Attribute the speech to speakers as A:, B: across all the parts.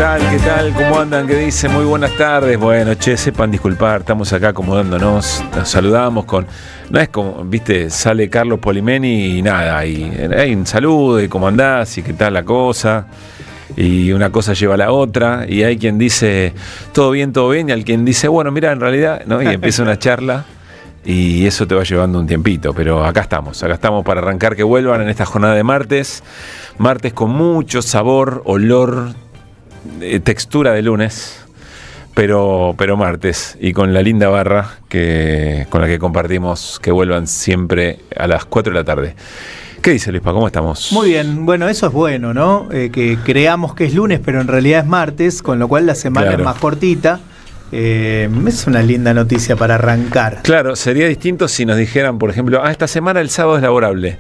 A: tal? ¿Qué tal? ¿Cómo andan? ¿Qué dicen? Muy buenas tardes. Bueno, sepan disculpar, estamos acá acomodándonos, nos saludamos con... No es como, viste, sale Carlos Polimeni y nada, y hay un saludo y cómo andás y qué tal la cosa, y una cosa lleva a la otra, y hay quien dice todo bien, y hay quien dice, bueno, mira, en realidad, ¿no? Y empieza una charla. Y eso te va llevando un tiempito, pero acá estamos para arrancar, que vuelvan en esta jornada de martes con mucho sabor, olor, textura de lunes, pero martes, y con la linda barra con la que compartimos, que vuelvan siempre a las 4 de la tarde. ¿Qué dice Luispa? ¿Cómo estamos?
B: Muy bien, bueno, eso es bueno, ¿no? Que creamos que es lunes, pero en realidad es martes, con lo cual la semana es más cortita. Es una linda noticia para arrancar.
A: Claro, sería distinto si nos dijeran, por ejemplo, esta semana el sábado es laborable.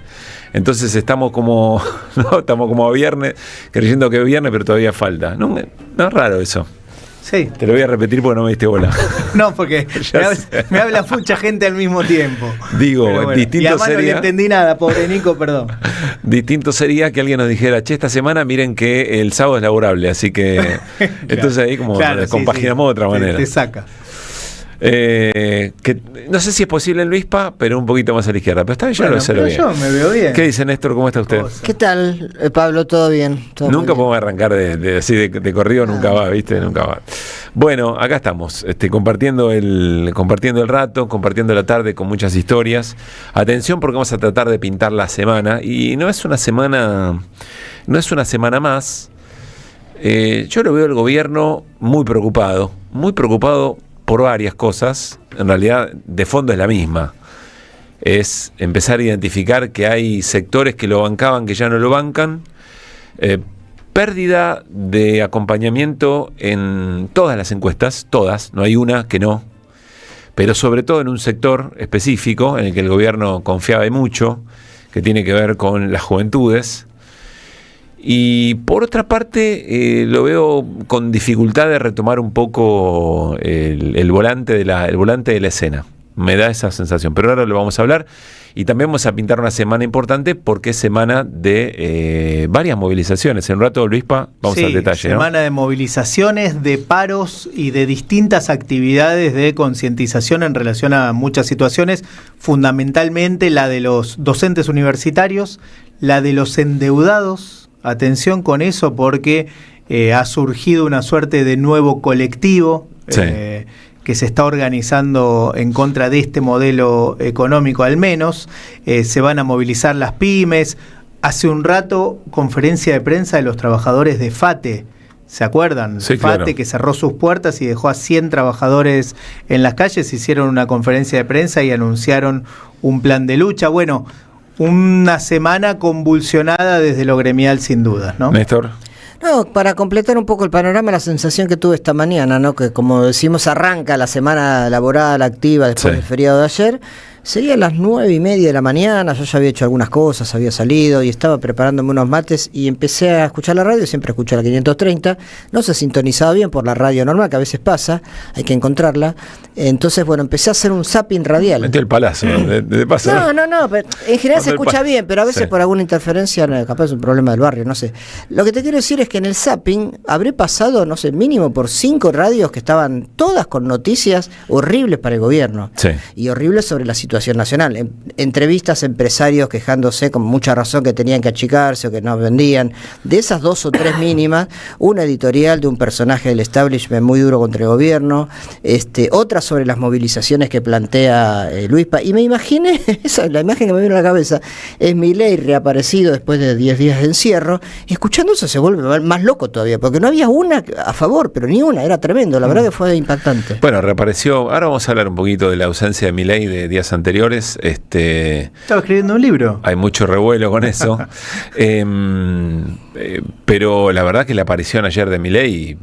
A: Entonces estamos como, ¿no? Estamos como a viernes, creyendo que es viernes, pero todavía falta. No es raro eso.
B: Sí.
A: Te lo voy a repetir porque no me diste bola.
B: No, porque me habla mucha gente al mismo tiempo.
A: Digo, bueno, distinto
B: y además
A: sería...
B: no le entendí nada, pobre Nico, perdón.
A: Distinto sería que alguien nos dijera, esta semana miren que el sábado es laborable, así que... Claro. Entonces ahí como compaginamos de otra manera.
B: Te saca.
A: Que no sé si es posible en Luispa, pero un poquito más a la izquierda. Pero está bien,
B: bueno, pero bien. Yo me veo bien.
A: ¿Qué dice Néstor? ¿Cómo está usted?
C: ¿Qué tal, Pablo? ¿Todo bien?
A: Nunca podemos arrancar de corrido, nunca va, ¿viste? Nunca va. Bueno, acá estamos, compartiendo el rato, compartiendo la tarde con muchas historias. Atención, porque vamos a tratar de pintar la semana. Y no es una semana más. Yo lo veo al gobierno muy preocupado por varias cosas. En realidad, de fondo es la misma. Es empezar a identificar que hay sectores que lo bancaban, que ya no lo bancan. Pérdida de acompañamiento en todas las encuestas, todas, no hay una que no. Pero sobre todo en un sector específico en el que el gobierno confiaba mucho, que tiene que ver con las juventudes. Y por otra parte, lo veo con dificultad de retomar un poco el volante de la escena. Me da esa sensación, pero ahora lo vamos a hablar. Y también vamos a pintar una semana importante porque es semana de varias movilizaciones. En un rato, Luispa, vamos al detalle, ¿no?
B: Semana de movilizaciones, de paros y de distintas actividades de concientización en relación a muchas situaciones, fundamentalmente la de los docentes universitarios, la de los endeudados. Atención con eso porque ha surgido una suerte de nuevo colectivo que se está organizando en contra de este modelo económico al menos. Se van a movilizar las pymes. Hace un rato, conferencia de prensa de los trabajadores de FATE. ¿Se acuerdan?
A: Sí,
B: FATE,
A: claro.
B: Que cerró sus puertas y dejó a 100 trabajadores en las calles. Hicieron una conferencia de prensa y anunciaron un plan de lucha. Bueno, una semana convulsionada desde lo gremial sin dudas, ¿no?
A: Néstor.
C: No, para completar un poco el panorama, la sensación que tuve esta mañana, ¿no? Que como decimos, arranca la semana laboral activa después del feriado de ayer. Sería las 9:30 de la mañana, yo ya había hecho algunas cosas, había salido y estaba preparándome unos mates y empecé a escuchar la radio, siempre escucho la 530, no se sintonizaba bien por la radio normal, que a veces pasa, hay que encontrarla, entonces bueno, empecé a hacer un zapping radial.
A: Metió el palazo, de paso.
C: No, pero en general se escucha bien, pero a veces por alguna interferencia, capaz es un problema del barrio, no sé. Lo que te quiero decir es que en el zapping habré pasado, no sé, mínimo por 5 radios que estaban todas con noticias horribles para el gobierno y horribles sobre la situación nacional. Entrevistas a empresarios quejándose con mucha razón que tenían que achicarse o que no vendían. De esas 2 o 3 mínimas, una editorial de un personaje del establishment muy duro contra el gobierno, otra sobre las movilizaciones que plantea Luispa. Y me imaginé, esa es la imagen que me vino a la cabeza, es Milei reaparecido después de 10 días de encierro. Escuchando eso se vuelve más loco todavía, porque no había una a favor, pero ni una, era tremendo. La verdad que fue impactante.
A: Bueno, reapareció. Ahora vamos a hablar un poquito de la ausencia de Milei de días anteriores.
B: Estaba escribiendo un libro.
A: Hay mucho revuelo con eso. Pero la verdad que la aparición ayer de Milei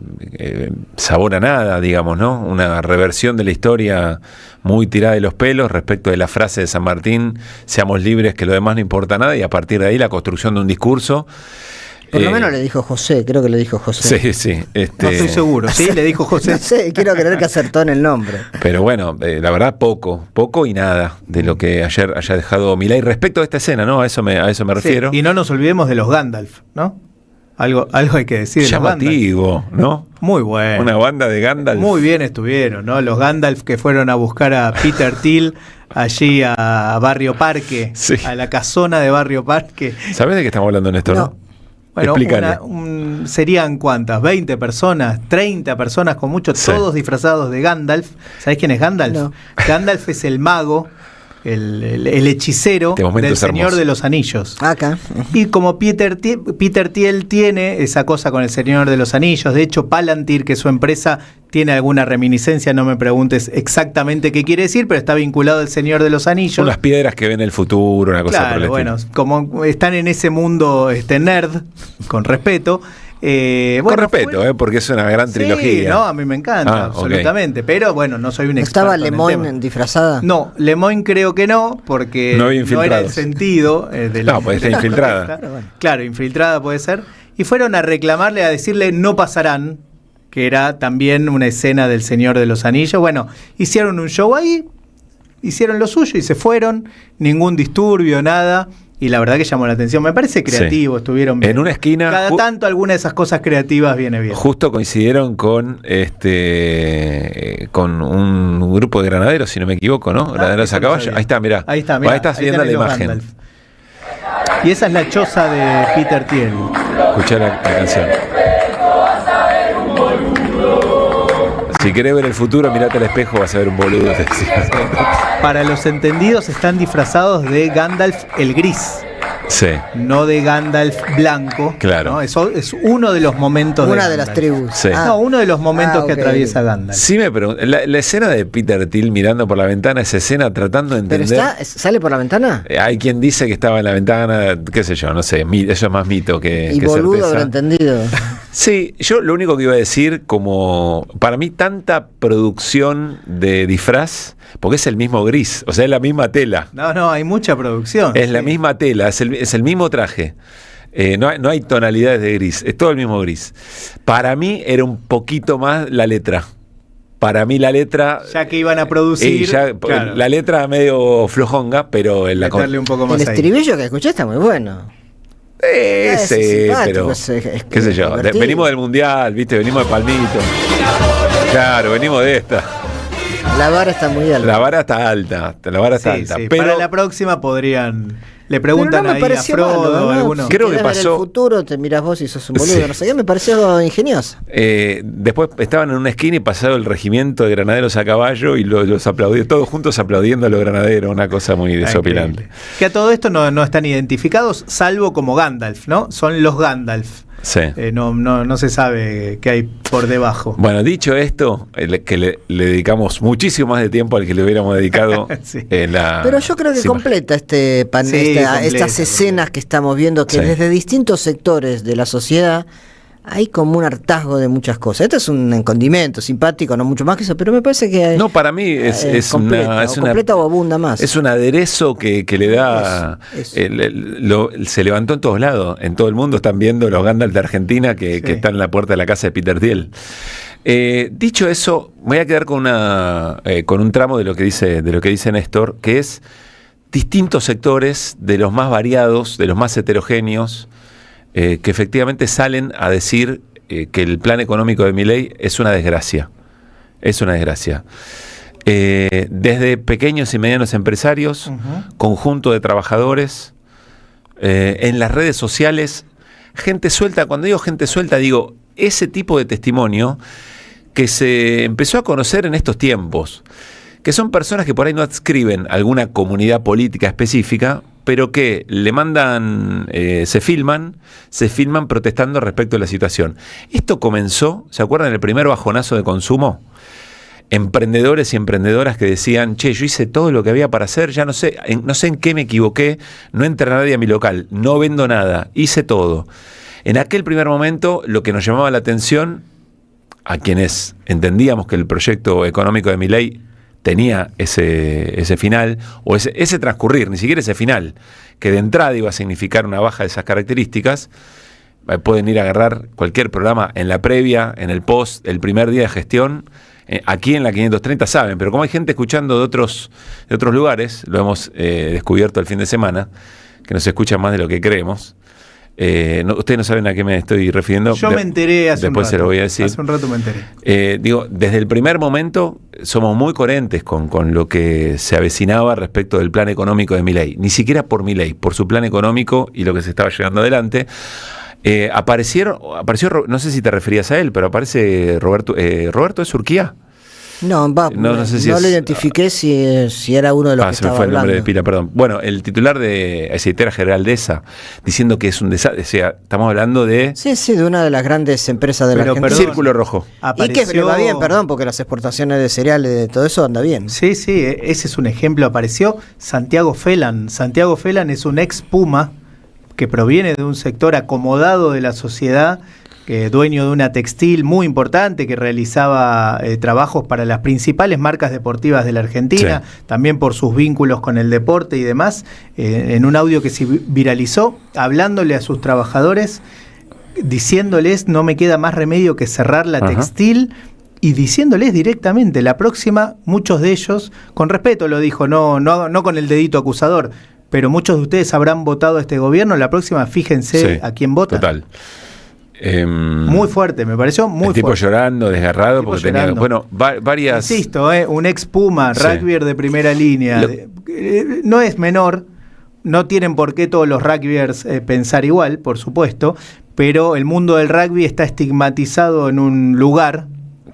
A: sabor a nada, digamos, ¿no? Una reversión de la historia muy tirada de los pelos respecto de la frase de San Martín, seamos libres, que lo demás no importa nada, y a partir de ahí la construcción de un discurso.
C: Por lo menos le dijo José, creo que le dijo José.
A: Sí.
B: No estoy seguro, ¿sí? Le dijo José.
C: No sé, quiero creer que acertó en el nombre.
A: Pero bueno, la verdad poco y nada de lo que ayer haya dejado Milei respecto a esta escena, ¿no? A eso me refiero.
B: Y no nos olvidemos de los Gandalf, ¿no? Algo hay que decir.
A: Llamativo, ¿no?
B: Muy bueno.
A: Una banda de Gandalf.
B: Muy bien estuvieron, ¿no? Los Gandalf que fueron a buscar a Peter Thiel allí a Barrio Parque, sí, a la casona de Barrio Parque.
A: ¿Sabés de qué estamos hablando, Néstor? No.
B: Bueno, serían ¿cuántas? ¿20 personas? ¿30 personas con mucho? Sí. Todos disfrazados de Gandalf. ¿Sabés quién es Gandalf? No. Gandalf es el mago, el hechicero del Señor de los Anillos.
C: Acá.
B: Y como Peter Thiel tiene esa cosa con el Señor de los Anillos, de hecho Palantir, que es su empresa, tiene alguna reminiscencia, no me preguntes exactamente qué quiere decir, pero está vinculado al Señor de los Anillos.
A: Son las piedras que ven el futuro, una cosa por el estilo.
B: Bueno, como están en ese mundo nerd, con respeto.
A: Con respeto, porque es una gran trilogía.
B: Sí, no, a mí me encanta, absolutamente. Okay. Pero bueno, no soy un experto.
C: ¿Estaba Lemoyne disfrazada?
B: No, Lemoyne creo que no, porque no era el sentido de la.
A: No, puede estar infiltrada.
B: Claro, infiltrada puede ser. Y fueron a reclamarle, a decirle no pasarán, que era también una escena del Señor de los Anillos. Bueno, hicieron un show ahí, hicieron lo suyo y se fueron, ningún disturbio, nada. Y la verdad que llamó la atención. Me parece creativo, sí. Estuvieron bien.
A: En una esquina.
B: Cada tanto alguna de esas cosas creativas viene bien.
A: Justo coincidieron con con un grupo de granaderos, si no me equivoco, ¿no? Granaderos a caballo. Ahí está, mirá.
B: Ahí está, mirá.
A: Ahí estás viendo la imagen. Gandalf.
B: Y esa es la choza de Peter Thiel.
A: Escuchá la canción. Si querés ver el futuro, mirate al espejo, vas a ver un boludo.
B: Para los entendidos, están disfrazados de Gandalf el gris.
A: Sí.
B: No de Gandalf blanco.
A: Claro.
B: ¿no? Eso es uno de los momentos
C: Una de las tribus.
A: Sí.
B: No, uno de los momentos que atraviesa Gandalf.
A: Sí, me pregunto. La escena de Peter Thiel mirando por la ventana, esa escena tratando de entender.
C: ¿Pero sale por la ventana?
A: Hay quien dice que estaba en la ventana, qué sé yo, no sé. Eso es más mito que
C: boludo
A: certeza.
C: Habrá entendido.
A: Sí, yo lo único que iba a decir, como para mí tanta producción de disfraz, porque es el mismo gris, o sea, es la misma tela.
B: No, hay mucha producción.
A: Es la misma tela, es el mismo traje. No hay tonalidades de gris, es todo el mismo gris. Para mí era un poquito más la letra. Para mí la letra...
B: Ya que iban a producir...
A: Claro. La letra medio flojonga, pero...
B: Meterle un poco más
C: el estribillo que escuché está muy bueno.
A: Sí, pero... qué sé yo, venimos del Mundial, ¿viste? Venimos de Palmito. Claro, venimos de esta.
C: La vara está muy alta.
A: La vara está alta.
B: Sí.
A: Pero
B: para la próxima podrían... Le preguntan ahí a Frodo o alguno.
A: Creo que pasó.
C: En el futuro te mirás vos y sos un boludo, no sé qué, me pareció ingenioso.
A: Después estaban en una esquina y pasado el regimiento de granaderos a caballo y los aplaudió, todos juntos aplaudiendo a los granaderos, una cosa muy desopilante.
B: Que a todo esto no están identificados, salvo como Gandalf, ¿no? Son los Gandalf.
A: Sí.
B: No se sabe qué hay por debajo.
A: Bueno, dicho esto, que le dedicamos muchísimo más de tiempo al que le hubiéramos dedicado
B: sí.
C: Pero yo creo que completa estas escenas que estamos viendo, que desde distintos sectores de la sociedad hay como un hartazgo de muchas cosas. Esto es un condimento simpático, no mucho más que eso, pero me parece que...
A: No, para mí es
C: completa o abunda más.
A: Es un aderezo que le da... se levantó en todos lados, en todo el mundo están viendo los Gandalf de Argentina que están en la puerta de la casa de Peter Thiel. Dicho eso, me voy a quedar con un tramo de lo que dice Néstor, que es distintos sectores, de los más variados, de los más heterogéneos, que efectivamente salen a decir que el plan económico de Milei es una desgracia. Es una desgracia. Desde pequeños y medianos empresarios, conjunto de trabajadores, en las redes sociales, gente suelta. Cuando digo gente suelta, digo ese tipo de testimonio que se empezó a conocer en estos tiempos, que son personas que por ahí no adscriben a alguna comunidad política específica, pero que le mandan, se filman protestando respecto a la situación. Esto comenzó, ¿se acuerdan el primer bajonazo de consumo? Emprendedores y emprendedoras que decían, che, yo hice todo lo que había para hacer, ya no sé en qué me equivoqué, no entra nadie a mi local, no vendo nada, hice todo. En aquel primer momento, lo que nos llamaba la atención, a quienes entendíamos que el proyecto económico de Milei tenía ese final, o ese transcurrir, ni siquiera ese final, que de entrada iba a significar una baja de esas características. Pueden ir a agarrar cualquier programa en la previa, en el post, el primer día de gestión, aquí en la 530 saben, pero como hay gente escuchando de otros lugares, lo hemos descubierto el fin de semana, que nos escuchan más de lo que creemos, ustedes no saben a qué me estoy refiriendo.
B: Yo me enteré hace un rato.
A: Después se lo voy a decir.
B: Hace un rato me enteré.
A: Digo, desde el primer momento somos muy coherentes con lo que se avecinaba respecto del plan económico de Milei. Ni siquiera por Milei, por su plan económico y lo que se estaba llevando adelante. Apareció, no sé si te referías a él, pero aparece Roberto ¿es Urquía?
C: No sé si no lo identifiqué si era uno de los que
A: se me
C: estaba
A: fue el nombre
C: hablando.
A: de pila, perdón. Bueno, el titular de Aceitera General Deza, diciendo que es un desastre. O sea, estamos hablando de...
C: Sí, de una de las grandes empresas de la Argentina.
A: Perdón, Círculo Rojo.
C: Apareció... Y que le va bien, perdón, porque las exportaciones de cereales, de todo eso anda bien.
B: Sí, ese es un ejemplo. Apareció Santiago Felan. Santiago Felan es un ex Puma que proviene de un sector acomodado de la sociedad, dueño de una textil muy importante que realizaba trabajos para las principales marcas deportivas de la Argentina, sí, también por sus vínculos con el deporte y demás, en un audio que se viralizó, hablándole a sus trabajadores, diciéndoles no me queda más remedio que cerrar la textil, y diciéndoles directamente, la próxima, muchos de ellos, con respeto lo dijo, no con el dedito acusador, pero muchos de ustedes habrán votado a este gobierno, la próxima fíjense a quién vota.
A: Total.
B: Muy fuerte, me pareció muy fuerte.
A: Tipo llorando, desgarrado, porque
B: llorando.
A: tenía varias...
B: Insisto, un ex Puma, rugbyer de primera línea, no es menor, no tienen por qué todos los rugbyers pensar igual, por supuesto, pero el mundo del rugby está estigmatizado en un lugar,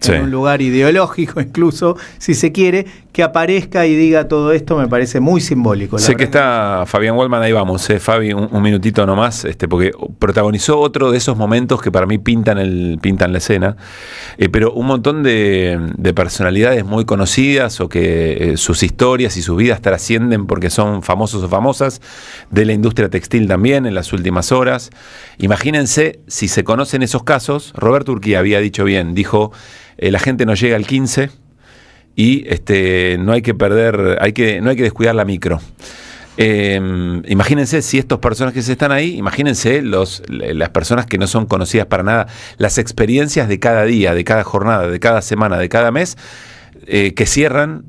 B: en un lugar ideológico incluso, si se quiere, que aparezca y diga todo esto me parece muy simbólico.
A: Sé que está Fabián Waldman, ahí vamos, Fabi, un minutito nomás, porque protagonizó otro de esos momentos que para mí pintan la escena, pero un montón de personalidades muy conocidas o que sus historias y sus vidas trascienden porque son famosos o famosas, de la industria textil también en las últimas horas. Imagínense si se conocen esos casos. Roberto Urquía había dicho bien, dijo, la gente no llega al 15 y no hay que no hay que descuidar la micro. Imagínense si estos personajes que están ahí, imagínense las personas que no son conocidas para nada, las experiencias de cada día, de cada jornada, de cada semana, de cada mes, que cierran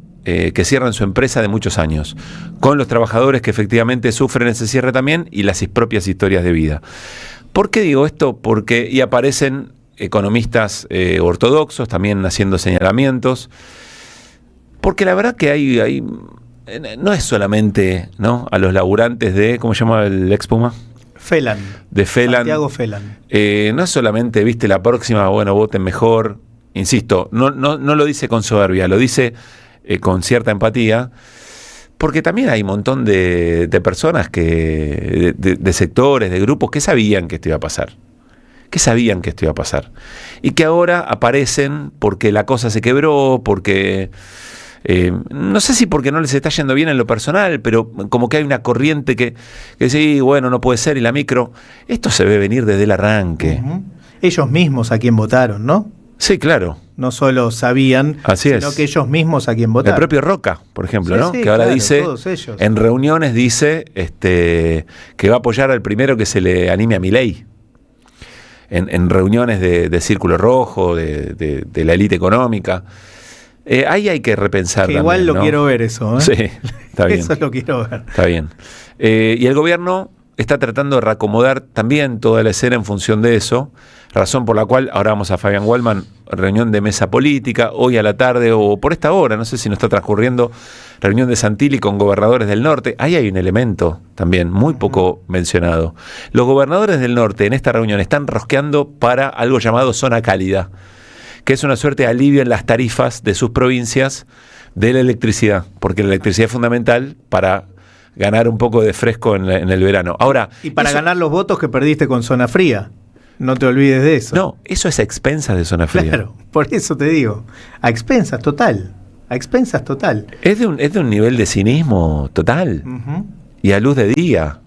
A: su empresa de muchos años, con los trabajadores que efectivamente sufren ese cierre también y las propias historias de vida. ¿Por qué digo esto? Y aparecen economistas ortodoxos también haciendo señalamientos, porque la verdad que hay no es solamente, ¿no?, a los laburantes de, ¿cómo se llama el ex Puma?
B: Felan.
A: De Felan.
B: Santiago Felan.
A: No es solamente, viste, la próxima, bueno, voten mejor. Insisto, no lo dice con soberbia, lo dice con cierta empatía, porque también hay un montón de personas de sectores, de grupos que sabían que esto iba a pasar. Y que ahora aparecen porque la cosa se quebró, porque... no sé si porque no les está yendo bien en lo personal, pero como que hay una corriente que sí, bueno, no puede ser, y la micro, esto se ve venir desde el arranque.
B: Ellos mismos a quien votaron, ¿no?
A: Sí, claro.
B: No solo sabían, sino que ellos mismos a quien votaron.
A: El propio Roca, por ejemplo,
B: sí,
A: ¿no?
B: Sí,
A: que ahora
B: claro,
A: dice, en reuniones dice que va a apoyar al primero que se le anime a Milei. En reuniones de Círculo Rojo, de la élite económica. Ahí hay que repensar
B: que
A: también,
B: igual lo
A: ¿no?
B: quiero ver eso, ¿eh?
A: Sí, está bien.
B: Eso lo quiero ver.
A: Está bien. Y el gobierno está tratando de reacomodar también toda la escena en función de eso, razón por la cual ahora vamos a Fabián Waldman, reunión de mesa política, hoy a la tarde o por esta hora, no sé si nos está transcurriendo, reunión de Santilli con gobernadores del norte. Ahí hay un elemento también muy poco mencionado. Los gobernadores del norte en esta reunión están rosqueando para algo llamado zona cálida, que es una suerte de alivio en las tarifas de sus provincias de la electricidad, porque la electricidad es fundamental para ganar un poco de fresco en el verano. Ahora,
B: y para ganar los votos que perdiste con Zona Fría, no te olvides de eso.
A: No, eso es a expensas de Zona Fría.
B: Claro, por eso te digo, a expensas total.
A: Es de un nivel de cinismo total, y a luz de día.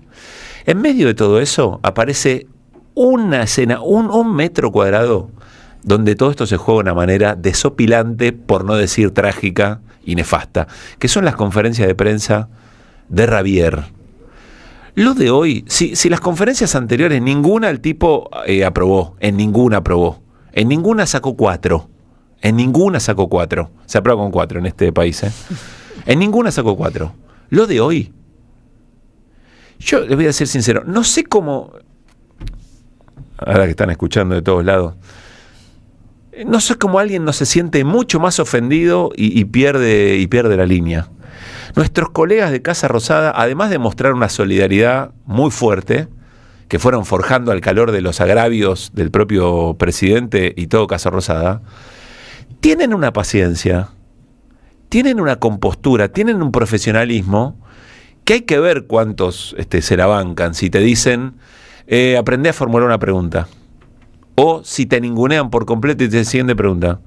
A: En medio de todo eso aparece una escena, un metro cuadrado, donde todo esto se juega de una manera desopilante, por no decir trágica y nefasta, que son las conferencias de prensa de Rabier. Lo de hoy, si las conferencias anteriores, ninguna el tipo aprobó, en ninguna sacó 4, se aprueba con 4 en este país, en ninguna sacó 4. Lo de hoy, yo les voy a ser sincero, no sé cómo ahora que están escuchando de todos lados. No sé cómo alguien no se siente mucho más ofendido y pierde la línea. Nuestros colegas de Casa Rosada, además de mostrar una solidaridad muy fuerte, que fueron forjando al calor de los agravios del propio presidente y todo Casa Rosada, tienen una paciencia, tienen una compostura, tienen un profesionalismo que hay que ver cuántos se la bancan. Si te dicen, aprendé a formular una pregunta, o si te ningunean por completo y te siguen de pregunta.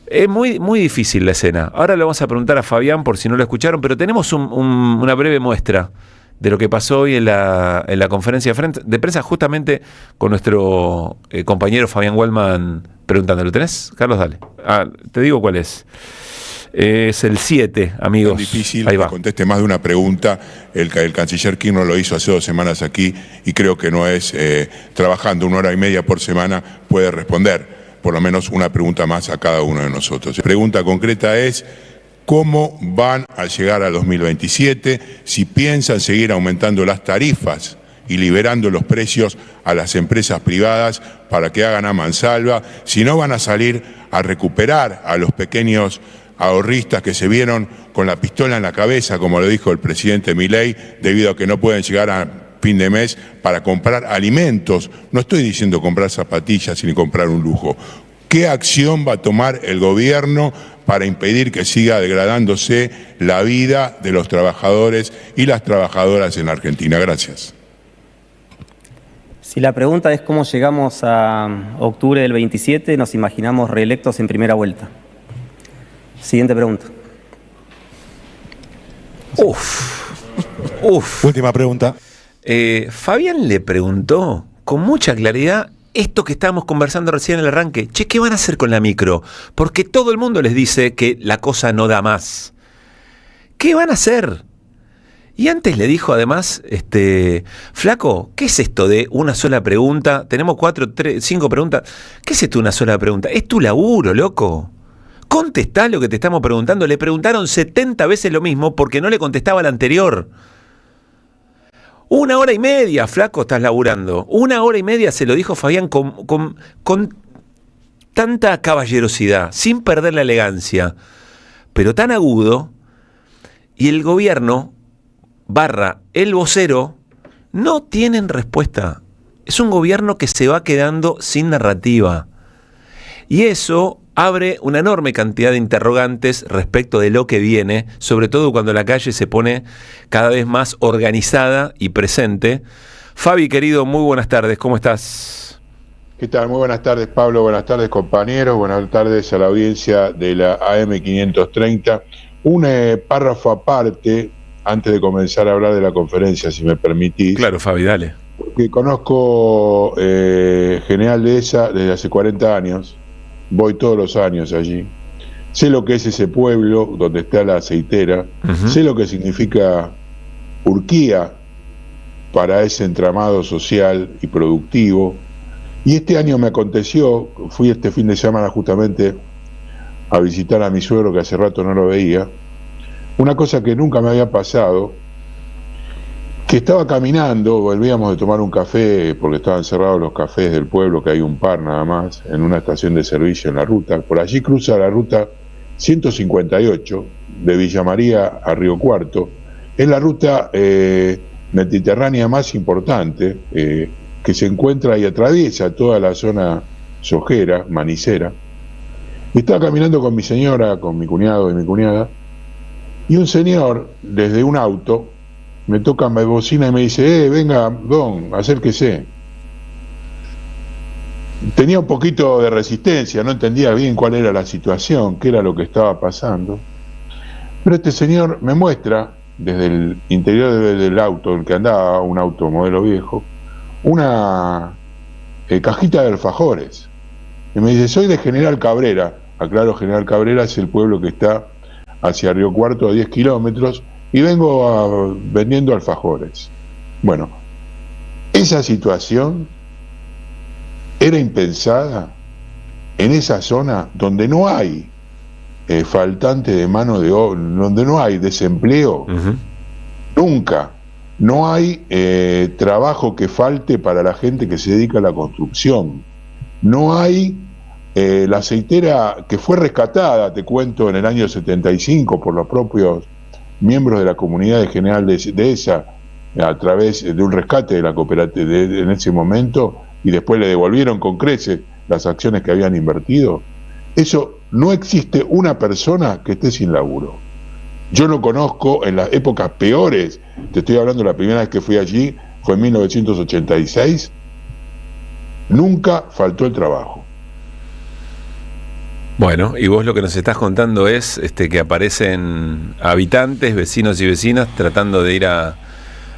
A: Es muy, muy difícil la escena. Ahora le vamos a preguntar a Fabián por si no lo escucharon, pero tenemos una breve muestra de lo que pasó hoy en la conferencia de prensa, justamente con nuestro compañero Fabián Wellman preguntando. ¿Lo tenés, Carlos? Dale. Te digo cuál es. Es el 7, amigos.
D: Es difícil
A: Ahí va.
D: que conteste más de una pregunta. El canciller Kirchner lo hizo hace 2 semanas aquí y creo que no es trabajando 1 hora y media por semana puede responder por lo menos una pregunta más a cada uno de nosotros. La pregunta concreta es: ¿cómo van a llegar a 2027? Si piensan seguir aumentando las tarifas y liberando los precios a las empresas privadas para que hagan a mansalva, si no van a salir a recuperar a los pequeños ahorristas que se vieron con la pistola en la cabeza, como lo dijo el presidente Milei, debido a que no pueden llegar a fin de mes para comprar alimentos. No estoy diciendo comprar zapatillas ni comprar un lujo. ¿Qué acción va a tomar el gobierno para impedir que siga degradándose la vida de los trabajadores y las trabajadoras en Argentina? Gracias.
E: Si la pregunta es cómo llegamos a octubre del 27, nos imaginamos reelectos en primera vuelta. Siguiente pregunta.
F: Última pregunta.
A: Fabián le preguntó con mucha claridad esto que estábamos conversando recién en el arranque. Che, ¿qué van a hacer con la micro? Porque todo el mundo les dice que la cosa no da más. ¿Qué van a hacer? Y antes le dijo además, flaco, ¿qué es esto de una sola pregunta? Tenemos 5 preguntas. ¿Qué es esto de una sola pregunta? Es tu laburo, loco. Contestá lo que te estamos preguntando. Le preguntaron 70 veces lo mismo porque no le contestaba la anterior. 1 hora y media, flaco, estás laburando. 1 hora y media se lo dijo Fabián con tanta caballerosidad, sin perder la elegancia, pero tan agudo. Y el gobierno / el vocero no tienen respuesta. Es un gobierno que se va quedando sin narrativa. Y eso abre una enorme cantidad de interrogantes respecto de lo que viene, sobre todo cuando la calle se pone cada vez más organizada y presente. Fabi, querido, muy buenas tardes, ¿cómo estás?
D: ¿Qué tal? Muy buenas tardes, Pablo, buenas tardes, compañeros, buenas tardes a la audiencia de la AM530. Un párrafo aparte, antes de comenzar a hablar de la conferencia, si me permitís.
A: Claro, Fabi, dale.
D: Que conozco General Dehesa desde hace 40 años. Voy todos los años allí. Sé lo que es ese pueblo donde está la aceitera. Sé lo que significa Urquía para ese entramado social y productivo. Y este año me aconteció, fui este fin de semana justamente a visitar a mi suegro que hace rato no lo veía. Una cosa que nunca me había pasado, que estaba caminando, volvíamos de tomar un café, porque estaban cerrados los cafés del pueblo, que hay un par nada más, en una estación de servicio en la ruta. Por allí cruza la ruta 158, de Villa María a Río Cuarto. Es la ruta mediterránea más importante, que se encuentra y atraviesa toda la zona sojera, manicera. Y estaba caminando con mi señora, con mi cuñado y mi cuñada, y un señor, desde un auto, me toca mi bocina y me dice, venga, don, acérquese. Tenía un poquito de resistencia, no entendía bien cuál era la situación, qué era lo que estaba pasando. Pero este señor me muestra, desde el interior del auto, el que andaba, un auto modelo viejo, una cajita de alfajores. Y me dice, soy de General Cabrera. Aclaro, General Cabrera es el pueblo que está hacia Río Cuarto a 10 kilómetros, y vengo vendiendo alfajores. Bueno, esa situación era impensada en esa zona donde no hay faltante de mano de obra, donde no hay desempleo. Nunca no hay trabajo que falte para la gente que se dedica a la construcción. No hay la aceitera que fue rescatada, te cuento, en el año 75 por los propios miembros de la comunidad de General de esa, a través de un rescate de la cooperativa en ese momento, y después le devolvieron con creces las acciones que habían invertido. Eso, no existe una persona que esté sin laburo. Yo no conozco en las épocas peores, te estoy hablando la primera vez que fui allí, fue en 1986, nunca faltó el trabajo.
A: Bueno, y vos lo que nos estás contando es que aparecen habitantes, vecinos y vecinas tratando de ir a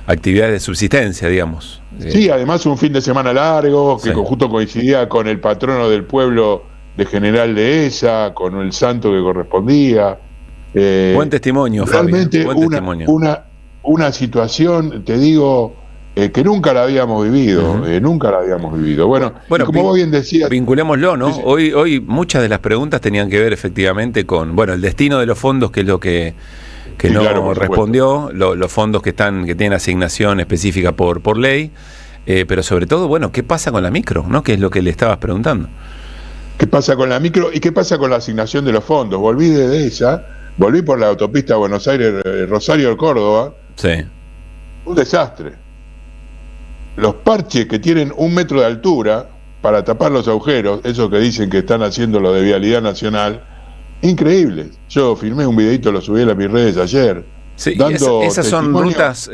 A: actividades de subsistencia, digamos.
D: Sí, además un fin de semana largo, que justo coincidía con el patrono del pueblo de General Dehesa, con el santo que correspondía.
A: Buen testimonio,
D: realmente
A: Fabián, buen testimonio.
D: Una situación, te digo, que nunca la habíamos vivido, nunca la habíamos vivido. Bueno, como vos bien decías...
A: Vinculémoslo, ¿no?
D: Sí.
A: Hoy muchas de las preguntas tenían que ver efectivamente con, el destino de los fondos, que es lo que
D: sí,
A: no
D: claro,
A: respondió, los fondos que tienen asignación específica por ley, pero sobre todo, ¿qué pasa con la micro, ¿no? Que es lo que le estabas preguntando.
D: ¿Qué pasa con la micro y qué pasa con la asignación de los fondos? Volví por la autopista Buenos Aires-Rosario Córdoba.
A: Sí.
D: Un desastre. Los parches que tienen 1 metro de altura para tapar los agujeros, esos que dicen que están haciendo lo de Vialidad Nacional, increíbles. Yo filmé un videito, lo subí a mis redes ayer.
A: Sí, y esas son rutas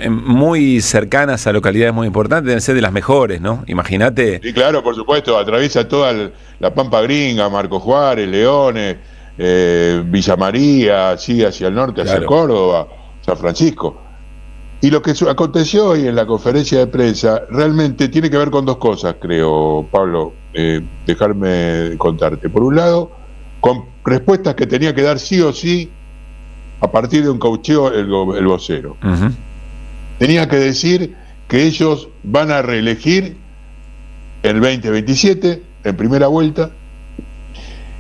A: muy cercanas a localidades muy importantes, deben ser de las mejores, ¿no? Imagínate.
D: Sí, claro, por supuesto, atraviesa toda la Pampa Gringa, Marcos Juárez, Leones, Villa María, así hacia el norte, hacia Córdoba, San Francisco. Y lo que aconteció hoy en la conferencia de prensa realmente tiene que ver con dos cosas, creo, Pablo, dejarme contarte. Por un lado, con respuestas que tenía que dar sí o sí a partir de un caucheo el vocero. Tenía que decir que ellos van a reelegir el 2027 en primera vuelta,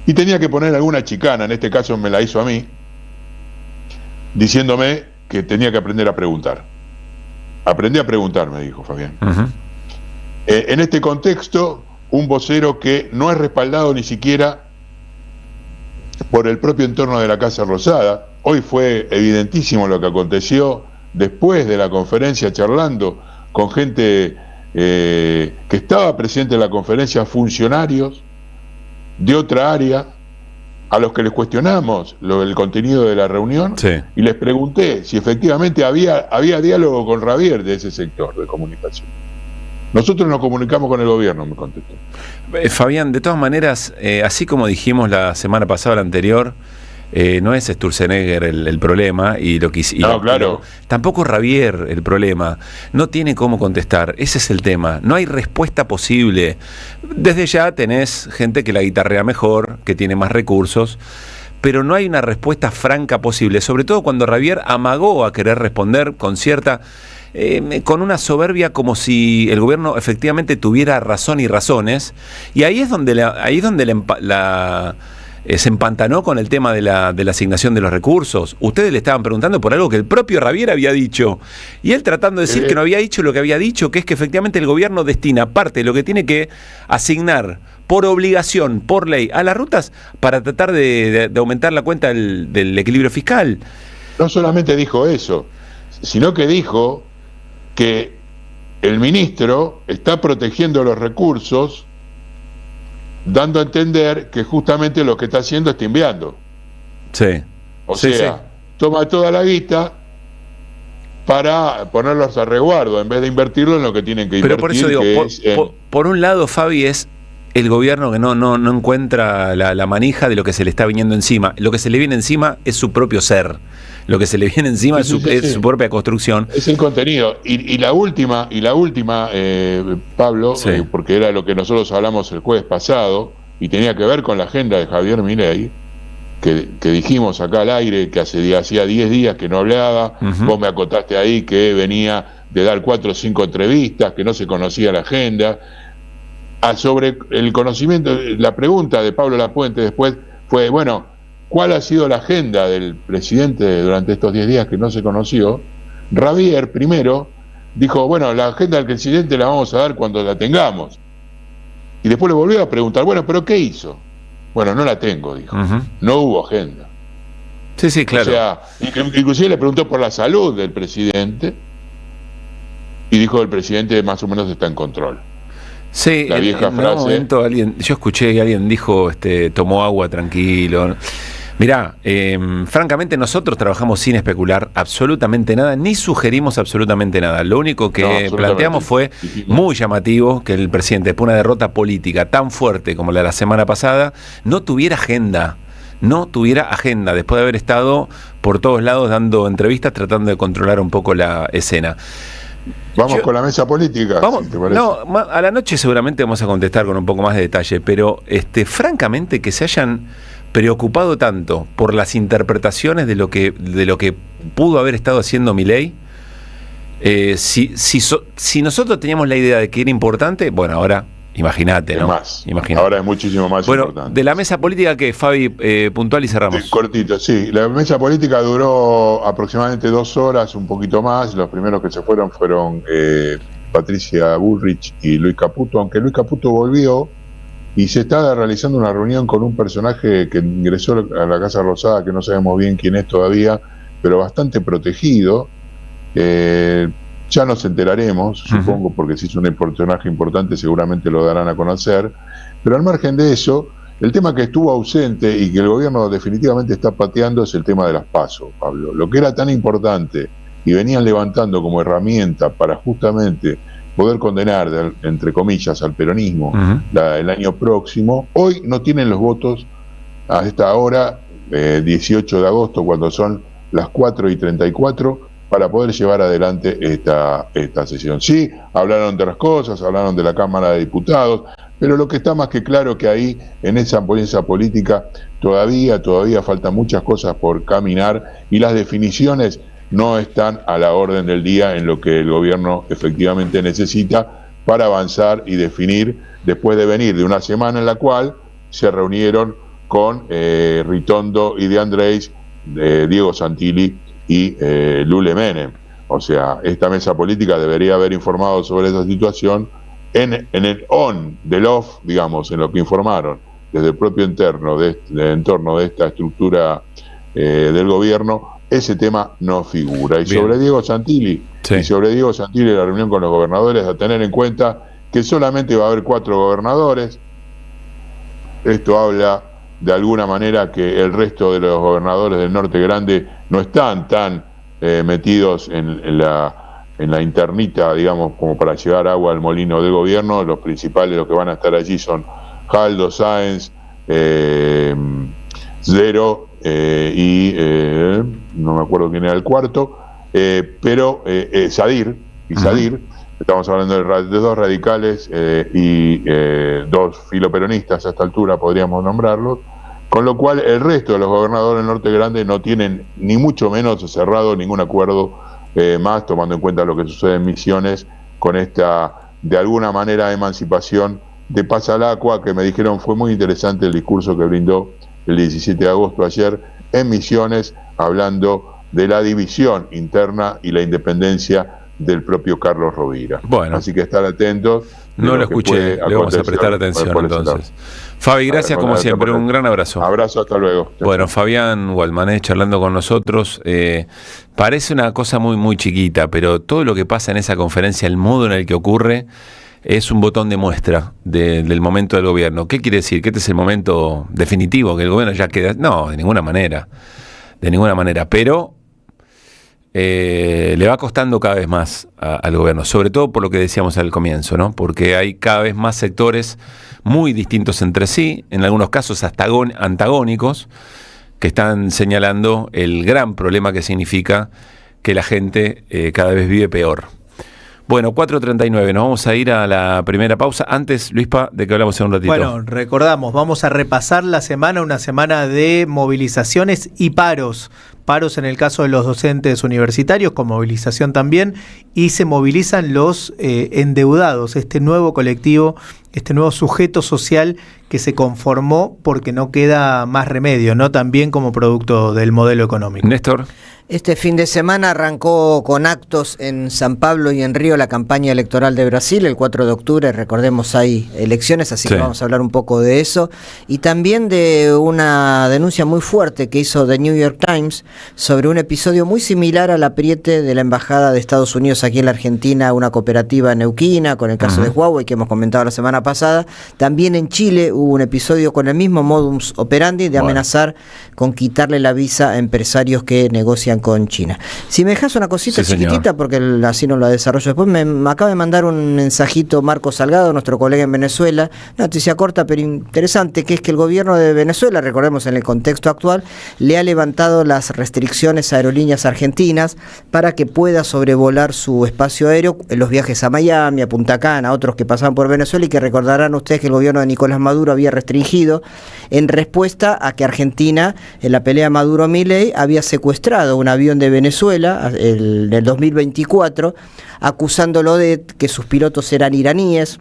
D: y tenía que poner alguna chicana, en este caso me la hizo a mí, diciéndome que tenía que aprender a preguntar. Aprendí a preguntar, me dijo Fabián. En este contexto, un vocero que no es respaldado ni siquiera por el propio entorno de la Casa Rosada. Hoy fue evidentísimo lo que aconteció después de la conferencia, charlando con gente que estaba presente en la conferencia, funcionarios de otra área, a los que les cuestionamos el contenido de la reunión, y les pregunté si efectivamente había diálogo con Javier de ese sector de comunicación. Nosotros nos comunicamos con el gobierno, me contestó.
A: Fabián, de todas maneras, así como dijimos la semana pasada, la anterior, no es Sturzenegger el problema, y lo que
D: claro.
A: Tampoco Javier el problema. No tiene cómo contestar, ese es el tema. No hay respuesta posible. Desde ya tenés gente que la guitarrea mejor, que tiene más recursos, pero no hay una respuesta franca posible, sobre todo cuando Javier amagó a querer responder con con una soberbia, como si el gobierno efectivamente tuviera razón y razones, y ahí es donde se empantanó con el tema de la asignación de los recursos. Ustedes le estaban preguntando por algo que el propio Javier había dicho, y él tratando de decir que no había dicho lo que había dicho, que es que efectivamente el gobierno destina parte de lo que tiene que asignar por obligación, por ley, a las rutas para tratar de aumentar la cuenta del equilibrio fiscal.
D: No solamente dijo eso, sino que dijo que el ministro está protegiendo los recursos, dando a entender que justamente lo que está haciendo es timbeando.
A: Sí.
D: O sea, toma toda la guita para ponerlos a resguardo, en vez de invertirlo en lo que tienen que invertir.
A: Pero por eso digo, por un lado, Fabi, es el gobierno que no encuentra la manija de lo que se le está viniendo encima. Lo que se le viene encima es su propio ser. Lo que se le viene encima es su propia construcción.
D: Es el contenido. Y la última, Pablo, porque era lo que nosotros hablamos el jueves pasado, y tenía que ver con la agenda de Javier Milei, que dijimos acá al aire, que hacía 10 días que no hablaba. Vos me acotaste ahí que venía de dar 4 o 5 entrevistas, que no se conocía la agenda. Sobre el conocimiento, la pregunta de Pablo Lapuente después fue, ¿cuál ha sido la agenda del presidente durante estos 10 días que no se conoció? Javier primero dijo, bueno, la agenda del presidente la vamos a dar cuando la tengamos. Y después le volvió a preguntar, bueno, ¿pero qué hizo? Bueno, no la tengo, dijo. No hubo agenda.
A: Sí, claro.
D: O sea, inclusive le preguntó por la salud del presidente y dijo que el presidente más o menos está en control.
A: Sí,
D: la vieja frase.
A: En un momento yo escuché que alguien dijo, tomó agua tranquilo. Mirá, francamente nosotros trabajamos sin especular absolutamente nada, ni sugerimos absolutamente nada. Lo único que planteamos fue muy llamativo que el presidente, después de una derrota política tan fuerte como la de la semana pasada, no tuviera agenda, después de haber estado por todos lados dando entrevistas tratando de controlar un poco la escena.
D: Vamos con la mesa política.
A: Vamos,
D: si te parece.
A: No, a la noche seguramente vamos a contestar con un poco más de detalle, pero francamente que se hayan preocupado tanto por las interpretaciones de lo que pudo haber estado haciendo Milei, si nosotros teníamos la idea de que era importante, bueno, ahora imagínate, ¿no? Imagínate.
D: Ahora es muchísimo más importante.
A: De la mesa política, que Fabi, puntual y cerramos.
D: Sí, cortito, sí. La mesa política duró aproximadamente 2 horas, un poquito más. Los primeros que se fueron Patricia Bullrich y Luis Caputo, aunque Luis Caputo volvió y se está realizando una reunión con un personaje que ingresó a la Casa Rosada, que no sabemos bien quién es todavía, pero bastante protegido. Ya nos enteraremos, supongo, porque si es un personaje importante seguramente lo darán a conocer, pero al margen de eso, el tema que estuvo ausente y que el gobierno definitivamente está pateando es el tema de las PASO, Pablo. Lo que era tan importante y venían levantando como herramienta para justamente poder condenar, entre comillas, al peronismo el año próximo, hoy no tienen los votos a esta hora, 18 de agosto, cuando son las 4:34, para poder llevar adelante esta sesión. Sí, hablaron de otras cosas, hablaron de la Cámara de Diputados, pero lo que está más que claro que ahí, en esa política, todavía faltan muchas cosas por caminar y las definiciones no están a la orden del día en lo que el gobierno efectivamente necesita para avanzar y definir, después de venir de una semana en la cual se reunieron con Ritondo y De Andrés, Diego Santilli y Lule Menem. O sea, esta mesa política debería haber informado sobre esa situación en el del off, digamos, en lo que informaron desde el propio entorno de esta estructura del gobierno. Ese tema no figura. Y bien. Sobre Diego Santilli, la reunión con los gobernadores, a tener en cuenta que solamente va a haber 4 gobernadores. Esto habla de alguna manera que el resto de los gobernadores del Norte Grande no están tan metidos en la internita, digamos, como para llevar agua al molino del gobierno. Los principales, los que van a estar allí son Jaldo Sáenz, Zero y no me acuerdo quién era el cuarto, pero Sadir y Sadir. Estamos hablando de 2 radicales y 2 filoperonistas a esta altura, podríamos nombrarlos, con lo cual el resto de los gobernadores del Norte Grande no tienen ni mucho menos cerrado ningún acuerdo más, tomando en cuenta lo que sucede en Misiones con esta, de alguna manera, emancipación de Pasalacua, que me dijeron fue muy interesante el discurso que brindó el 17 de agosto ayer en Misiones, hablando de la división interna y la independencia del propio Carlos Rovira.
A: Bueno,
D: así que estar atentos.
A: No lo escuché, le vamos a prestar atención entonces. Fabi, gracias como siempre, un gran abrazo.
D: Abrazo, hasta luego.
A: Bueno, Fabián Waldman charlando con nosotros. Parece una cosa muy, muy chiquita, pero todo lo que pasa en esa conferencia, el modo en el que ocurre, es un botón de muestra del momento del gobierno. ¿Qué quiere decir? ¿Que este es el momento definitivo? ¿Que el gobierno ya queda? No, de ninguna manera. De ninguna manera, pero le va costando cada vez más al gobierno, sobre todo por lo que decíamos al comienzo, ¿no? Porque hay cada vez más sectores muy distintos entre sí, en algunos casos hasta antagónicos, que están señalando el gran problema que significa que la gente cada vez vive peor. Bueno, 4:39, nos vamos a ir a la primera pausa. Antes, Luispa, ¿de qué hablamos en un ratito?
B: Bueno, recordamos, vamos a repasar la semana, una semana de movilizaciones y paros. Paros en el caso de los docentes universitarios, con movilización también, y se movilizan los endeudados, este nuevo colectivo, este nuevo sujeto social que se conformó porque no queda más remedio, ¿no? También como producto del modelo económico.
A: Néstor.
C: Este fin de semana arrancó con actos en San Pablo y en Río la campaña electoral de Brasil. El 4 de octubre, recordemos, hay elecciones, así que vamos a hablar un poco de eso. Y también de una denuncia muy fuerte que hizo The New York Times sobre un episodio muy similar al apriete de la Embajada de Estados Unidos aquí en la Argentina, una cooperativa neuquina, con el caso de Huawei que hemos comentado la semana pasada. También en Chile hubo un episodio con el mismo modus operandi de amenazar con quitarle la visa a empresarios que negocian con China. Si me dejas una cosita chiquitita, porque así no la desarrollo después, me acaba de mandar un mensajito Marco Salgado, nuestro colega en Venezuela, una noticia corta pero interesante, que es que el gobierno de Venezuela, recordemos en el contexto actual, le ha levantado las restricciones a aerolíneas argentinas para que pueda sobrevolar su espacio aéreo en los viajes a Miami, a Punta Cana, a otros que pasaban por Venezuela, y que recordarán ustedes que el gobierno de Nicolás Maduro había restringido en respuesta a que Argentina, en la pelea Maduro-Milei, había secuestrado un avión de Venezuela en el 2024, acusándolo de que sus pilotos eran iraníes.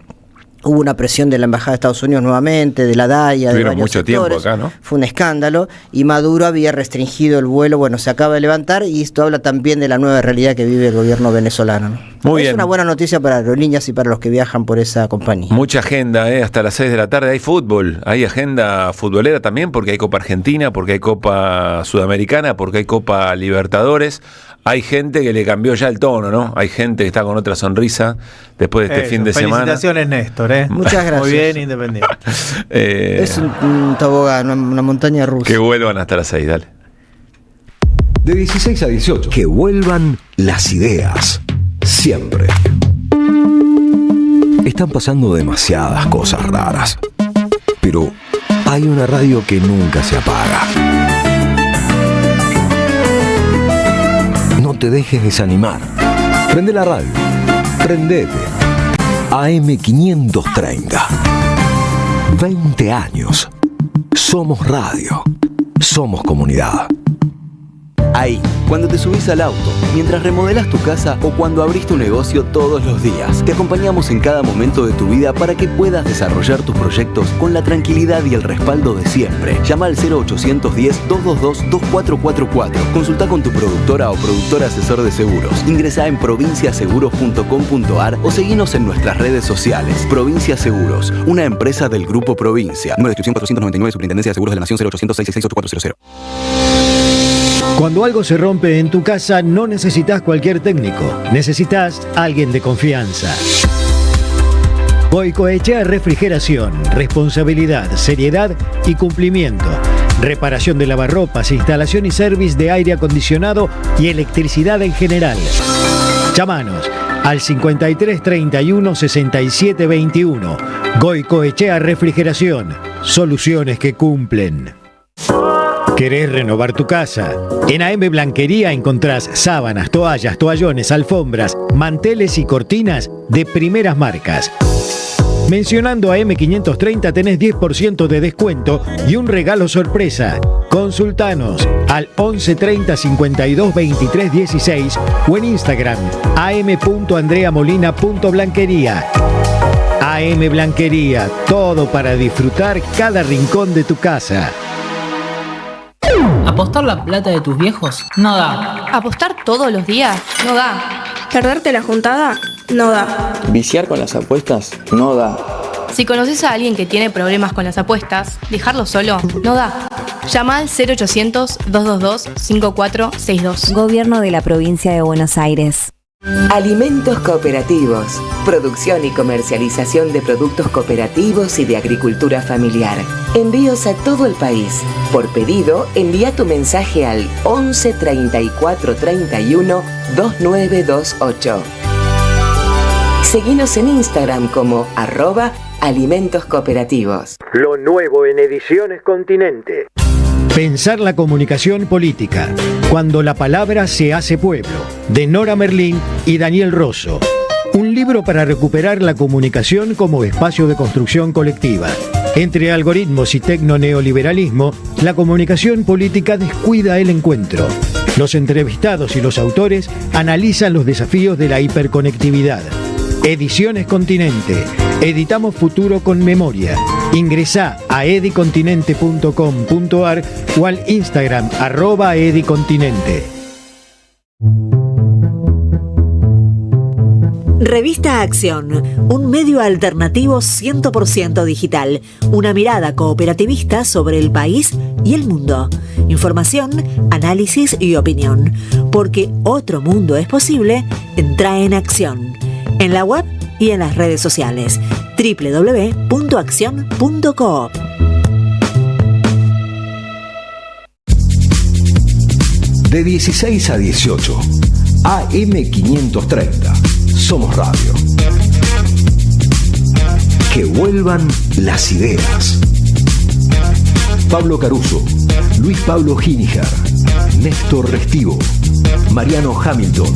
C: Hubo una presión de la Embajada de Estados Unidos nuevamente, de la DAIA, de varios
A: mucho
C: sectores.
A: tiempo acá, ¿no?
C: Fue un escándalo y Maduro había restringido el vuelo. Bueno, se acaba de levantar y esto habla también de la nueva realidad que vive el gobierno venezolano, ¿no?
A: Muy bien.
C: Es una buena noticia para aerolíneas y para los que viajan por esa compañía.
A: Mucha agenda, hasta las 6 de la tarde hay fútbol, hay agenda futbolera también, porque hay Copa Argentina, porque hay Copa Sudamericana, porque hay Copa Libertadores. Hay gente que le cambió ya el tono, ¿no? Hay gente que está con otra sonrisa después de este fin de semana.
B: Felicitaciones, Néstor,
C: Muchas gracias.
B: Muy bien, Independiente.
C: Es un tobogán, una montaña rusa.
A: Que vuelvan hasta las 6, dale.
F: De 16 a 18. Que vuelvan las ideas. Siempre. Están pasando demasiadas cosas raras. Pero hay una radio que nunca se apaga. No te dejes desanimar. Prende la radio. Prendete. AM530. 20 años. Somos radio. Somos comunidad.
G: Ahí, cuando te subís al auto, mientras remodelas tu casa o cuando abrís tu negocio todos los días. Te acompañamos en cada momento de tu vida para que puedas desarrollar tus proyectos con la tranquilidad y el respaldo de siempre. Llama al 0810-222-2444. Consulta con tu productora o productor asesor de seguros. Ingresá en provinciaseguros.com.ar o seguinos en nuestras redes sociales. Provincia Seguros, una empresa del Grupo Provincia. Número de inscripción 499, Superintendencia de Seguros de la Nación, 0800-666-8400.
H: Cuando algo se rompe en tu casa, no necesitas cualquier técnico. Necesitas alguien de confianza. Goicoechea Refrigeración. Responsabilidad, seriedad y cumplimiento. Reparación de lavarropas, instalación y service de aire acondicionado y electricidad en general. Llámanos al 53 31 67 21. Goicoechea Refrigeración. Soluciones que cumplen. ¿Querés renovar tu casa? En AM Blanquería encontrás sábanas, toallas, toallones, alfombras, manteles y cortinas de primeras marcas. Mencionando AM530 tenés 10% de descuento y un regalo sorpresa. Consultanos al 11 30 52 23 16 o en Instagram am.andreamolina.blanquería. AM Blanquería, todo para disfrutar cada rincón de tu casa.
I: ¿Apostar la plata de tus viejos? No da.
J: ¿Apostar todos los días? No da. ¿Perderte la juntada? No da.
K: ¿Viciar con las apuestas? No da.
J: Si conoces a alguien que tiene problemas con las apuestas, dejarlo solo no da. Llama al 0800-222-5462.
L: Gobierno de la Provincia de Buenos Aires.
M: Alimentos cooperativos. Producción y comercialización de productos cooperativos y de agricultura familiar. Envíos a todo el país. Por pedido, envía tu mensaje al 11 34 31 2928. Seguinos en Instagram como @alimentos cooperativos.
N: Lo nuevo en Ediciones Continente.
H: Pensar la comunicación política, cuando la palabra se hace pueblo, de Nora Merlín y Daniel Rosso. Un libro para recuperar la comunicación como espacio de construcción colectiva. Entre algoritmos y tecno-neoliberalismo, la comunicación política descuida el encuentro. Los entrevistados y los autores analizan los desafíos de la hiperconectividad. Ediciones Continente. Editamos futuro con memoria. Ingresá a edicontinente.com.ar o al Instagram @edicontinente.
O: Revista Acción, un medio alternativo 100% digital, una mirada cooperativista sobre el país y el mundo. Información, análisis y opinión. Porque otro mundo es posible, entra en Acción. En la web y en las redes sociales. www.accion.coop.
F: De 16 a 18, AM530, Somos Radio. Que vuelvan las ideas. Pablo Caruso, Luis Pablo Giniger, Néstor Restivo, Mariano Hamilton.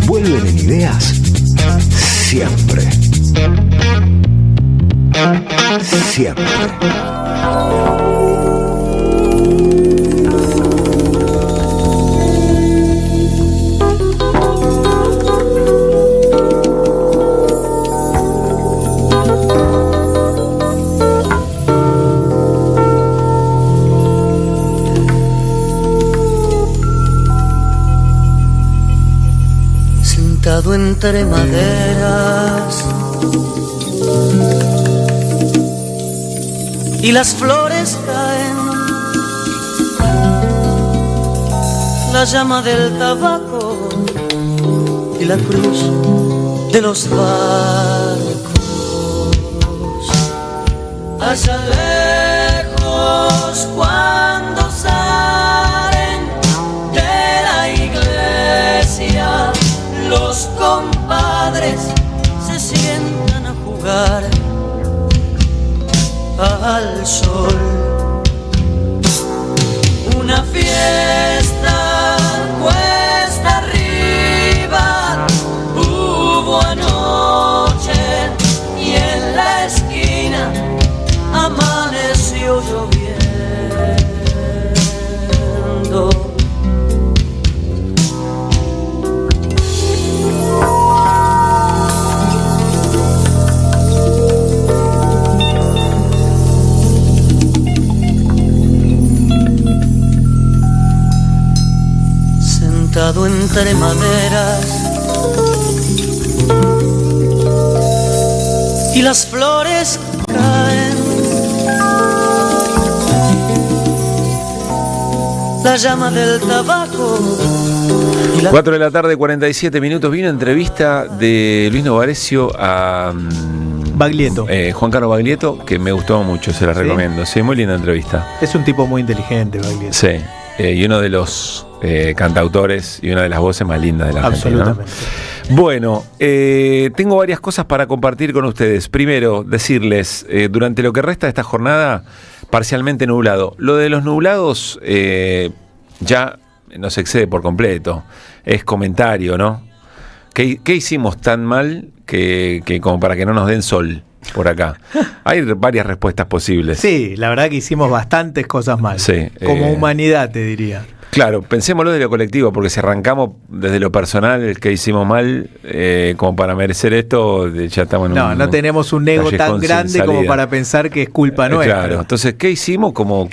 F: Vuelven en ideas siempre. Siempre.
P: Sentado entre maderas y las flores caen, la llama del tabaco y la cruz de los barcos. Allá lejos cuando salen de la iglesia, los compadres se sientan a jugar al sol. Una fiesta cuesta arriba hubo anoche y en la esquina amaneció lloviendo. Sentado entre maderas y las flores caen, la llama del tabaco.
A: 4 de la tarde, 47 minutos. Vi una entrevista de Luis Novarecio a
B: Baglietto.
A: Juan Carlos Baglietto, que me gustó mucho, se la recomiendo. Sí, muy linda entrevista.
B: Es un tipo muy inteligente, Baglietto.
A: Sí, y uno de los cantautores y una de las voces más lindas de la Argentina, ¿no? Bueno, tengo varias cosas para compartir con ustedes. Primero, decirles, durante lo que resta de esta jornada, parcialmente nublado. Lo de los nublados ya nos excede por completo. Es comentario, ¿no? ¿Qué hicimos tan mal que como para que no nos den sol por acá? Hay varias respuestas posibles.
B: Sí, la verdad que hicimos bastantes cosas mal.
A: Sí,
B: como humanidad, te diría.
A: Claro, pensémoslo de lo colectivo, porque si arrancamos desde lo personal, que hicimos mal, como para merecer esto, ya estamos en
B: no tenemos un ego tan grande como para pensar que es culpa nuestra.
A: Claro, entonces, ¿qué hicimos como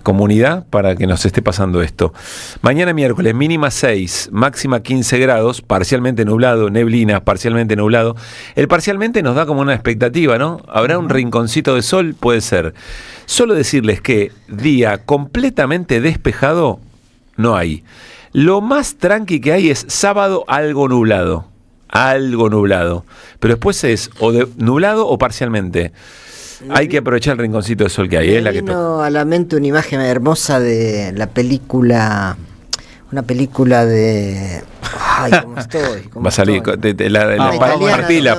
A: comunidad para que nos esté pasando esto? Mañana miércoles, mínima 6, máxima 15 grados, parcialmente nublado, neblinas, parcialmente nublado. El parcialmente nos da como una expectativa, ¿no? ¿Habrá un rinconcito de sol? Puede ser. Solo decirles que día completamente despejado no hay. Lo más tranqui que hay es sábado algo nublado. Pero después es o nublado o parcialmente. Hay que aprovechar el rinconcito de sol que hay.
C: Me vino a la mente una imagen hermosa de la película, una película de... Ay, ¿cómo estoy?
A: Va a salir partila,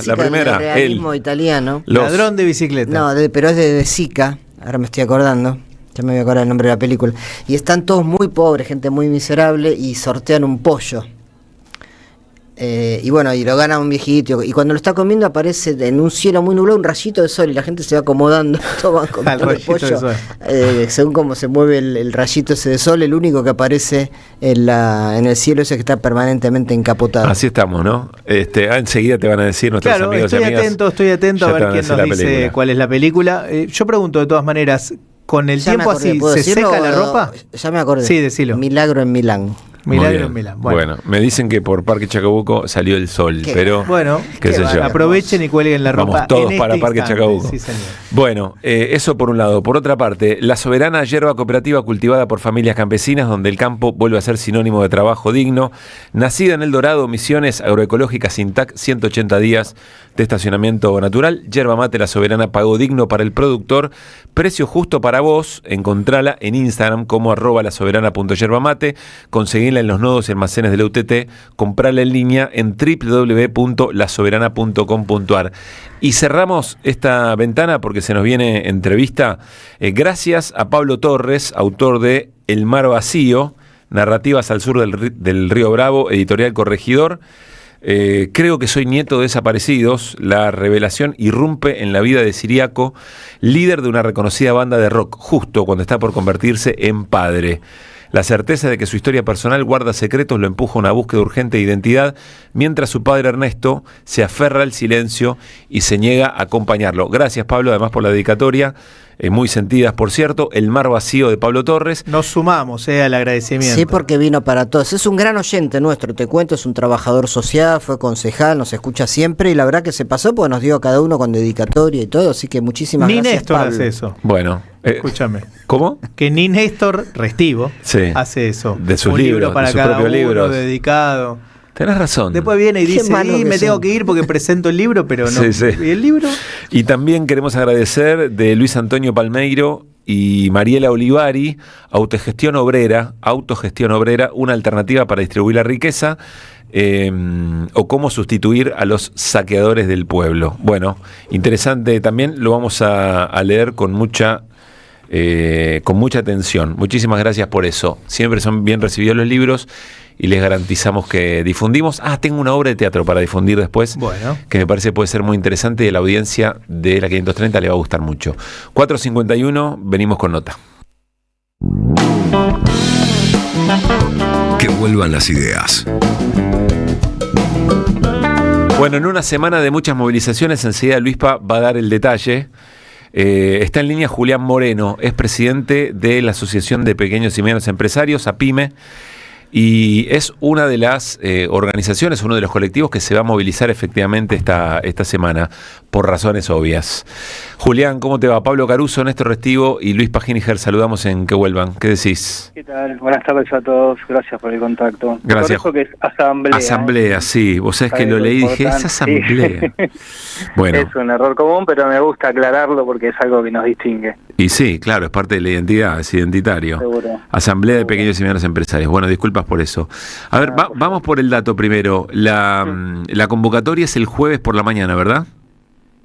A: la primera.
C: Realismo italiano.
B: Ladrón de bicicleta.
C: No, pero es de Sica, ahora me estoy acordando. Ya me voy a acordar el nombre de la película. Y están todos muy pobres, gente muy miserable, y sortean un pollo. Y bueno, y lo gana un viejito, y cuando lo está comiendo aparece en un cielo muy nublado un rayito de sol y la gente se va acomodando, todos van comiendo el pollo, según cómo se mueve el rayito ese de sol. El único que aparece en el cielo es el que está permanentemente encapotado.
A: Así estamos, ¿no? Enseguida te van a decir nuestros amigos y amigas.
B: Estoy atento a ver quién nos dice cuál es la película. Yo pregunto de todas maneras, ¿con el tiempo así se seca la ropa?
C: Ya me acordé.
B: Sí, decilo.
C: Milagro en Milán.
B: Milagro en Milán.
A: Bueno, me dicen que por Parque Chacabuco salió el sol, pero
B: bueno,
A: qué sé yo.
B: Aprovechen y cuelguen la ropa.
A: Vamos todos para Parque Chacabuco.
B: Sí, señor.
A: Bueno, eso por un lado. Por otra parte, la soberana yerba cooperativa cultivada por familias campesinas, donde el campo vuelve a ser sinónimo de trabajo digno. Nacida en El Dorado, Misiones, agroecológica Sintac, 180 días de estacionamiento natural. Yerba mate La Soberana, pago digno para el productor, precio justo para vos. Encontrala en Instagram como @lasoberana.yerbamate. Conseguirla en los nodos y almacenes de la UTT. Comprarla en línea en www.lasoberana.com.ar. Y cerramos esta ventana porque se nos viene entrevista. Gracias a Pablo Torres, autor de El Mar Vacío, Narrativas al Sur del Río Bravo, editorial Corregidor. Creo que soy nieto de desaparecidos. La revelación irrumpe en la vida de Siriaco, líder de una reconocida banda de rock, justo cuando está por convertirse en padre. La certeza de que su historia personal guarda secretos lo empuja a una búsqueda urgente de identidad, mientras su padre Ernesto se aferra al silencio y se niega a acompañarlo. Gracias, Pablo, además por la dedicatoria. Muy sentidas, por cierto. El Mar Vacío de Pablo Torres.
B: Nos sumamos al agradecimiento.
C: Sí, porque vino para todos. Es un gran oyente nuestro, te cuento, es un trabajador social, fue concejal, nos escucha siempre y la verdad que se pasó porque nos dio a cada uno con dedicatoria y todo, así que muchísimas gracias.
B: Ni Néstor
C: Pablo.
B: hace eso.
A: Bueno,
B: escúchame.
A: ¿Cómo?
B: Que ni Néstor Restivo hace eso.
A: De sus
B: un
A: libros,
B: libro para
A: de sus
B: cada
A: propios
B: uno,
A: libros.
B: dedicado.
A: Tenés razón.
B: Después viene y dice, me tengo que ir porque presento el libro, pero no.
A: Sí.
B: ¿Y el libro?
A: Y también queremos agradecer de Luis Antonio Palmeiro y Mariela Olivari, Autogestión Obrera, una alternativa para distribuir la riqueza, o cómo sustituir a los saqueadores del pueblo. Bueno, interesante también, lo vamos a leer con mucha atención. Muchísimas gracias por eso. Siempre son bien recibidos los libros y les garantizamos que difundimos. Tengo una obra de teatro para difundir después, que me parece puede ser muy interesante y a la audiencia de la 530 le va a gustar mucho. 4:51, venimos con nota.
F: Que vuelvan las ideas.
A: Bueno, en una semana de muchas movilizaciones, enseguida Luispa va a dar el detalle. Está en línea Julián Moreno, es presidente de la Asociación de Pequeños y Medianos Empresarios, APYME, y es una de las organizaciones, uno de los colectivos que se va a movilizar efectivamente esta semana, por razones obvias. Julián, ¿cómo te va? Pablo Caruso, Néstor Restivo y Luis Paginiger, saludamos en Que Vuelvan. ¿Qué decís?
Q: ¿Qué tal? Buenas tardes a todos, gracias por el contacto.
A: Gracias.
Q: Corrijo que es asamblea.
A: Asamblea, sí. Vos sabés que lo leí y dije, es asamblea. Bueno.
Q: Es un error común, pero me gusta aclararlo porque es algo que nos distingue.
A: Y sí, claro, es parte de la identidad, es identitario.
Q: Seguro.
A: Asamblea de Pequeños y Medianos Empresarios. Bueno, disculpas por eso. A ver, vamos por el dato primero. La convocatoria es el jueves por la mañana, ¿verdad?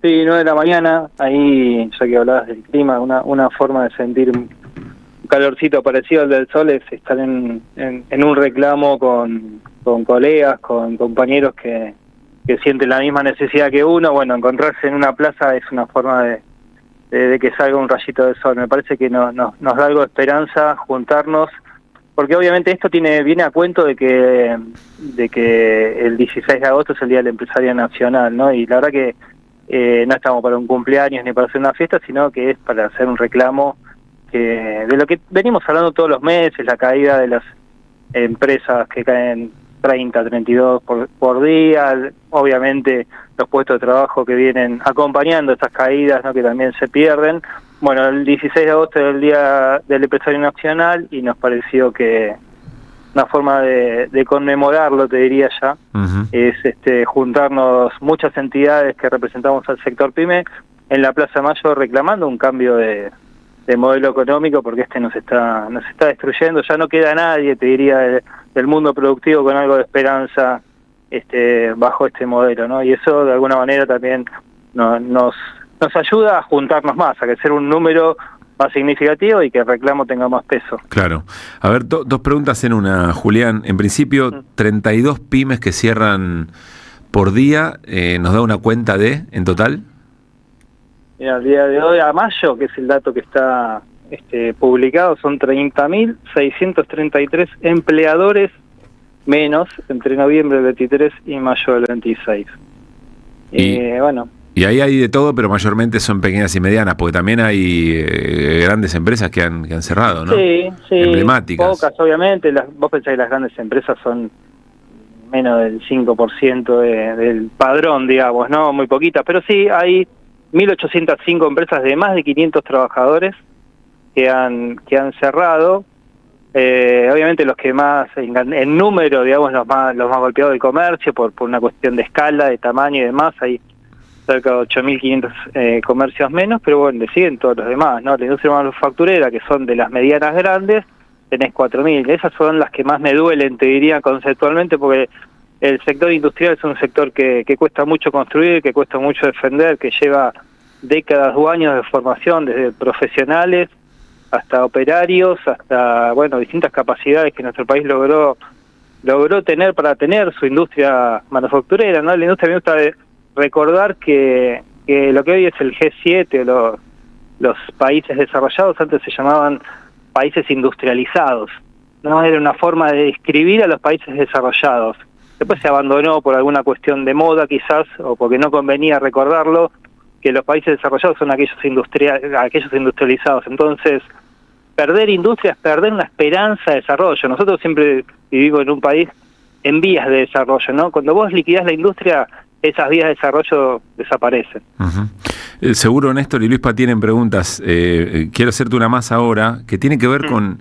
Q: Sí, 9 de la mañana. Ahí, ya que hablabas del clima, una forma de sentir un calorcito parecido al del sol es estar en un reclamo con colegas, con compañeros que sienten la misma necesidad que uno. Bueno, encontrarse en una plaza es una forma de que salga un rayito de sol. Me parece que nos da algo de esperanza juntarnos, porque obviamente esto viene a cuento de que el 16 de agosto es el Día del Empresario Nacional, ¿no? Y la verdad que no estamos para un cumpleaños ni para hacer una fiesta, sino que es para hacer un reclamo de lo que venimos hablando todos los meses, la caída de las empresas que caen 30, 32 por día, obviamente los puestos de trabajo que vienen acompañando estas caídas, ¿no?, que también se pierden. Bueno, el 16 de agosto es el Día del Empresario Nacional y nos pareció que una forma de conmemorarlo, te diría ya, es juntarnos muchas entidades que representamos al sector PYME en la Plaza Mayo reclamando un cambio de modelo económico, porque nos está destruyendo. Ya no queda nadie, te diría, del mundo productivo con algo de esperanza bajo este modelo, ¿no? Y eso de alguna manera también nos ayuda a juntarnos más, a crecer un número más significativo y que el reclamo tenga más peso.
A: Claro. A ver, dos preguntas en una, Julián. En principio, 32 pymes que cierran por día, ¿nos da una cuenta en total?
Q: Mira, al día de hoy, a mayo, que es el dato que está publicado, son 30.633 empleadores menos entre noviembre del 23 y mayo del 26.
A: ¿Y Y ahí hay de todo, pero mayormente son pequeñas y medianas, porque también hay grandes empresas que han cerrado, ¿no?
Q: Sí,
A: emblemáticas.
Q: Pocas, obviamente. Vos pensás que las grandes empresas son menos del 5% del padrón, digamos, ¿no? Muy poquitas, pero sí, hay 1.805 empresas de más de 500 trabajadores que han cerrado. Obviamente los que más, en número, digamos, los más golpeados del comercio, por una cuestión de escala, de tamaño y demás, hay cerca de 8.500 comercios menos, pero bueno, le siguen todos los demás, ¿no? La industria manufacturera, que son de las medianas grandes, tenés 4.000. Esas son las que más me duelen, te diría, conceptualmente, porque el sector industrial es un sector que cuesta mucho construir, que cuesta mucho defender, que lleva décadas o años de formación, desde profesionales hasta operarios, hasta, bueno, distintas capacidades que nuestro país logró tener para tener su industria manufacturera, ¿no? La industria me gusta recordar que lo que hoy es el G7, los países desarrollados, antes se llamaban países industrializados, ¿no? Era una forma de describir a los países desarrollados. Después se abandonó por alguna cuestión de moda quizás, o porque no convenía recordarlo, que los países desarrollados son aquellos industrializados. Entonces, perder industria es perder una esperanza de desarrollo. Nosotros siempre vivimos en un país en vías de desarrollo, ¿no? Cuando vos liquidás la industria, esas vías de desarrollo desaparecen.
A: Uh-huh. Seguro Néstor y Luispa tienen preguntas. Quiero hacerte una más ahora, que tiene que ver con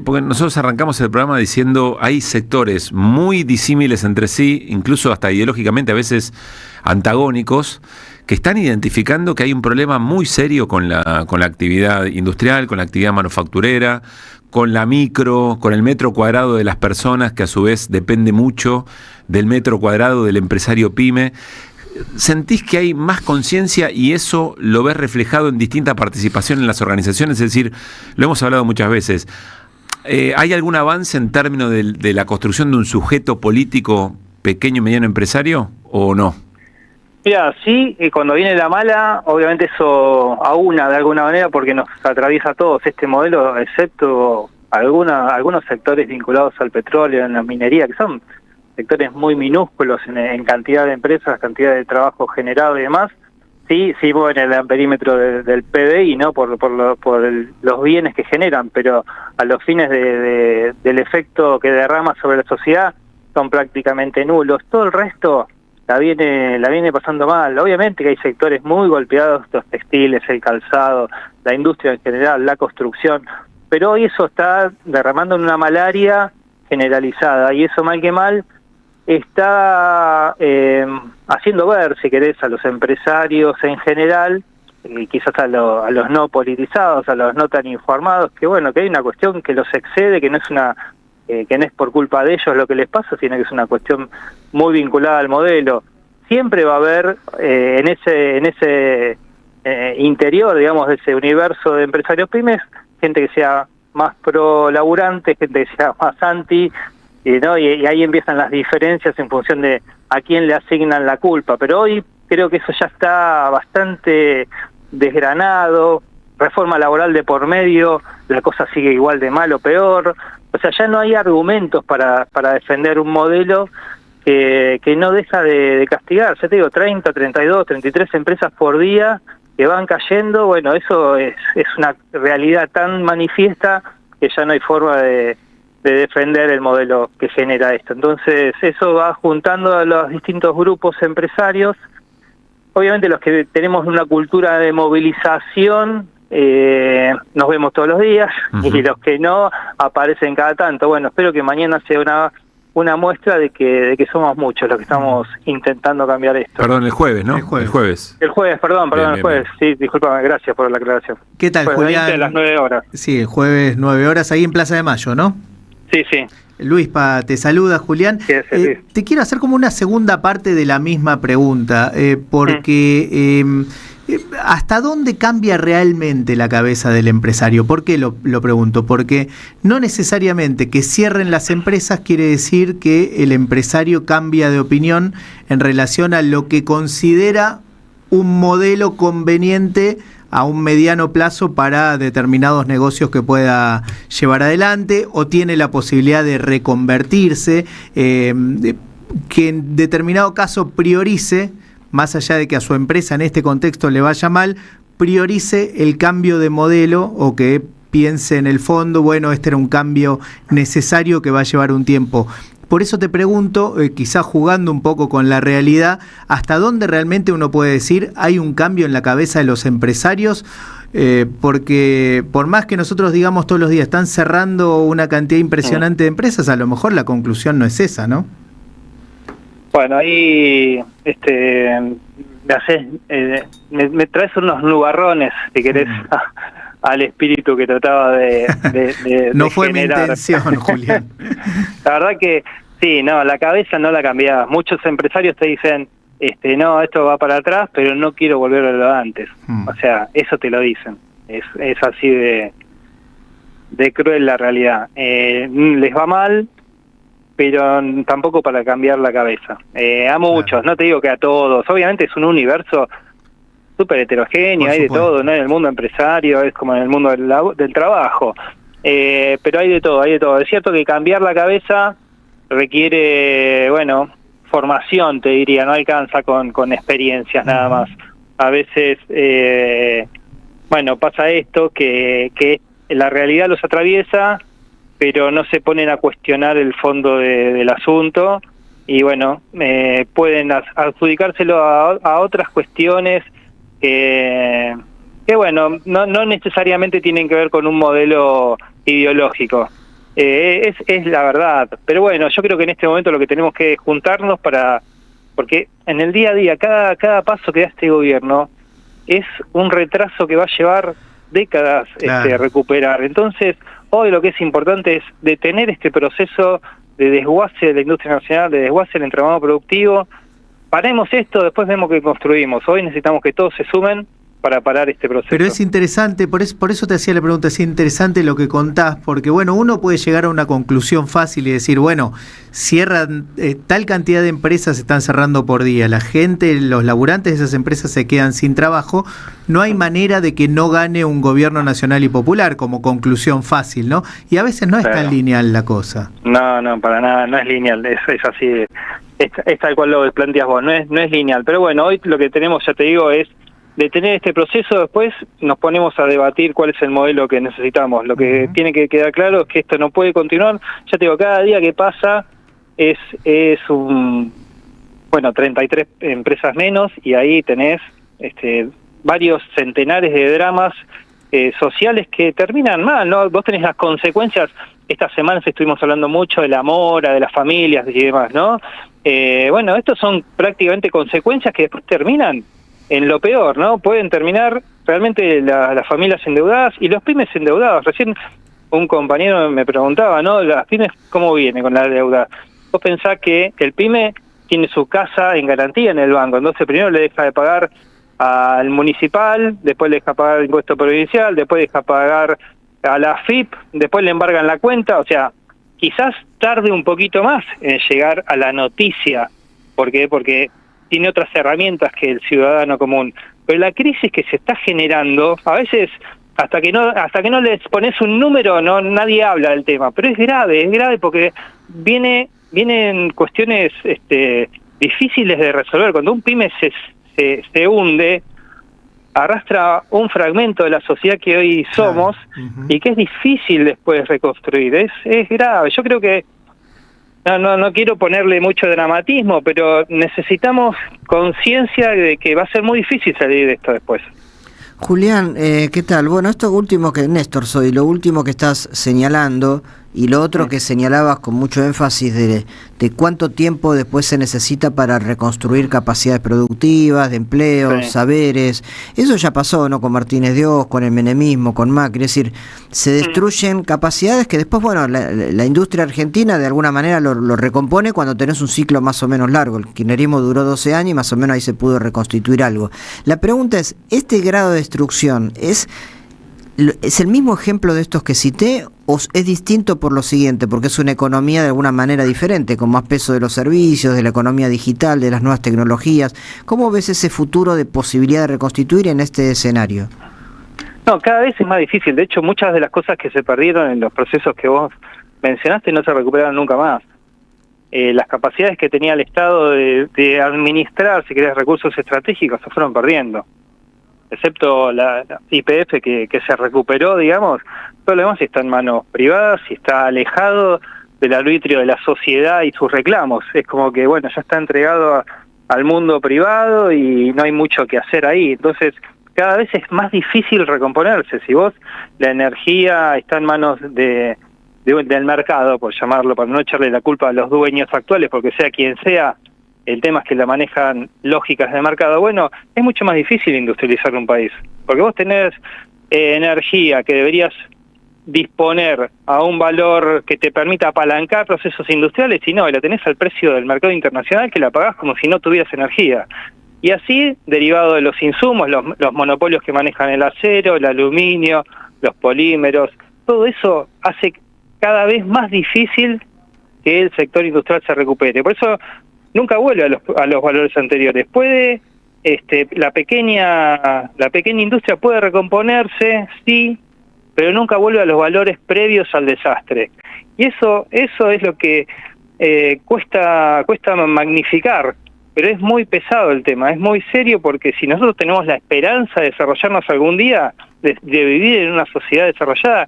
A: porque nosotros arrancamos el programa diciendo hay sectores muy disímiles entre sí, incluso hasta ideológicamente a veces antagónicos, que están identificando que hay un problema muy serio con la actividad industrial, con la actividad manufacturera, con la micro, con el metro cuadrado de las personas, que a su vez depende mucho del metro cuadrado del empresario pyme. ¿Sentís que hay más conciencia y eso lo ves reflejado en distinta participación en las organizaciones? Es decir, lo hemos hablado muchas veces. ¿Hay algún avance en términos de la construcción de un sujeto político pequeño y mediano empresario o no?
Q: Mira, sí, cuando viene la mala, obviamente eso aúna de alguna manera porque nos atraviesa a todos este modelo, excepto algunos sectores vinculados al petróleo, en la minería, que son sectores muy minúsculos en cantidad de empresas, cantidad de trabajo generado y demás. Sí, mueven el perímetro del PBI, ¿no? Por los bienes que generan, pero a los fines del efecto que derrama sobre la sociedad son prácticamente nulos. Todo el resto la viene pasando mal. Obviamente que hay sectores muy golpeados, los textiles, el calzado, la industria en general, la construcción, pero hoy eso está derramando en una malaria generalizada, y eso mal que mal está haciendo ver, si querés, a los empresarios en general, y quizás a los no politizados, a los no tan informados, que bueno, que hay una cuestión que los excede, que no es por culpa de ellos lo que les pasa, sino que es una cuestión muy vinculada al modelo. Siempre va a haber en ese interior, digamos, de ese universo de empresarios pymes, gente que sea más pro laburante, gente que sea más anti, ¿no? Y ahí empiezan las diferencias en función de a quién le asignan la culpa. Pero hoy creo que eso ya está bastante desgranado, reforma laboral de por medio, la cosa sigue igual de mal o peor. O sea, ya no hay argumentos para defender un modelo que no deja de castigar. Ya te digo, 30, 32, 33 empresas por día que van cayendo. Bueno, eso es una realidad tan manifiesta que ya no hay forma de defender el modelo que genera esto. Entonces, eso va juntando a los distintos grupos empresarios. Obviamente los que tenemos una cultura de movilización nos vemos todos los días, uh-huh, y los que no aparecen cada tanto. Bueno, espero que mañana sea una muestra de que somos muchos los que estamos intentando cambiar esto.
A: Perdón, el jueves, ¿no? El jueves.
Q: El jueves, perdón, el jueves. Bien. Sí, discúlpame, gracias por la aclaración.
B: ¿Qué tal, Julián?
Q: A las 9 horas.
B: Sí, el jueves 9 horas, ahí en Plaza de Mayo, ¿no?
Q: Sí.
B: Luispa, te saluda, Julián. Te quiero hacer como una segunda parte de la misma pregunta, porque ¿hasta dónde cambia realmente la cabeza del empresario? ¿Por qué lo pregunto? Porque no necesariamente que cierren las empresas quiere decir que el empresario cambia de opinión en relación a lo que considera un modelo conveniente a un mediano plazo para determinados negocios que pueda llevar adelante, o tiene la posibilidad de reconvertirse, que en determinado caso priorice más allá de que a su empresa en este contexto le vaya mal, priorice el cambio de modelo o que piense en el fondo, bueno, este era un cambio necesario que va a llevar un tiempo. Por eso te pregunto, quizás jugando un poco con la realidad, ¿hasta dónde realmente uno puede decir hay un cambio en la cabeza de los empresarios? Porque por más que nosotros digamos todos los días, están cerrando una cantidad impresionante de empresas, a lo mejor la conclusión no es esa, ¿no?
Q: Bueno, ahí me traes unos nubarrones, si querés, al espíritu que trataba de
B: no
Q: de
B: fue
Q: generar.
B: Mi intención, Julián.
Q: La verdad que sí, no, la cabeza no la cambiás. Muchos empresarios te dicen, no, esto va para atrás, pero no quiero volver a lo de antes. O sea, eso te lo dicen. Es así de cruel la realidad. Les va mal, pero tampoco para cambiar la cabeza. A muchos, no te digo que a todos. Obviamente es un universo súper heterogéneo, hay de todo, ¿no? En el mundo empresario, es como en el mundo del trabajo. Pero hay de todo, hay de todo. Es cierto que cambiar la cabeza requiere, bueno, formación, te diría, no alcanza con experiencias nada más. A veces, bueno, pasa esto, que la realidad los atraviesa, pero no se ponen a cuestionar el fondo del asunto, y bueno, pueden adjudicárselo a otras cuestiones que bueno, no necesariamente tienen que ver con un modelo ideológico. Es la verdad, pero bueno, yo creo que en este momento lo que tenemos que juntarnos porque en el día a día, cada paso que da este gobierno es un retraso que va a llevar décadas recuperar. Entonces, hoy lo que es importante es detener este proceso de desguace de la industria nacional, de desguace del entramado productivo. Paremos esto, después vemos que construimos. Hoy necesitamos que todos se sumen para parar este proceso.
B: Pero es interesante, por eso te hacía la pregunta, es interesante lo que contás, porque bueno, uno puede llegar a una conclusión fácil y decir, bueno, cierran, tal cantidad de empresas están cerrando por día, la gente, los laburantes de esas empresas se quedan sin trabajo, no hay manera de que no gane un gobierno nacional y popular como conclusión fácil, ¿no? Y a veces no es tan lineal la cosa.
Q: No, para nada, no es lineal, es así, es tal cual lo planteas vos, no es lineal, pero bueno, hoy lo que tenemos, ya te digo, es detener este proceso. Después nos ponemos a debatir cuál es el modelo que necesitamos. Lo que tiene que quedar claro es que esto no puede continuar. Ya te digo, cada día que pasa es 33 empresas menos, y ahí tenés varios centenares de dramas sociales que terminan mal, ¿no? Vos tenés las consecuencias. Estas semanas estuvimos hablando mucho de la mora, de las familias y demás, ¿no? Bueno, estos son prácticamente consecuencias que después terminan en lo peor, ¿no? Pueden terminar realmente las familias endeudadas y los pymes endeudados. Recién un compañero me preguntaba, ¿no? Las pymes, ¿cómo vienen con la deuda? Vos pensás que el pyme tiene su casa en garantía en el banco, entonces primero le deja de pagar al municipal, después le deja pagar el impuesto provincial, después deja pagar a la AFIP, después le embargan la cuenta. O sea, quizás tarde un poquito más en llegar a la noticia. ¿Por qué? Porque tiene otras herramientas que el ciudadano común. Pero la crisis que se está generando, a veces hasta que no les pones un número, nadie habla del tema. Pero es grave porque vienen cuestiones difíciles de resolver. Cuando un pyme se hunde, arrastra un fragmento de la sociedad que hoy somos, y que es difícil después reconstruir. Es grave. Yo creo que no quiero ponerle mucho dramatismo, pero necesitamos conciencia de que va a ser muy difícil salir de esto después.
C: Julián, ¿qué tal? Bueno, esto último que Néstor soy, lo último que estás señalando, y lo otro que señalabas con mucho énfasis de cuánto tiempo después se necesita para reconstruir capacidades productivas, de empleo, saberes. Eso ya pasó, ¿no? Con Martínez de Hoz, con el menemismo, con Macri. Es decir, se destruyen capacidades que después, bueno, la industria argentina de alguna manera lo recompone cuando tenés un ciclo más o menos largo. El kirchnerismo duró 12 años y más o menos ahí se pudo reconstituir algo. La pregunta es, ¿este grado de destrucción es el mismo ejemplo de estos que cité o es distinto por lo siguiente? Porque es una economía de alguna manera diferente, con más peso de los servicios, de la economía digital, de las nuevas tecnologías. ¿Cómo ves ese futuro de posibilidad de reconstituir en este escenario?
Q: No, cada vez es más difícil. De hecho, muchas de las cosas que se perdieron en los procesos que vos mencionaste no se recuperaron nunca más. las capacidades que tenía el Estado de administrar, si querés, recursos estratégicos se fueron perdiendo. Excepto la YPF que se recuperó, digamos, todo lo demás está en manos privadas y está alejado del arbitrio de la sociedad y sus reclamos. Es como que, bueno, ya está entregado al mundo privado y no hay mucho que hacer ahí. Entonces, cada vez es más difícil recomponerse. Si vos, la energía está en manos del mercado, por llamarlo, para no echarle la culpa a los dueños actuales, porque sea quien sea, el tema es que la manejan lógicas de mercado. Bueno, es mucho más difícil industrializar un país, porque vos tenés energía que deberías disponer a un valor que te permita apalancar procesos industriales y no, la tenés al precio del mercado internacional que la pagás como si no tuvieras energía. Y así, derivado de los insumos, los monopolios que manejan el acero, el aluminio, los polímeros, todo eso hace cada vez más difícil que el sector industrial se recupere. Por eso nunca vuelve a los valores anteriores. Puede, la pequeña industria puede recomponerse, sí, pero nunca vuelve a los valores previos al desastre. Y eso es lo que cuesta magnificar, pero es muy pesado el tema, es muy serio, porque si nosotros tenemos la esperanza de desarrollarnos algún día, de vivir en una sociedad desarrollada,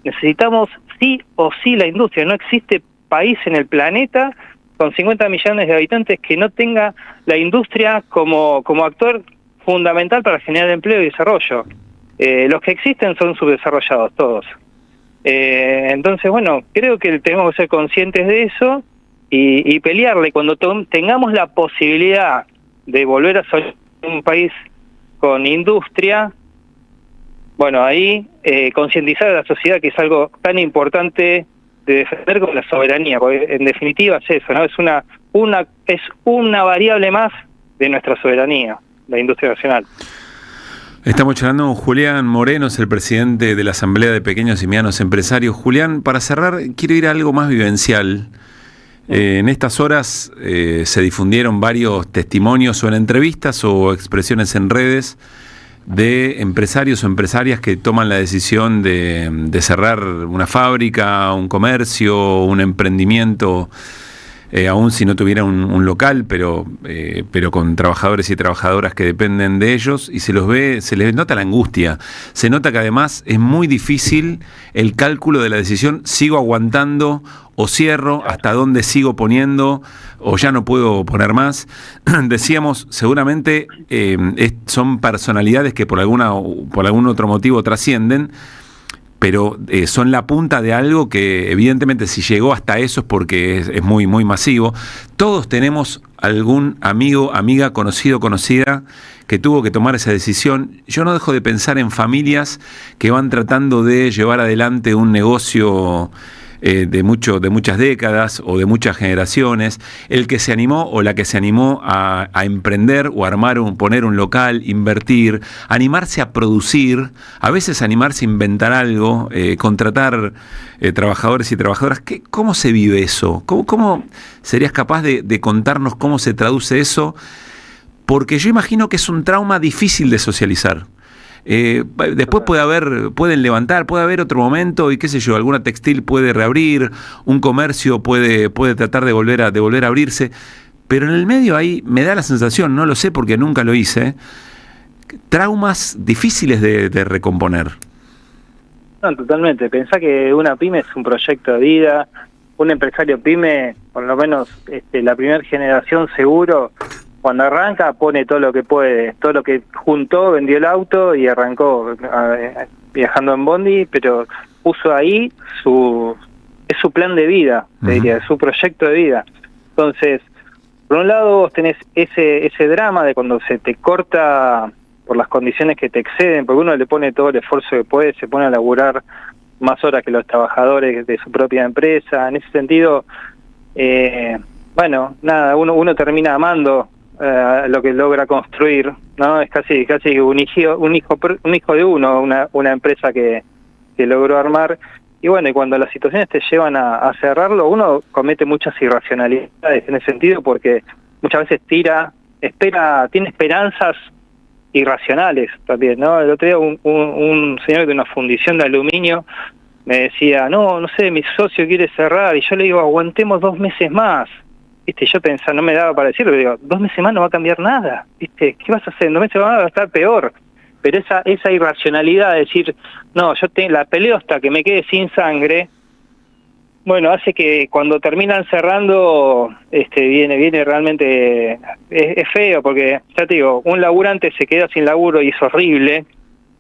Q: necesitamos sí o sí la industria. No existe país en el planeta con 50 millones de habitantes que no tenga la industria como actor fundamental para generar empleo y desarrollo. Los que existen son subdesarrollados todos. Entonces, bueno, creo que tenemos que ser conscientes de eso y pelearle. Cuando tengamos la posibilidad de volver a ser un país con industria, bueno, ahí concientizar a la sociedad que es algo tan importante de defender como la soberanía, porque en definitiva es eso, ¿no? Es una variable más de nuestra soberanía, la industria nacional.
A: Estamos charlando con Julián Moreno, es el presidente de la Asamblea de Pequeños y Medianos Empresarios. Julián, para cerrar, quiero ir a algo más vivencial. En estas horas se difundieron varios testimonios o en entrevistas o expresiones en redes de empresarios o empresarias que toman la decisión de cerrar una fábrica, un comercio, un emprendimiento, aún si no tuviera un local, pero con trabajadores y trabajadoras que dependen de ellos, y se les nota la angustia, se nota que además es muy difícil el cálculo de la decisión, sigo aguantando o cierro, hasta dónde sigo poniendo o ya no puedo poner más. Decíamos, seguramente son personalidades que por algún otro motivo trascienden, pero son la punta de algo que evidentemente si llegó hasta eso es porque es muy, muy masivo. Todos tenemos algún amigo, amiga, conocido, conocida que tuvo que tomar esa decisión. Yo no dejo de pensar en familias que van tratando de llevar adelante un negocio de muchas décadas o de muchas generaciones, el que se animó o la que se animó a emprender o armar poner un local, invertir, animarse a producir, a veces animarse a inventar algo, contratar trabajadores y trabajadoras. ¿Cómo se vive eso? ¿Cómo serías capaz de contarnos cómo se traduce eso? Porque yo imagino que es un trauma difícil de socializar. Después puede haber otro momento y qué sé yo, alguna textil puede reabrir, un comercio puede tratar de volver a abrirse, pero en el medio ahí me da la sensación, no lo sé porque nunca lo hice, traumas difíciles de recomponer.
Q: No, totalmente. Pensá que una pyme es un proyecto de vida, un empresario pyme, por lo menos la primera generación seguro, cuando arranca pone todo lo que puede, todo lo que juntó, vendió el auto y arrancó viajando en bondi, pero puso ahí es su plan de vida, te diría, es su proyecto de vida. Entonces, por un lado vos tenés ese drama de cuando se te corta por las condiciones que te exceden, porque uno le pone todo el esfuerzo que puede, se pone a laburar más horas que los trabajadores de su propia empresa. En ese sentido, bueno, nada, uno termina amando lo que logra construir, ¿no? Es casi un hijo de uno, una empresa que logró armar. Y bueno, y cuando las situaciones te llevan a cerrarlo, uno comete muchas irracionalidades en ese sentido, porque muchas veces tiene esperanzas irracionales también, ¿no? El otro día un señor de una fundición de aluminio me decía, no sé, mi socio quiere cerrar, y yo le digo, aguantemos 2 meses más, ¿viste? Yo pensaba, no me daba para decirlo, pero digo, 2 meses más no va a cambiar nada, ¿viste? ¿Qué vas a hacer? En 2 meses va a estar peor. Pero esa irracionalidad de decir, no, la peleo hasta que me quede sin sangre, bueno, hace que cuando terminan cerrando, viene realmente, es feo, porque ya te digo, un laburante se queda sin laburo y es horrible,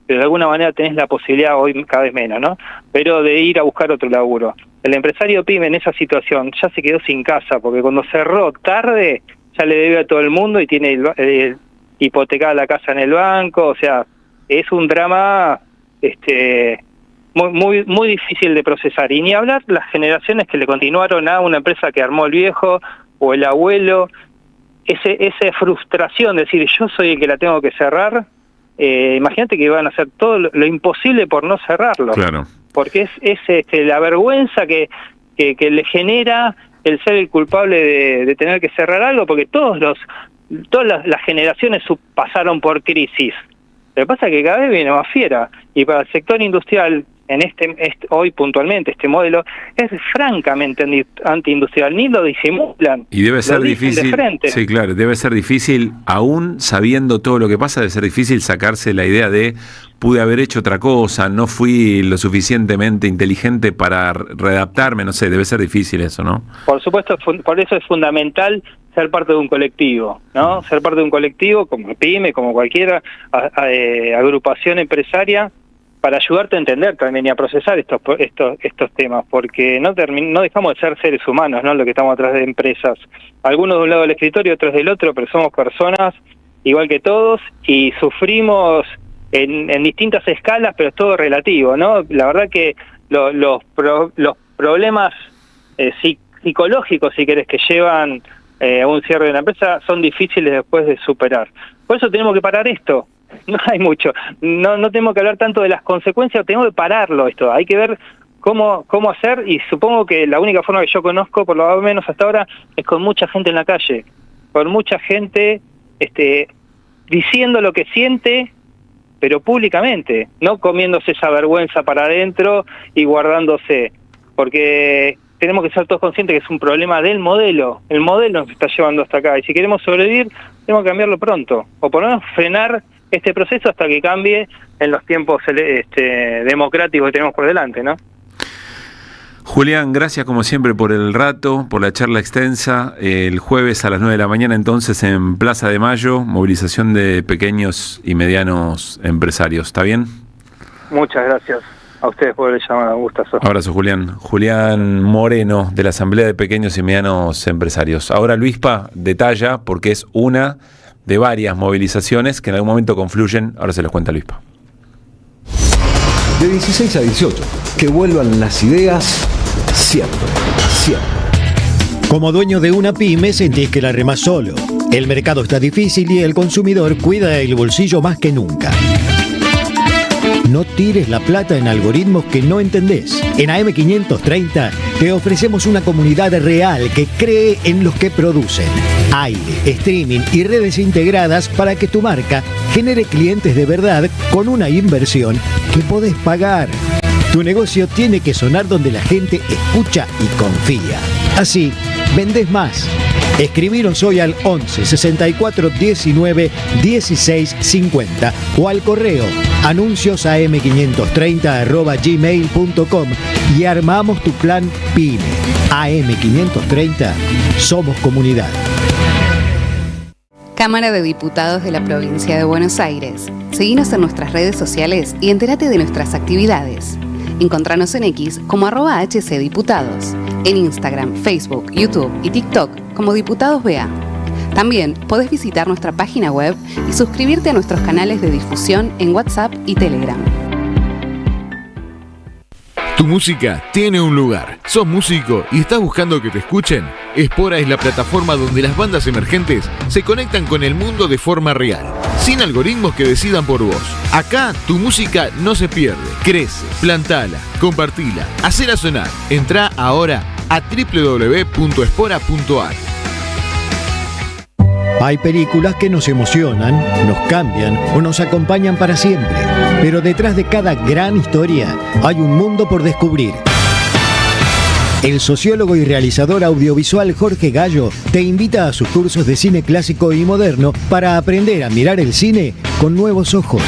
Q: pero de alguna manera tenés la posibilidad, hoy cada vez menos, ¿no? Pero de ir a buscar otro laburo. El empresario pyme en esa situación ya se quedó sin casa, porque cuando cerró tarde, ya le debe a todo el mundo y tiene hipotecada la casa en el banco, o sea, es un drama muy, muy difícil de procesar. Y ni hablar las generaciones que le continuaron a una empresa que armó el viejo o el abuelo, esa frustración de decir, yo soy el que la tengo que cerrar. Imagínate que van a hacer todo lo imposible por no cerrarlo. Claro. Porque es la vergüenza que le genera el ser el culpable de tener que cerrar algo, porque todas las generaciones pasaron por crisis. Lo que pasa es que cada vez viene más fiera, y para el sector industrial, hoy puntualmente, este modelo es francamente antiindustrial, ni lo disimulan.
A: Y debe ser difícil, sí, claro, debe ser difícil, aún sabiendo todo lo que pasa, debe ser difícil sacarse la idea de pude haber hecho otra cosa, no fui lo suficientemente inteligente para readaptarme, no sé, debe ser difícil eso, ¿no? Por supuesto, por eso es fundamental ser parte de un colectivo, ¿no? Ser parte de un colectivo como PYME, como cualquier agrupación empresaria, para ayudarte a entender también y a procesar estos temas, porque no dejamos de ser seres humanos, ¿no? Lo que estamos atrás de empresas. Algunos de un lado del escritorio, otros del otro, pero somos personas igual que todos y sufrimos en distintas escalas, pero es todo relativo, ¿no? La verdad que los problemas psicológicos, si querés, que llevan a un cierre de una empresa son difíciles después de superar. Por eso tenemos que parar esto. No hay mucho. No tenemos que hablar tanto de las consecuencias, tenemos que pararlo esto. Hay que ver cómo hacer, y supongo que la única forma que yo conozco, por lo menos hasta ahora, es con mucha gente en la calle. Con mucha gente diciendo lo que siente, pero públicamente, no comiéndose esa vergüenza para adentro y guardándose. Porque tenemos que ser todos conscientes que es un problema del modelo. El modelo nos está llevando hasta acá. Y si queremos sobrevivir, tenemos que cambiarlo pronto. O por lo menos frenar este proceso hasta que cambie en los tiempos democráticos que tenemos por delante, ¿no? Julián, gracias como siempre por el rato, por la charla extensa. El jueves a las 9 de la mañana entonces en Plaza de Mayo, movilización de pequeños y medianos empresarios. ¿Está bien? Muchas gracias a ustedes por el llamado. Un gustazo. Abrazo, Julián. Julián Moreno, de la Asamblea de Pequeños y Medianos Empresarios. Ahora Luispa detalla porque es una de varias movilizaciones que en algún momento confluyen. Ahora se los cuenta Luispa.
F: De 16 a 18, que vuelvan las ideas siempre, siempre.
H: Como dueño de una pyme sentís que la remás solo. El mercado está difícil y el consumidor cuida el bolsillo más que nunca. No tires la plata en algoritmos que no entendés. En AM530 te ofrecemos una comunidad real que cree en los que producen. Aire, streaming y redes integradas para que tu marca genere clientes de verdad con una inversión que podés pagar. Tu negocio tiene que sonar donde la gente escucha y confía. Así, vendés más. Escribinos hoy al 11 64 19 16 50 o al correo anunciosam530@gmail.com y armamos tu plan PYME. AM530, somos comunidad.
R: Cámara de Diputados de la Provincia de Buenos Aires. Seguinos en nuestras redes sociales y entérate de nuestras actividades. Encontranos en X como @HCDiputados, en Instagram, Facebook, YouTube y TikTok como Diputados BA. También podés visitar nuestra página web y suscribirte a nuestros canales de difusión en WhatsApp y Telegram.
S: Tu música tiene un lugar. ¿Sos músico y estás buscando que te escuchen? Espora es la plataforma donde las bandas emergentes se conectan con el mundo de forma real, sin algoritmos que decidan por vos. Acá tu música no se pierde, crece, plantala, compartila, hacela sonar. Entrá ahora a www.espora.ar.
H: Hay películas que nos emocionan, nos cambian o nos acompañan para siempre. Pero detrás de cada gran historia hay un mundo por descubrir. El sociólogo y realizador audiovisual Jorge Gallo te invita a sus cursos de cine clásico y moderno para aprender a mirar el cine con nuevos ojos.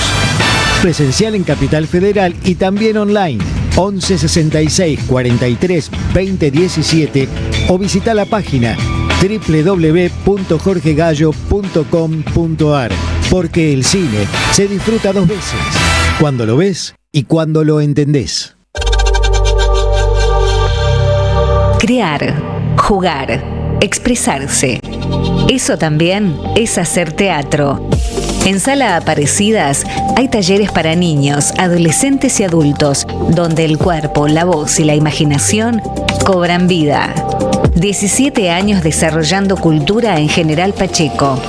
H: Presencial en Capital Federal y también online. 11 66 43 20 17 o visita la página www.jorgegallo.com.ar, porque el cine se disfruta dos veces, cuando lo ves y cuando lo entendés.
L: Crear, jugar, expresarse. Eso también es hacer teatro. En Sala Aparecidas hay talleres para niños, adolescentes y adultos, donde el cuerpo, la voz y la imaginación cobran vida. 17 años desarrollando cultura en General Pacheco.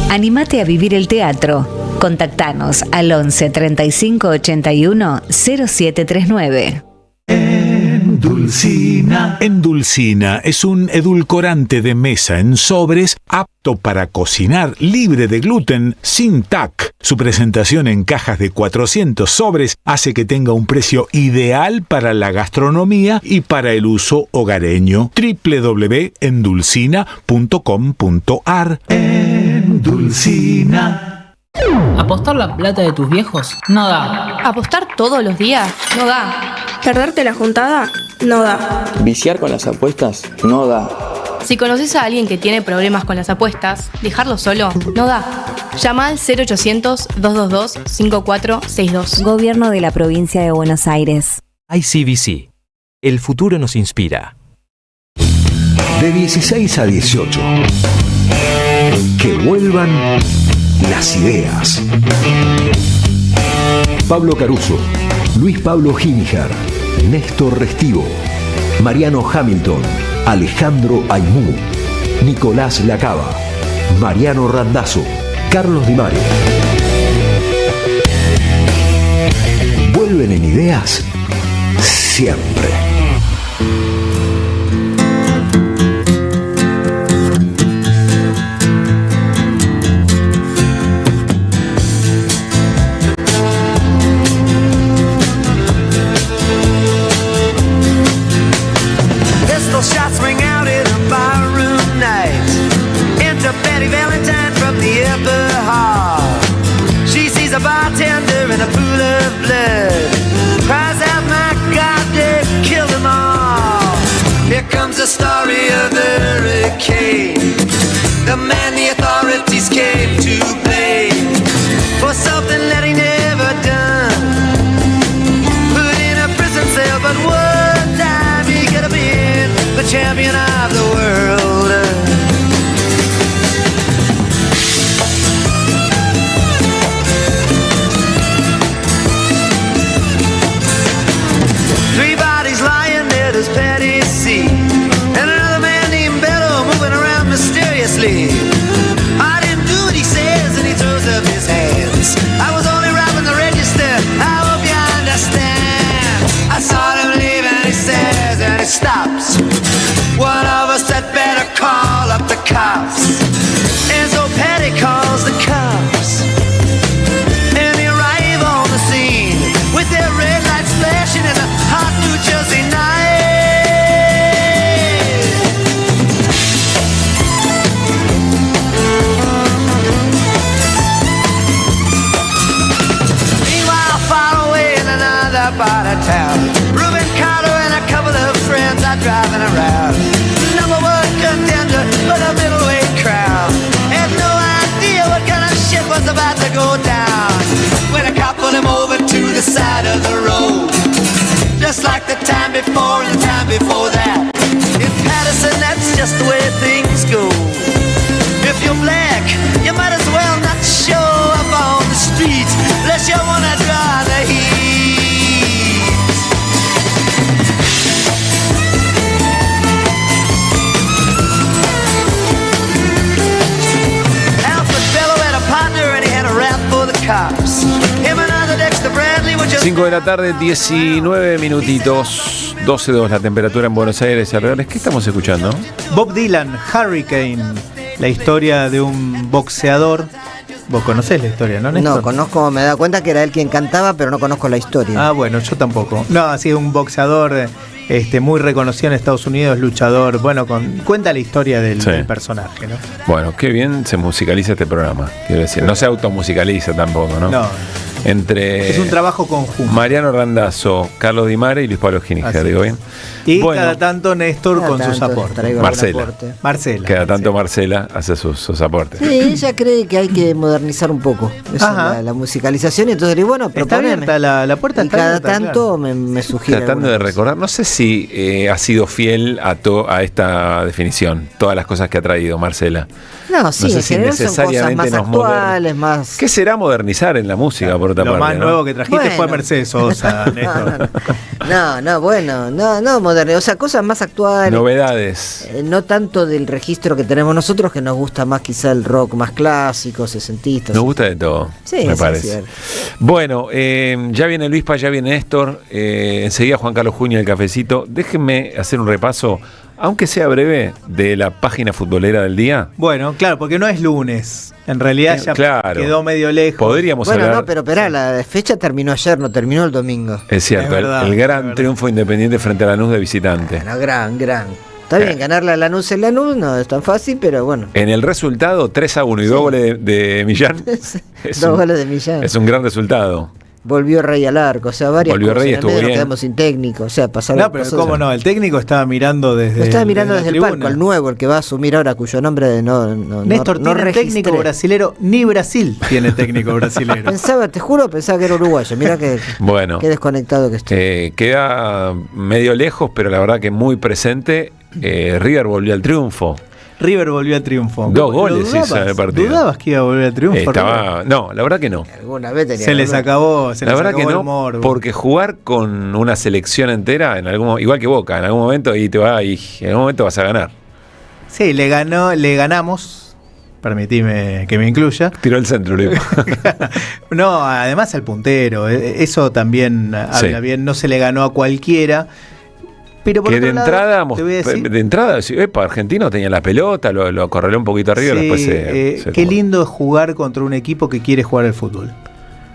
L: Anímate a vivir el teatro. Contactanos al 11 35 81 0739.
T: Endulcina es un edulcorante de mesa en sobres apto para cocinar, libre de gluten, sin TAC. Su presentación en cajas de 400 sobres hace que tenga un precio ideal para la gastronomía y para el uso hogareño. www.endulcina.com.ar.
I: Endulcina. ¿Apostar la plata de tus viejos? No da.
J: ¿Apostar todos los días? No da.
U: ¿Perderte la juntada? No da.
K: ¿Viciar con las apuestas? No da.
J: Si conoces a alguien que tiene problemas con las apuestas, dejarlo solo no da. Llama al 0800-222-5462.
L: Gobierno de la Provincia de Buenos Aires.
V: ICBC. El futuro nos inspira.
F: De 16 a 18. Que vuelvan las ideas. Pablo Caruso, Luis Pablo Giniger, Néstor Restivo, Mariano Hamilton, Alejandro Aymú, Nicolás Lacaba, Mariano Randazzo, Carlos Di Mario. Vuelven en ideas siempre.
P: Shots ring out in a barroom night. Enter Betty Valentine from the upper hall. She sees a bartender in a pool of blood. Cries out, my God, they've killed them all. Here comes the story of the hurricane. The man the authorities came to blame for something that he never done. Put in a prison cell, but one time he could have been the champion of the world. Three bodies lying there, does Patty see? And another man named Bello moving around mysteriously. I didn't do what he says, and he throws up his hands. I was only robbing the register, I hope you understand. I saw him leave and he says, and he stops. One of us had better call up the cops. And so Patty calls the cops. And they arrive on the scene with their red lights flashing in a hot New Jersey night. Meanwhile, far away in another part of town, Reuben Carter and a couple of friends are driving around. Number one contender for the middleweight crown. Had no idea what kind of shit was about to go down when a cop pulled him over to the side of the road. Just like the time before and the time before that. In Patterson, that's just the way things go. If you're black, you might as well not show up on the street unless you wanna draw the heat. Alfred Bello had a partner and he had a rap for the cops. Him and other Dexter Bradley were just
A: 5 de la tarde, 19 minutitos, 12.2 la temperatura en Buenos Aires y alrededores. ¿Qué estamos escuchando?
B: Bob Dylan, Hurricane, la historia de un boxeador. Vos conocés la historia, ¿no, Néstor?
C: No, conozco, me da cuenta que era él quien cantaba, pero no conozco la historia.
B: Ah, bueno, yo tampoco. No, así un boxeador muy reconocido en Estados Unidos, luchador. Bueno, cuenta la historia del personaje, ¿no?
A: Bueno, qué bien se musicaliza este programa, quiero decir. No se automusicaliza tampoco, ¿no?
B: No.
A: Es
B: un trabajo conjunto.
A: Mariano Randazzo, Carlos Di Mare y Luis Pablo Giníger, digo bien.
B: Y cada tanto Néstor con sus aportes. Marcela.
A: Cada tanto Marcela hace sus aportes.
C: Sí, ella cree que hay que modernizar un poco la musicalización. Entonces, bueno,
B: está abierta la puerta.
C: Y cada tanto me sugiere.
A: Tratando de recordar, no sé si ha sido fiel a esta definición, todas las cosas que ha traído Marcela.
C: No, sí,
A: sé si necesariamente
C: son cosas más actuales, más...
A: ¿Qué será modernizar en la música, por otra
B: parte? Lo más nuevo que trajiste fue Mercedes Sosa, Néstor.
C: No, moderno, o sea, cosas más actuales.
A: Novedades.
C: No tanto del registro que tenemos nosotros, que nos gusta más quizá el rock más clásico, sesentista.
A: Nos gusta de todo, me parece. Bueno, ya viene Luispa, ya viene Néstor, enseguida Juan Carlos Juña, el cafecito. Déjenme hacer un repaso, aunque sea breve, de la página futbolera del día.
B: Bueno, claro, porque no es lunes. En realidad ya quedó medio lejos.
A: Podríamos hablar.
C: No, pero esperá, la fecha terminó ayer, no terminó el domingo.
A: Es cierto, el gran triunfo Independiente frente a Lanús de visitante.
C: Bueno, gran. Está bien, ganarle a Lanús en Lanús no es tan fácil, pero bueno.
A: En el resultado, 3-1 y 2 goles de Millán.
C: 2 goles de Millán.
A: Es un gran resultado.
C: Volvió Rey al arco, o sea, varias
A: Volvió
C: cosas.
A: Rey, estuvo bien.
C: Nos quedamos sin técnico, o sea, pasaron
B: No, pero cómo no, el técnico estaba mirando desde
C: el palco, al nuevo, el que va a asumir ahora, cuyo nombre
B: Néstor
C: no
B: tiene técnico brasilero, ni Brasil tiene técnico brasilero.
C: Pensaba que era uruguayo, mirá que qué desconectado que estoy.
A: Queda medio lejos, pero la verdad que muy presente. River volvió al triunfo.
B: 2
A: goles hizo en el partido.
B: ¿Dudabas que iba a volver al triunfo?
A: No, la verdad que no.
C: Alguna vez tenía
B: se les acabó
A: el morbo. Porque jugar con una selección entera, igual que Boca, en algún momento y en algún momento vas a ganar.
B: Sí, le ganamos. Permitime que me incluya.
A: Tiró el centro, Luis.
B: No, además al puntero. Eso también habla bien. No se le ganó a cualquiera. Pero por
A: que
B: de
A: entrada, Argentino tenía la pelota, lo acorraló un poquito arriba, después se
B: qué lindo es jugar contra un equipo que quiere jugar al fútbol.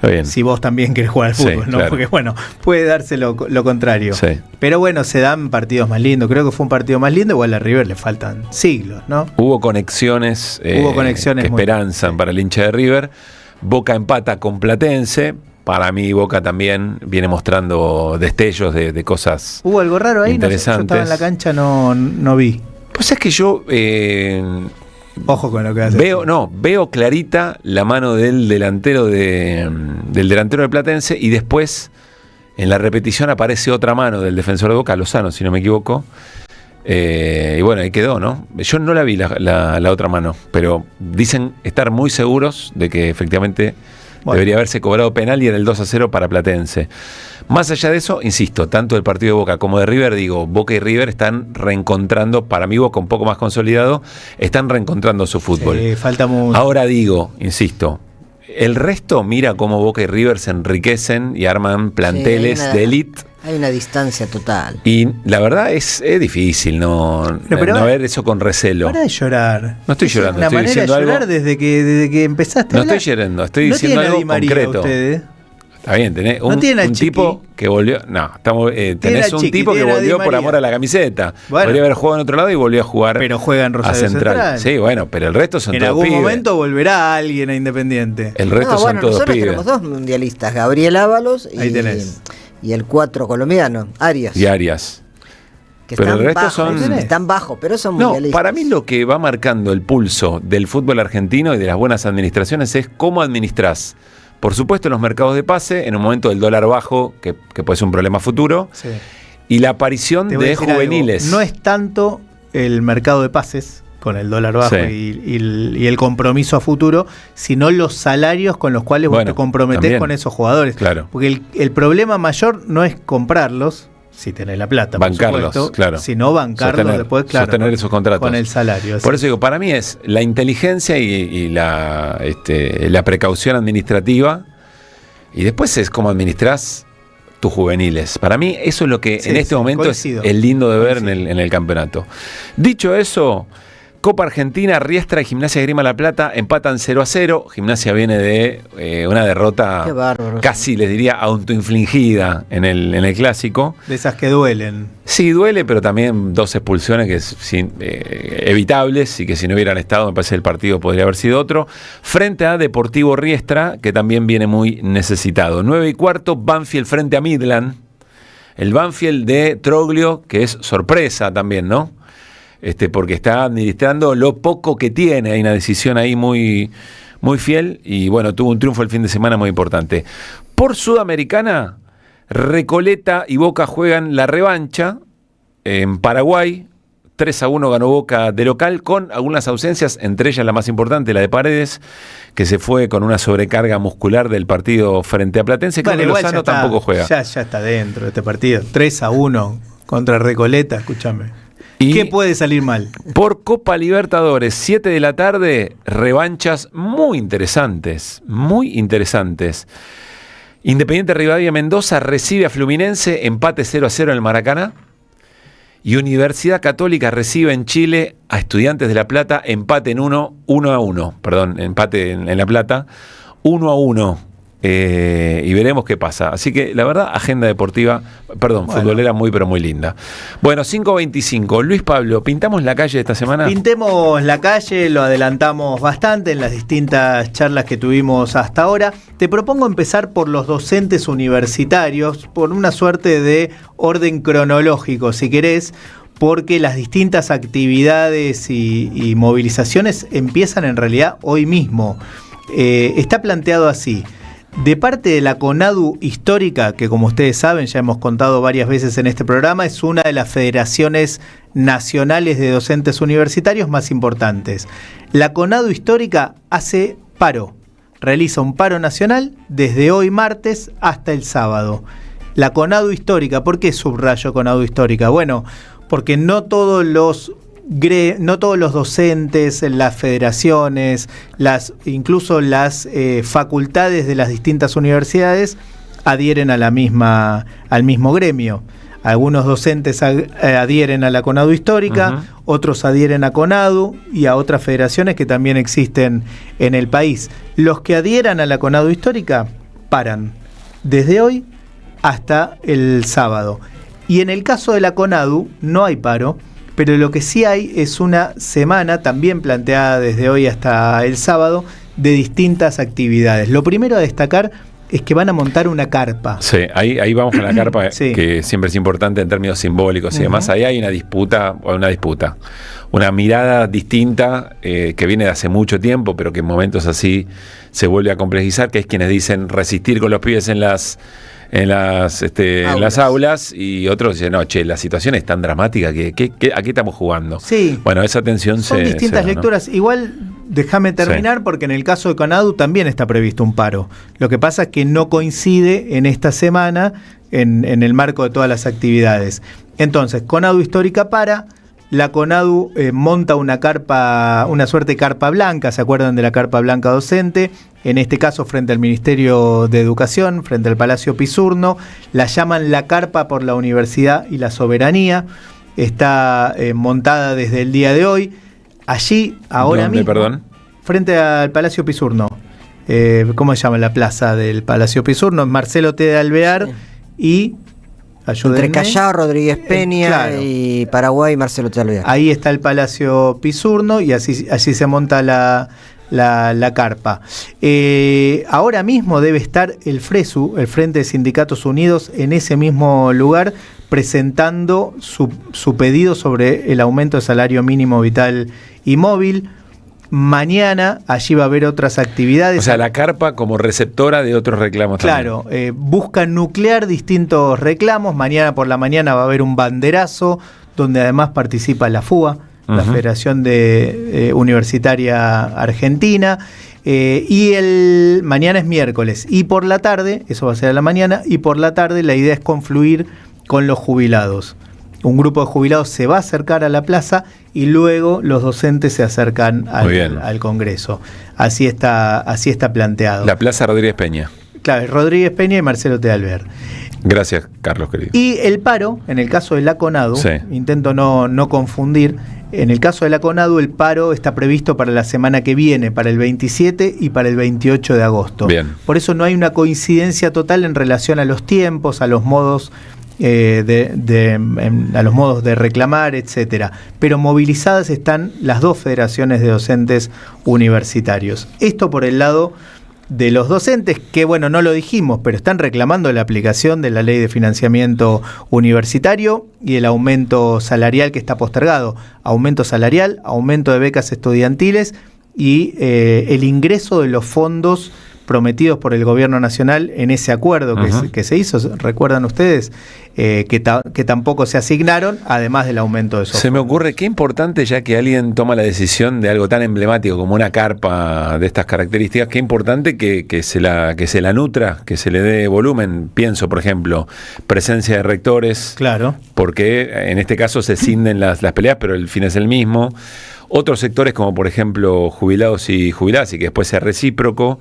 A: Bien.
B: Si vos también querés jugar al fútbol, ¿no? Claro. Porque bueno, puede darse lo contrario.
A: Sí.
B: Pero bueno, se dan partidos más lindos. Creo que fue un partido más lindo, igual a River le faltan siglos, ¿no?
A: Hubo conexiones que esperanzan para el hincha de River. Boca empata con Platense. Para mí Boca también viene mostrando destellos de cosas.
B: ¿Hubo algo raro ahí?
A: Interesantes.
B: Yo estaba en la cancha, no vi.
A: Pues es que yo
B: ojo con lo que hace.
A: Veo clarita la mano del delantero de Platense, y después en la repetición aparece otra mano del defensor de Boca, Lozano, si no me equivoco. Y bueno, ahí quedó, ¿no? Yo no la vi la otra mano, pero dicen estar muy seguros de que efectivamente debería haberse cobrado penal y era el 2-0 para Platense. Más allá de eso, insisto, tanto del partido de Boca como de River, Boca y River están reencontrando, para mí Boca un poco más consolidado, están reencontrando su fútbol.
B: Sí, falta mucho.
A: Ahora insisto, el resto mira cómo Boca y River se enriquecen y arman planteles de élite.
C: Hay una distancia total.
A: Y la verdad es difícil no ver eso con recelo.
B: Para de llorar.
A: No estoy llorando,
B: estoy diciendo algo. Desde que empezaste a hablar.
A: Estoy llorando, estoy diciendo algo concreto. Está bien, tenés un tipo que volvió. No, tenés un tipo que volvió por amor a la camiseta. Podría haber jugado en otro lado y volvió a jugar.
B: Pero juega en Rosario Central.
A: Sí, bueno, pero el resto son todos pibes.
B: En algún momento volverá alguien a Independiente.
A: El resto son todos pibes.
C: Nosotros tenemos 2 mundialistas, Gabriel Ábalos y el 4 colombiano, Arias. Que
A: pero el resto
C: están bajos, pero son mundialistas.
A: Para mí lo que va marcando el pulso del fútbol argentino y de las buenas administraciones es cómo administrás. Por supuesto, en los mercados de pase, en un momento del dólar bajo, que puede ser un problema futuro, y la aparición de juveniles.
B: No es tanto el mercado de pases con el dólar bajo y el compromiso a futuro, sino los salarios con los cuales vos te comprometés también con esos jugadores.
A: Claro.
B: Porque el problema mayor no es comprarlos, si tenés la plata,
A: bancarlos,
B: por supuesto, sino bancarlos después,
A: sostener esos contratos.
B: Con el salario.
A: Por eso digo, para mí es la inteligencia y la precaución administrativa, y después es cómo administrás tus juveniles. Para mí eso es lo que en este momento es el lindo de ver en el campeonato. Dicho eso, Copa Argentina, Riestra y Gimnasia de Grima La Plata empatan 0-0. Gimnasia viene de una derrota casi, les diría, autoinfligida en el clásico.
B: De esas que duelen.
A: Sí, duele, pero también 2 expulsiones evitables y que si no hubieran estado, me parece que el partido podría haber sido otro. Frente a Deportivo Riestra, que también viene muy necesitado. 9:15, Banfield frente a Midland. El Banfield de Troglio, que es sorpresa también, ¿no? Porque está administrando lo poco que tiene. Hay una decisión ahí muy, muy fiel y bueno, tuvo un triunfo el fin de semana muy importante. Por Sudamericana, Recoleta y Boca juegan la revancha en Paraguay. 3-1 ganó Boca de local, con algunas ausencias, entre ellas la más importante, la de Paredes, que se fue con una sobrecarga muscular del partido frente a Platense. Creo que Lozano tampoco juega.
B: Ya está dentro de este partido. 3-1 contra Recoleta, escúchame. ¿Qué puede salir mal?
A: Por Copa Libertadores, 7 de la tarde, revanchas muy interesantes, muy interesantes. Independiente Rivadavia Mendoza recibe a Fluminense, empate 0-0 en el Maracaná. Y Universidad Católica recibe en Chile a Estudiantes de La Plata, empate en 1-1, empate en La Plata, 1-1. Y veremos qué pasa. Así que la verdad, agenda deportiva, futbolera muy pero muy linda. Bueno, 5:25. Luis Pablo, ¿pintamos la calle esta semana?
B: Pintemos la calle, lo adelantamos bastante en las distintas charlas que tuvimos hasta ahora. Te propongo empezar por los docentes universitarios, por una suerte de orden cronológico, si querés, porque las distintas actividades y movilizaciones empiezan en realidad hoy mismo. Está planteado así. De parte de la CONADU histórica, que como ustedes saben, ya hemos contado varias veces en este programa, es una de las federaciones nacionales de docentes universitarios más importantes. La CONADU histórica hace paro, realiza un paro nacional desde hoy martes hasta el sábado. La CONADU histórica, ¿por qué subrayo CONADU histórica? Bueno, porque no todos los docentes, las federaciones, incluso las facultades de las distintas universidades adhieren a al mismo gremio. Algunos docentes adhieren a la CONADU histórica, otros adhieren a CONADU y a otras federaciones que también existen en el país. Los que adhieran a la CONADU histórica paran desde hoy hasta el sábado. Y en el caso de la CONADU no hay paro, pero lo que sí hay es una semana también planteada desde hoy hasta el sábado de distintas actividades. Lo primero a destacar es que van a montar una carpa.
A: Sí, ahí vamos con la carpa, sí, que siempre es importante en términos simbólicos y demás. Ahí hay una mirada distinta que viene de hace mucho tiempo, pero que en momentos así se vuelve a complejizar, que es quienes dicen resistir con los pibes en las aulas, y otros dicen, no, la situación es tan dramática que ¿a qué estamos jugando?
B: Sí.
A: Bueno, esa tensión
B: son distintas lecturas, ¿no? Igual, déjame terminar, porque en el caso de CONADU también está previsto un paro. Lo que pasa es que no coincide en esta semana en el marco de todas las actividades. Entonces, CONADU histórica para. La CONADU monta una suerte de carpa blanca, ¿se acuerdan de la carpa blanca docente? En este caso frente al Ministerio de Educación, frente al Palacio Pisurno. La llaman la carpa por la universidad y la soberanía. Está montada desde el día de hoy. Allí, ahora mismo, frente al Palacio Pisurno. ¿Cómo se llama la plaza del Palacio Pisurno? Marcelo T. de Alvear y... Ayúdenme.
C: Entre Callao, Rodríguez Peña y Paraguay, Marcelo T. de Alvear.
B: Ahí está el Palacio Pisurno y así se monta la carpa. Ahora mismo debe estar el FRESU, el Frente de Sindicatos Unidos, en ese mismo lugar presentando su pedido sobre el aumento del salario mínimo vital y móvil. Mañana allí va a haber otras actividades.
A: O sea, la carpa como receptora de otros reclamos.
B: Claro, buscan nuclear distintos reclamos. Mañana por la mañana va a haber un banderazo donde además participa la FUA, la Federación Universitaria Argentina. Y mañana es miércoles. Y por la tarde, eso va a ser a la mañana, y por la tarde la idea es confluir con los jubilados. Un grupo de jubilados se va a acercar a la plaza y luego los docentes se acercan al Congreso. Así está planteado.
A: La Plaza Rodríguez Peña.
B: Claro, Rodríguez Peña y Marcelo T. de Alvear.
A: Gracias, Carlos, querido.
B: Y el paro, en el caso de la CONADU, intento no confundir, En el caso de la CONADU, el paro está previsto para la semana que viene, para el 27 y para el 28 de agosto.
A: Bien.
B: Por eso no hay una coincidencia total en relación a los tiempos, a los modos a los modos de reclamar, etcétera. Pero movilizadas están las dos federaciones de docentes universitarios. Esto por el lado de los docentes, que bueno, no lo dijimos, pero están reclamando la aplicación de la ley de financiamiento universitario y el aumento salarial que está postergado. Aumento salarial, aumento de becas estudiantiles y el ingreso de los fondos prometidos por el gobierno nacional en ese acuerdo que se hizo, ¿recuerdan ustedes? Que tampoco se asignaron, además del aumento de esos
A: Se me ocurre qué importante, ya que alguien toma la decisión de algo tan emblemático como una carpa de estas características, qué importante que se la nutra, que se le dé volumen. Pienso, por ejemplo, presencia de rectores,
B: claro,
A: porque en este caso se cinden las peleas, pero el fin es el mismo. Otros sectores como por ejemplo jubilados y jubiladas, y que después sea recíproco.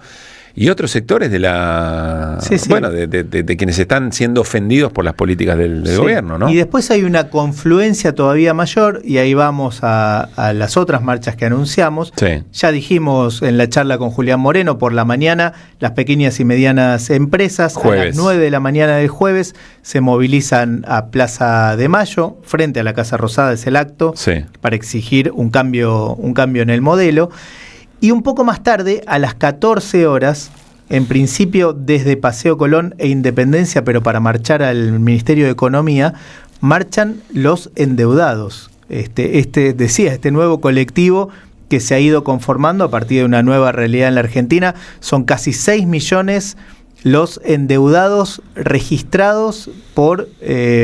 A: Y otros sectores de de quienes están siendo ofendidos por las políticas del gobierno, ¿no?
B: Y después hay una confluencia todavía mayor, y ahí vamos a las otras marchas que anunciamos.
A: Sí.
B: Ya dijimos en la charla con Julián Moreno, por la mañana, las pequeñas y medianas empresas,
A: jueves.
B: A las 9 de la mañana del jueves, se movilizan a Plaza de Mayo, frente a la Casa Rosada, es el acto, para exigir un cambio en el modelo. Y un poco más tarde, a las 14 horas, en principio desde Paseo Colón e Independencia, pero para marchar al Ministerio de Economía, marchan los endeudados. Este nuevo colectivo que se ha ido conformando a partir de una nueva realidad en la Argentina. Son casi 6 millones los endeudados registrados por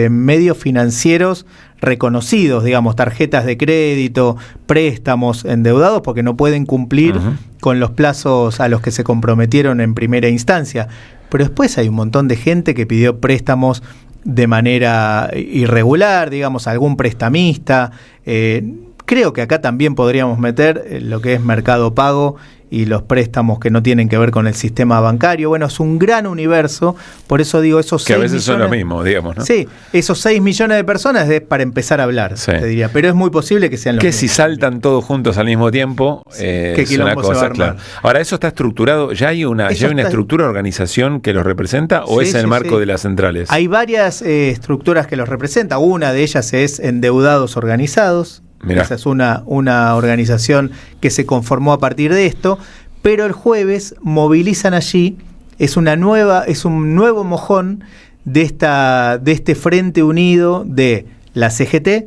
B: medios financieros reconocidos, digamos, tarjetas de crédito, préstamos, endeudados, porque no pueden cumplir con los plazos a los que se comprometieron en primera instancia. Pero después hay un montón de gente que pidió préstamos de manera irregular, digamos, algún prestamista. Creo que acá también podríamos meter lo que es Mercado Pago y los préstamos que no tienen que ver con el sistema bancario. Bueno, es un gran universo, por eso digo esos 6 millones...
A: Que a veces son lo mismo, digamos, ¿no?
B: Sí, esos 6 millones de personas es para empezar a hablar, te diría, pero es muy posible que sean los mismos.
A: Que si saltan todos juntos al mismo tiempo, es una cosa, claro. Ahora, ¿eso está estructurado? ¿Ya hay una estructura, organización que los representa o es en el marco de las centrales?
B: Hay varias estructuras que los representa, una de ellas es Endeudados Organizados. Mirá. Esa es una organización que se conformó a partir de esto, pero el jueves movilizan allí, es un nuevo mojón de este Frente Unido de la CGT,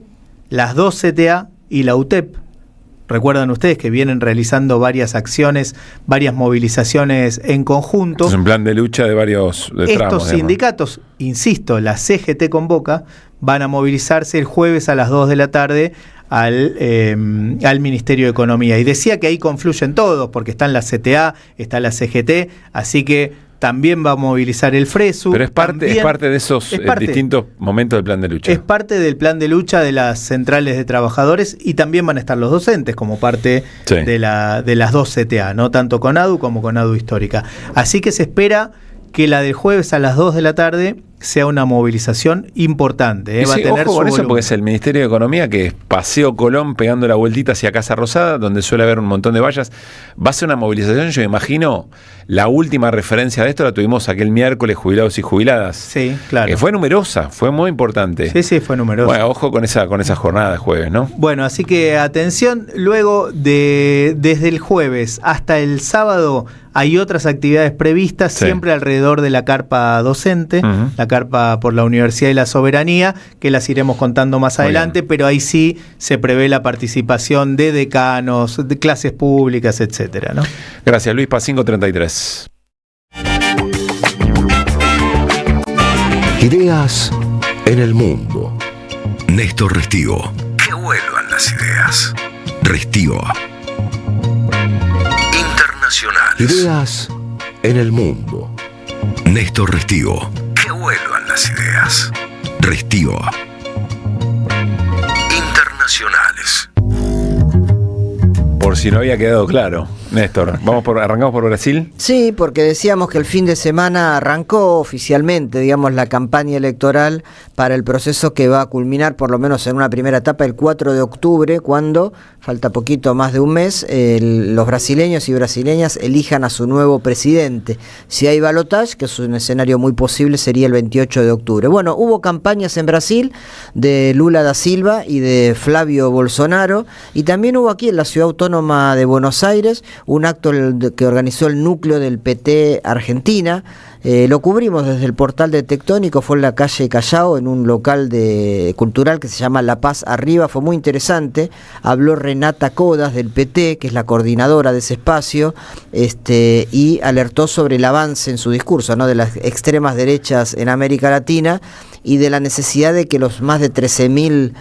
B: las dos CTA y la UTEP. Recuerdan ustedes que vienen realizando varias acciones, varias movilizaciones en conjunto.
A: Es un plan de lucha de varios tramos.
B: Estos sindicatos, insisto, la CGT convoca, van a movilizarse el jueves a las 2 de la tarde al Ministerio de Economía. Y decía que ahí confluyen todos, porque están la CTA, está la CGT, así que también va a movilizar el FRESU.
A: Pero es parte de esos distintos momentos del plan de lucha.
B: Es parte del plan de lucha de las centrales de trabajadores, y también van a estar los docentes como parte de las dos CTA, ¿no? Tanto CONADU como CONADU Histórica. Así que se espera que la del jueves a las 2 de la tarde sea una movilización importante. Va a tener
A: ojo con eso,
B: volumen.
A: porque es el Ministerio de Economía, que es Paseo Colón pegando la vueltita hacia Casa Rosada, donde suele haber un montón de vallas. Va a ser una movilización, yo me imagino, la última referencia de esto la tuvimos aquel miércoles, jubilados y jubiladas.
B: Sí, claro.
A: Que fue numerosa, fue muy importante.
B: Sí, fue numerosa.
A: Bueno, ojo con esa jornada de jueves, ¿no?
B: Bueno, así que atención, luego desde el jueves hasta el sábado hay otras actividades previstas, siempre alrededor de la carpa docente, la carpa por la Universidad y la Soberanía, que las iremos contando más adelante, pero ahí sí se prevé la participación de decanos, de clases públicas, etcétera, ¿no?
A: Gracias, Luis. Pa 533.
F: Ideas en el mundo. Néstor Restivo. Que vuelvan las ideas. Restivo. Internacionales. Ideas en el mundo. Néstor Restivo. Que vuelvan las ideas. Restivo. Internacionales.
A: Por si no había quedado claro. Néstor, arrancamos por Brasil.
C: Sí, porque decíamos que el fin de semana arrancó oficialmente, digamos, la campaña electoral para el proceso que va a culminar, por lo menos en una primera etapa, el 4 de octubre, cuando, falta poquito más de un mes, los brasileños y brasileñas elijan a su nuevo presidente. Si hay balotaje, que es un escenario muy posible, sería el 28 de octubre. Bueno, hubo campañas en Brasil de Lula da Silva y de Flavio Bolsonaro, y también hubo aquí en la Ciudad Autónoma de Buenos Aires un acto que organizó el núcleo del PT Argentina. Lo cubrimos desde el portal de Tectónico, fue en la calle Callao, en un local cultural que se llama La Paz Arriba, fue muy interesante. Habló Renata Codas del PT, que es la coordinadora de ese espacio, y alertó sobre el avance en su discurso, ¿no?, de las extremas derechas en América Latina y de la necesidad de que los más de 13.000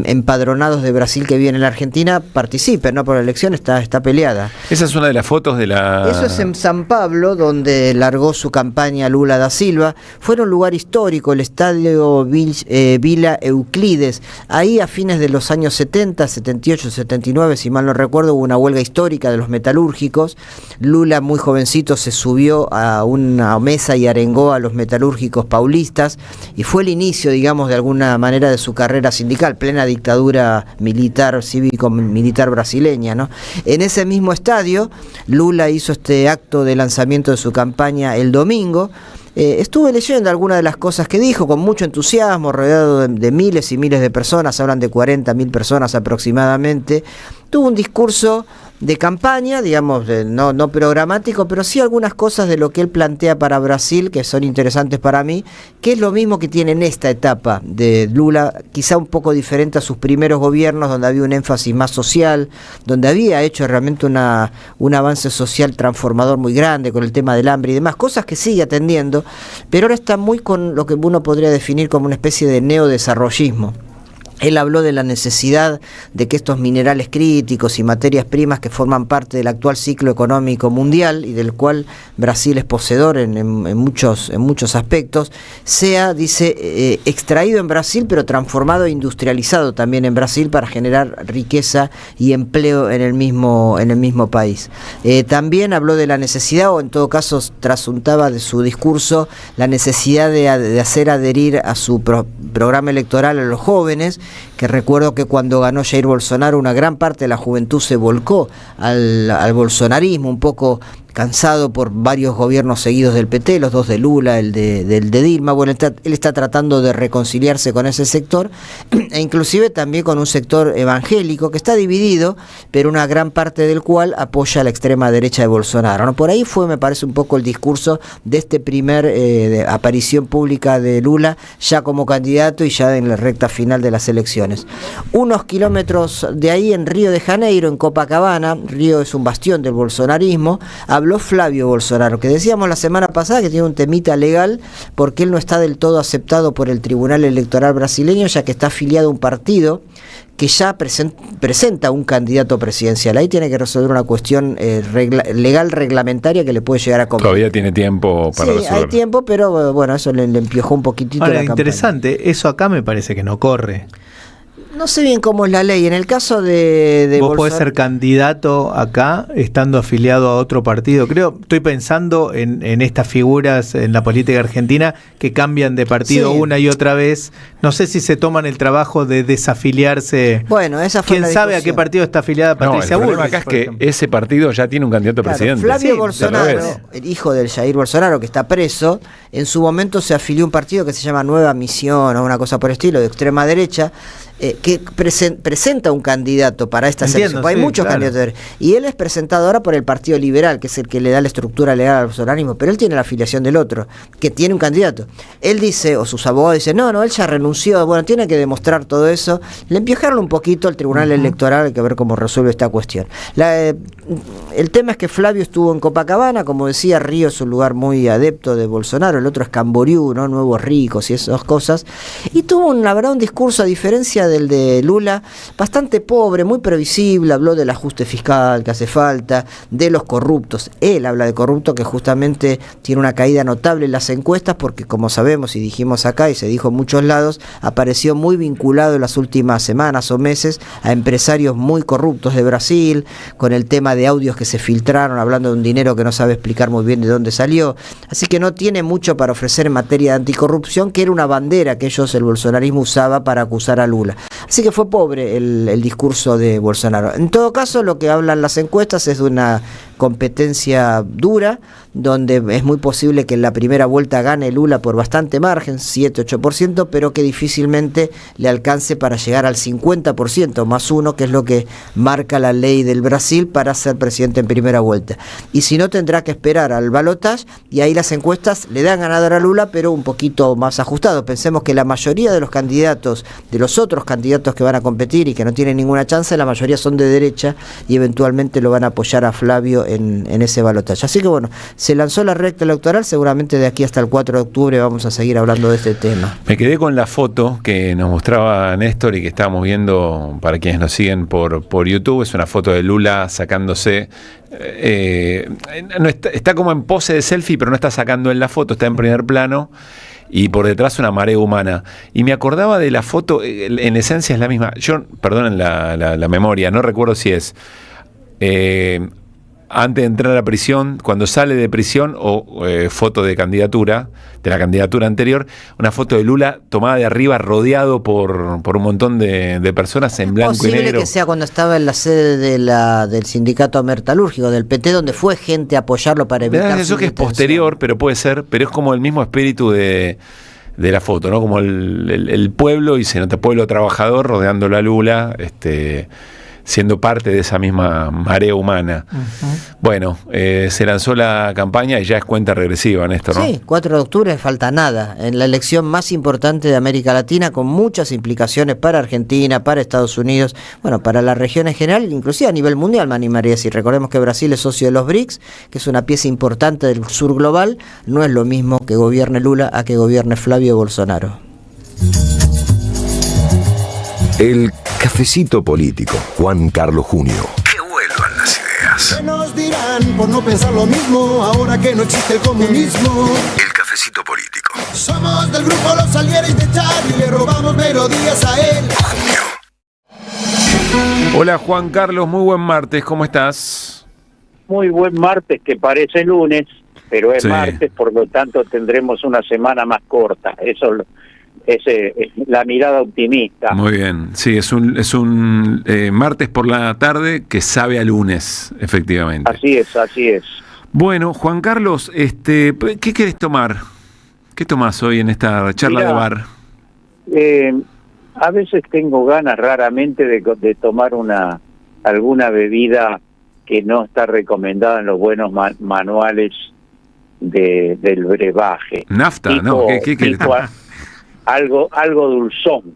C: empadronados de Brasil que viven en la Argentina participen, ¿no? Por la elección está peleada.
A: Esa es una de las fotos de la...
C: Eso es en San Pablo, donde largó su campaña Lula da Silva. Fue un lugar histórico, el estadio Vila Euclides. Ahí a fines de los años 70, 78, 79, si mal no recuerdo, hubo una huelga histórica de los metalúrgicos. Lula, muy jovencito, se subió a una mesa y arengó a los metalúrgicos paulistas, y fue el inicio, digamos, de alguna manera de su carrera sindical, plena dictadura militar, cívico-militar brasileña, ¿no? En ese mismo estadio, Lula hizo este acto de lanzamiento de su campaña el domingo. Estuve leyendo algunas de las cosas que dijo con mucho entusiasmo, rodeado de miles y miles de personas, hablan de 40.000 personas aproximadamente. Tuvo un discurso de campaña, digamos, no programático, pero sí algunas cosas de lo que él plantea para Brasil que son interesantes para mí, que es lo mismo que tiene en esta etapa de Lula, quizá un poco diferente a sus primeros gobiernos, donde había un énfasis más social, donde había hecho realmente un avance social transformador muy grande con el tema del hambre y demás, cosas que sigue atendiendo, pero ahora está muy con lo que uno podría definir como una especie de neodesarrollismo. Él habló de la necesidad de que estos minerales críticos y materias primas que forman parte del actual ciclo económico mundial y del cual Brasil es poseedor en muchos aspectos, sea, dice, extraído en Brasil pero transformado e industrializado también en Brasil para generar riqueza y empleo en el mismo país. También habló de la necesidad, o en todo caso trasuntaba de su discurso, la necesidad de hacer adherir a su programa electoral a los jóvenes, que recuerdo que cuando ganó Jair Bolsonaro una gran parte de la juventud se volcó al bolsonarismo, un poco cansado por varios gobiernos seguidos del PT, los dos de Lula, el de Dilma. Bueno, él está tratando de reconciliarse con ese sector e inclusive también con un sector evangélico que está dividido, pero una gran parte del cual apoya a la extrema derecha de Bolsonaro, ¿no? Por ahí fue, me parece, un poco el discurso de este primer aparición pública de Lula ya como candidato y ya en la recta final de las elecciones. Unos kilómetros de ahí, en Río de Janeiro, en Copacabana, Río es un bastión del bolsonarismo, habló Flavio Bolsonaro, que decíamos la semana pasada que tiene un temita legal porque él no está del todo aceptado por el Tribunal Electoral brasileño, ya que está afiliado a un partido que ya presenta un candidato presidencial. Ahí tiene que resolver una cuestión legal reglamentaria que le puede llegar a complicar.
A: Todavía tiene tiempo para resolver.
C: Sí, hay tiempo, pero bueno, eso le empiojó un poquitito la campaña.
B: Interesante, eso acá me parece que no corre.
C: No sé bien cómo es la ley. En el caso de
B: vos Bolsonaro, podés ser candidato acá estando afiliado a otro partido. Estoy pensando en estas figuras en la política argentina que cambian de partido una y otra vez. No sé si se toman el trabajo de desafiliarse.
C: Bueno, esa fue
B: ¿Quién sabe a qué partido está afiliada Patricia Bullrich?
A: El problema acá es que ese partido ya tiene un candidato presidente.
C: Flavio Bolsonaro, el hijo del Jair Bolsonaro, que está preso, en su momento se afilió a un partido que se llama Nueva Misión o una cosa por el estilo, de extrema derecha, que presenta un candidato para esta elección. Hay muchos candidatos. Y él es presentado ahora por el Partido Liberal, que es el que le da la estructura legal al bolsonarismo, pero él tiene la afiliación del otro, que tiene un candidato. Él dice, o sus abogados dicen, no, él ya renunció, bueno, tiene que demostrar todo eso. Le empiojaron un poquito al Tribunal Electoral, hay que ver cómo resuelve esta cuestión. El tema es que Flavio estuvo en Copacabana, como decía, Río es un lugar muy adepto de Bolsonaro, el otro es Camboriú, ¿no? Nuevos Ricos y esas cosas, y tuvo, la verdad, un discurso, a diferencia mayoría del de Lula, bastante pobre, muy previsible. Habló del ajuste fiscal que hace falta, de los corruptos. Él habla de corrupto, que justamente tiene una caída notable en las encuestas, porque como sabemos y dijimos acá y se dijo en muchos lados, apareció muy vinculado en las últimas semanas o meses a empresarios muy corruptos de Brasil, con el tema de audios que se filtraron hablando de un dinero que no sabe explicar muy bien de dónde salió. Así que no tiene mucho para ofrecer en materia de anticorrupción, que era una bandera que el bolsonarismo usaba para acusar a Lula. Así que fue pobre el discurso de Bolsonaro. En todo caso, lo que hablan las encuestas es de una competencia dura, donde es muy posible que en la primera vuelta gane Lula por bastante margen, 7-8%, pero que difícilmente le alcance para llegar al 50% más uno, que es lo que marca la ley del Brasil para ser presidente en primera vuelta. Y si no, tendrá que esperar al balotaje, y ahí las encuestas le dan ganador a Lula, pero un poquito más ajustado. Pensemos que la mayoría de los candidatos, de los otros candidatos que van a competir y que no tienen ninguna chance, la mayoría son de derecha y eventualmente lo van a apoyar a Flavio en ese balotaje. Así que bueno, se lanzó la recta electoral, seguramente de aquí hasta el 4 de octubre vamos a seguir hablando de este tema.
A: Me quedé con la foto que nos mostraba Néstor y que estábamos viendo para quienes nos siguen por YouTube. Es una foto de Lula sacándose, no está como en pose de selfie, pero no está sacando en la foto, está en primer plano y por detrás una marea humana. Y me acordaba de la foto, en esencia es la misma. Yo, perdonen la memoria, no recuerdo si es antes de entrar a prisión, cuando sale de prisión, o foto de candidatura, de la candidatura anterior, una foto de Lula tomada de arriba, rodeado por un montón de personas en blanco y negro.
C: Es posible que sea cuando estaba en la sede del sindicato metalúrgico, del PT, donde fue gente a apoyarlo para evitar
A: eso que es posterior, pero puede ser, pero es como el mismo espíritu de la foto, ¿no? Como el pueblo, y se nota pueblo trabajador rodeándolo a Lula, siendo parte de esa misma marea humana. Uh-huh. Bueno, se lanzó la campaña y ya es cuenta regresiva, Néstor, ¿no?
C: Sí, 4 de octubre falta nada, en la elección más importante de América Latina, con muchas implicaciones para Argentina, para Estados Unidos, bueno, para la región en general, inclusive a nivel mundial, me animaría a decir. Recordemos que Brasil es socio de los BRICS, que es una pieza importante del sur global. No es lo mismo que gobierne Lula a que gobierne Flavio Bolsonaro.
F: El cafecito político, Juan Carlos Junio. Que vuelvan las ideas.
D: ¿Qué nos dirán por no pensar lo mismo ahora que no existe el comunismo?
F: El cafecito político.
D: Somos del grupo Los Salieres de Charlie, le robamos melodías a él.
F: Junio.
A: Hola Juan Carlos, muy buen martes, ¿cómo estás?
E: Muy buen martes, que parece lunes, pero es martes, por lo tanto tendremos una semana más corta. Eso es la mirada optimista.
A: Muy bien, sí, es un martes por la tarde que sabe a lunes, efectivamente.
E: Así es.
A: Bueno, Juan Carlos, ¿qué querés tomar? ¿Qué tomás hoy en esta charla de bar?
E: A veces tengo ganas raramente de tomar alguna bebida que no está recomendada en los buenos manuales del brebaje.
A: Nafta,
E: tipo,
A: ¿no? ¿Qué querés tomar?
E: Algo dulzón,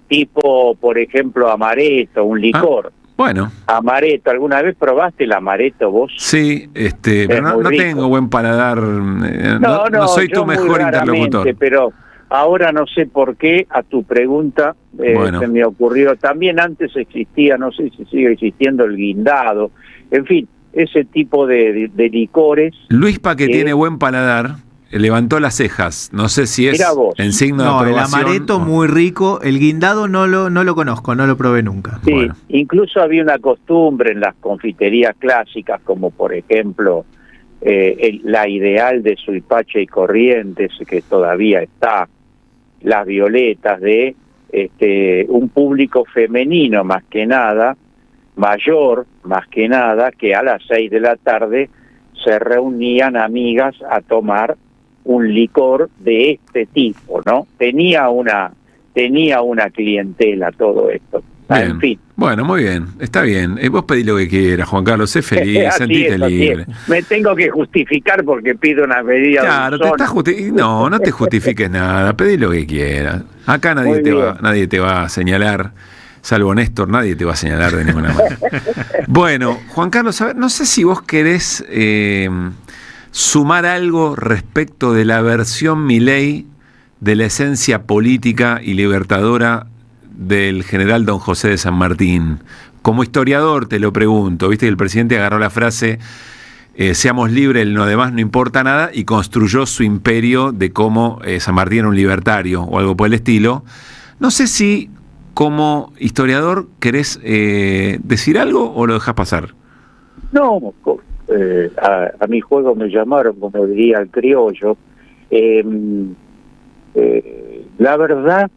E: tipo, por ejemplo, amaretto, un licor.
A: Bueno.
E: Amaretto, ¿alguna vez probaste el amaretto vos?
A: Sí, pero no tengo buen paladar, no soy tu mejor interlocutor.
E: Pero ahora no sé por qué, a tu pregunta se me ocurrió. También antes existía, no sé si sigue existiendo, el guindado, en fin, ese tipo de licores.
A: Luispa, que tiene buen paladar, levantó las cejas. No sé si es en signo de aprobación.
B: El amaretto muy rico. El guindado no lo conozco, no lo probé nunca.
E: Sí, incluso había una costumbre en las confiterías clásicas, como por ejemplo la Ideal de Suipacha y Corrientes, que todavía está, las Violetas, de un público femenino más que nada, mayor más que nada, que a las 6 de la tarde se reunían amigas a tomar un licor de este tipo, ¿no? Tenía una clientela todo esto.
A: Bien.
E: En fin.
A: Bueno, muy bien, está bien. Vos pedí lo que quieras, Juan Carlos, sé feliz, sentite libre.
E: Me tengo que justificar porque pido una medida.
A: Claro, no te justifiques nada, pedí lo que quieras. Acá nadie te va a señalar, salvo Néstor, nadie te va a señalar de ninguna manera. Bueno, Juan Carlos, a ver, no sé si vos querés sumar algo respecto de la versión Milei de la esencia política y libertadora del general don José de San Martín? Como historiador te lo pregunto, viste que el presidente agarró la frase seamos libres, lo demás no importa nada, y construyó su imperio de cómo San Martín era un libertario o algo por el estilo. No sé si como historiador querés decir algo o lo dejás pasar.
E: No, a mi juego me llamaron, como diría el criollo. La verdad,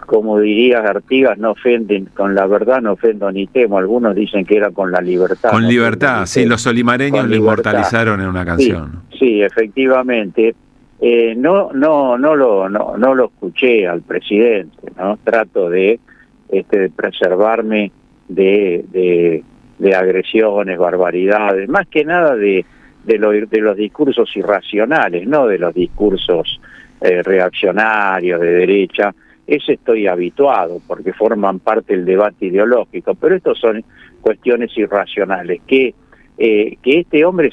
E: como diría Artigas, no ofenden, con la verdad no ofendo ni temo. Algunos dicen que era con la libertad.
A: Con libertad, sí, los solimareños lo inmortalizaron en una canción.
E: Sí, efectivamente. No lo escuché al presidente, ¿no? Trato de preservarme de agresiones, barbaridades, más que nada de los discursos irracionales, no de los discursos reaccionarios de derecha. Ese estoy habituado porque forman parte del debate ideológico, pero estos son cuestiones irracionales. Que este hombre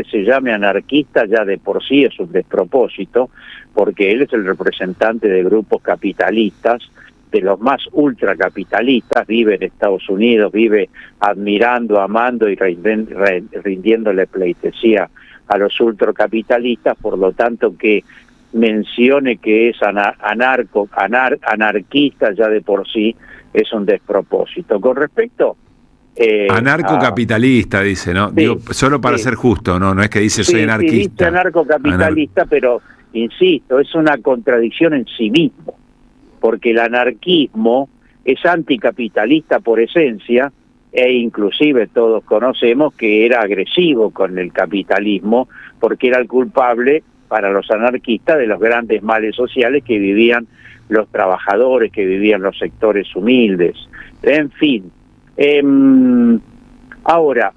E: se llame anarquista ya de por sí es un despropósito, porque él es el representante de grupos capitalistas, de los más ultracapitalistas, vive en Estados Unidos, vive admirando, amando y rindiéndole pleitesía a los ultracapitalistas, por lo tanto que mencione que es anarquista ya de por sí es un despropósito. Con respecto
A: anarcocapitalista, dice, ¿no? Sí, digo, solo para ser justo, no es que dice soy anarquista.
E: Sí, dice anarcocapitalista, pero insisto, es una contradicción en sí mismo, porque el anarquismo es anticapitalista por esencia, e inclusive todos conocemos que era agresivo con el capitalismo, porque era el culpable para los anarquistas de los grandes males sociales que vivían los trabajadores, que vivían los sectores humildes. En fin, ahora,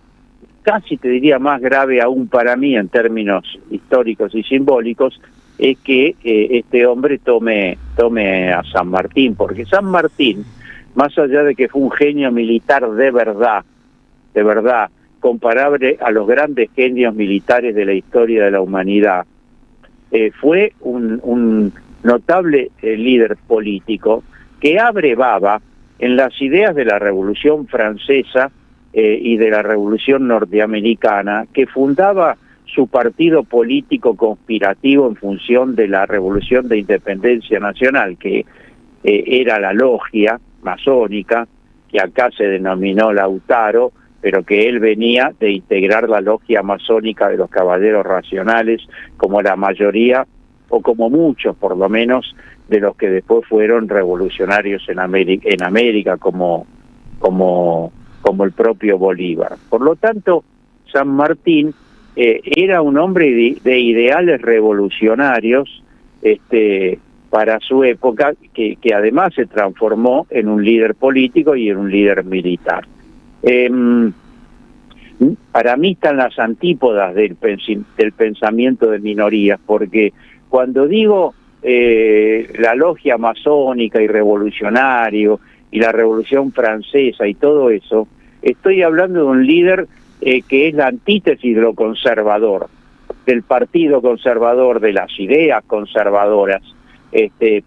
E: casi te diría más grave aún para mí en términos históricos y simbólicos, es que este hombre tome a San Martín, porque San Martín, más allá de que fue un genio militar de verdad, comparable a los grandes genios militares de la historia de la humanidad, fue un notable líder político que abrevaba en las ideas de la Revolución Francesa y de la Revolución Norteamericana, que fundaba su partido político conspirativo en función de la Revolución de Independencia Nacional, que era la logia masónica, que acá se denominó Lautaro, pero que él venía de integrar la logia masónica de los caballeros racionales, como la mayoría, o como muchos por lo menos, de los que después fueron revolucionarios en América como el propio Bolívar. Por lo tanto, San Martín era un hombre de ideales revolucionarios para su época, que además se transformó en un líder político y en un líder militar. Para mí están las antípodas del pensamiento de minorías, porque cuando digo la logia masónica y revolucionario y la Revolución Francesa y todo eso, estoy hablando de un líder que es la antítesis de lo conservador, del partido conservador, de las ideas conservadoras.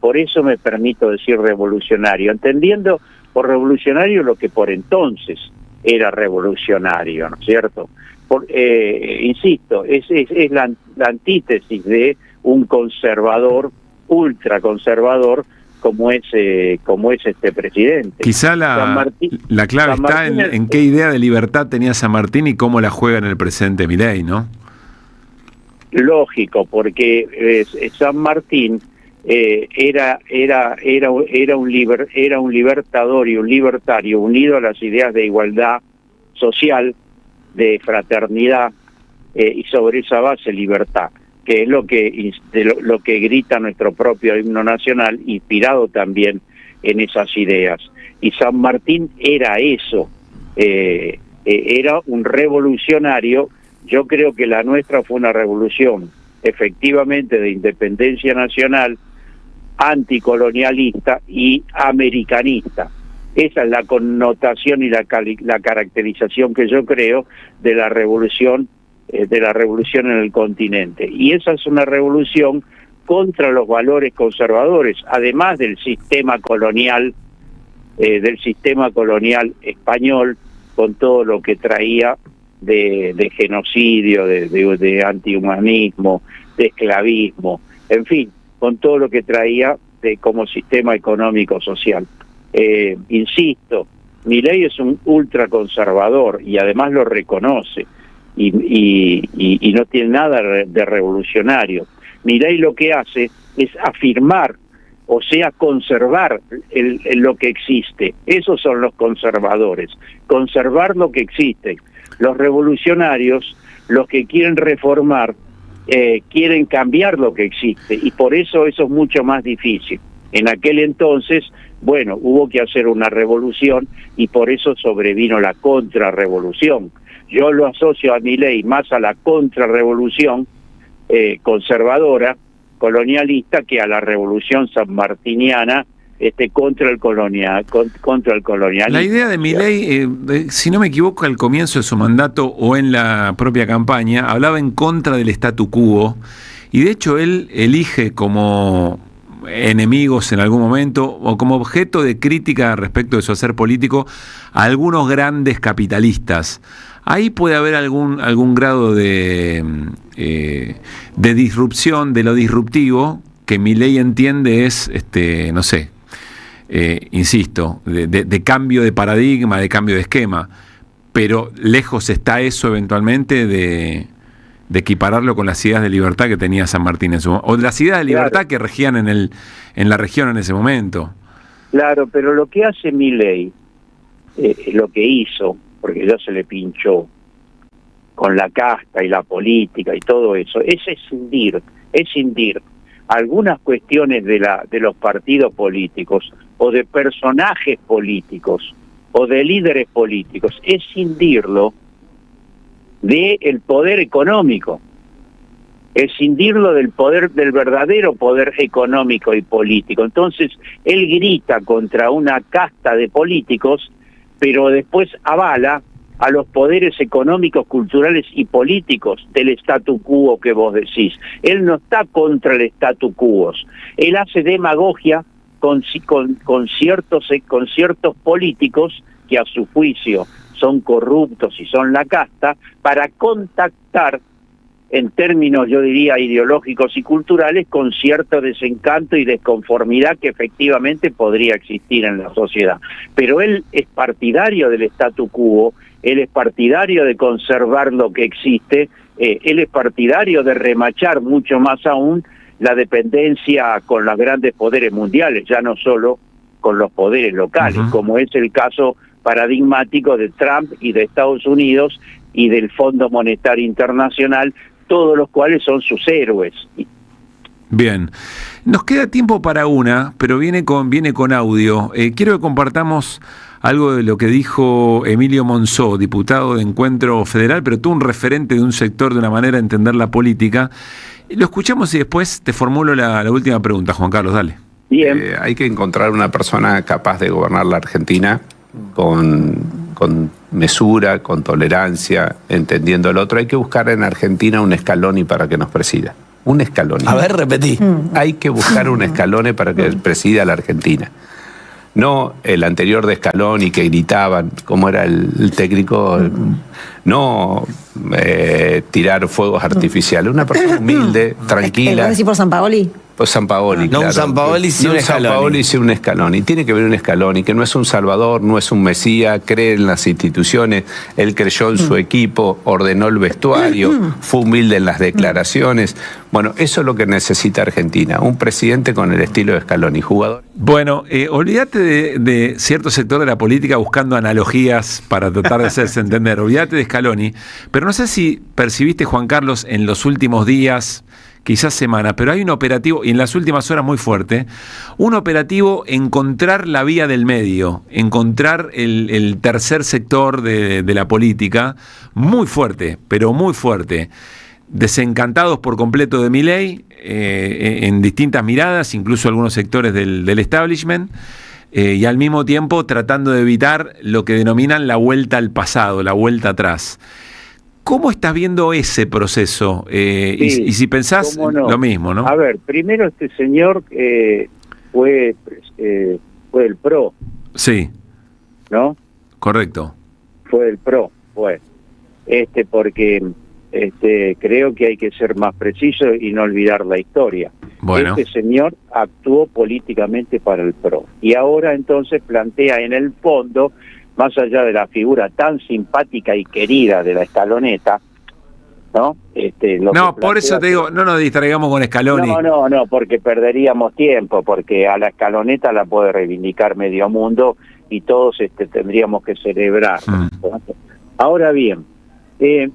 E: Por eso me permito decir revolucionario, entendiendo por revolucionario lo que por entonces era revolucionario, ¿no es cierto? Insisto, es la antítesis de un conservador, ultraconservador, como es este presidente.
A: Quizá la clave está en qué idea de libertad tenía San Martín y cómo la juega en el presente Milei, ¿no?
E: Lógico, porque San Martín era un libertador y un libertario unido a las ideas de igualdad social, de fraternidad y sobre esa base libertad, que es lo que grita nuestro propio himno nacional, inspirado también en esas ideas. Y San Martín era eso, era un revolucionario. Yo creo que la nuestra fue una revolución efectivamente de independencia nacional, anticolonialista y americanista. Esa es la connotación y la caracterización que yo creo de la revolución en el continente. Y esa es una revolución contra los valores conservadores, además del sistema colonial español, con todo lo que traía de genocidio, de antihumanismo, de esclavismo, en fin, con todo lo que traía como sistema económico social. Insisto, Milei es un ultraconservador y además lo reconoce y no tiene nada de revolucionario. Milei lo que hace es afirmar, o sea, conservar lo que existe. Esos son los conservadores, conservar lo que existe. Los revolucionarios, los que quieren reformar, quieren cambiar lo que existe, y por eso es mucho más difícil. En aquel entonces, bueno, hubo que hacer una revolución y por eso sobrevino la contrarrevolución. Yo lo asocio a Milei más a la contrarrevolución conservadora, colonialista, que a la revolución sanmartiniana contra el colonialismo.
A: La idea de Milei, si no me equivoco, al comienzo de su mandato o en la propia campaña, hablaba en contra del statu quo, y de hecho él elige como enemigos en algún momento o como objeto de crítica respecto de su hacer político a algunos grandes capitalistas. Ahí puede haber algún grado de disrupción de lo disruptivo que Milei entiende es, no sé, insisto, de cambio de paradigma, de cambio de esquema, pero lejos está eso eventualmente de equipararlo con las ideas de libertad que tenía San Martín o las ideas de libertad que regían en la región en ese momento.
E: Claro, pero lo que hace Milei, lo que hizo, porque ya se le pinchó con la casta y la política y todo eso, es escindir algunas cuestiones de los partidos políticos o de personajes políticos o de líderes políticos, escindirlo del poder económico, escindirlo del verdadero poder económico y político. Entonces él grita contra una casta de políticos, pero después avala a los poderes económicos, culturales y políticos del statu quo que vos decís. Él no está contra el statu quo, él hace demagogia con ciertos políticos que a su juicio son corruptos y son la casta, para contactar, en términos yo diría ideológicos y culturales, con cierto desencanto y desconformidad que efectivamente podría existir en la sociedad. Pero él es partidario del statu quo, él es partidario de conservar lo que existe, él es partidario de remachar mucho más aún la dependencia con los grandes poderes mundiales, ya no solo con los poderes locales, como es el caso paradigmático de Trump y de Estados Unidos y del Fondo Monetario Internacional, todos los cuales son sus héroes.
A: Bien, nos queda tiempo para una, pero viene con audio. Quiero que compartamos algo de lo que dijo Emilio Monzó, diputado de Encuentro Federal, pero tú un referente de un sector, de una manera de entender la política. Lo escuchamos y después te formulo la última pregunta, Juan Carlos, dale.
E: Bien.
G: Hay que encontrar una persona capaz de gobernar la Argentina con mesura, con tolerancia, entendiendo el otro. Hay que buscar en Argentina un Scaloni para que nos presida. Un Scaloni.
M: A ver, repetí.
G: Hay que buscar un Scaloni para que presida la Argentina. No el anterior de Scaloni que gritaban, como era el técnico, no tirar fuegos artificiales. Una persona humilde, tranquila.
W: ¿Decís por Sampaoli?
G: Pues Sampaoli,
M: no,
G: claro.
M: Un Sampaoli sí,
G: no
M: un Scaloni.
G: Sampaoli sí, un Scaloni. Tiene que haber un Scaloni, que no es un salvador, no es un mesías, cree en las instituciones, él creyó en su equipo, ordenó el vestuario, fue humilde en las declaraciones. Bueno, eso es lo que necesita Argentina, un presidente con el estilo de Scaloni, jugador.
A: Bueno, olvídate de cierto sector de la política buscando analogías para tratar de hacerse entender, olvídate de Scaloni, pero no sé si percibiste, Juan Carlos, en los últimos días, quizás semanas, pero hay un operativo, y en las últimas horas muy fuerte, un operativo encontrar la vía del medio, encontrar el tercer sector de la política, muy fuerte, pero muy fuerte, desencantados por completo de Milei, en distintas miradas, incluso algunos sectores del establishment, y al mismo tiempo tratando de evitar lo que denominan la vuelta al pasado, la vuelta atrás. ¿Cómo estás viendo ese proceso? Y si pensás lo mismo, ¿no?
E: A ver, primero este señor fue el PRO.
A: Sí.
E: ¿No?
A: Correcto.
E: Fue el PRO, porque creo que hay que ser más preciso y no olvidar la historia.
A: Bueno.
E: Este señor actuó políticamente para el PRO y ahora entonces plantea en el fondo, más allá de la figura tan simpática y querida de la Escaloneta, ¿no?
A: No, por eso te digo, no nos distraigamos con Scaloni.
E: No, porque perderíamos tiempo, porque a la Escaloneta la puede reivindicar medio mundo y todos tendríamos que celebrar. Ahora bien,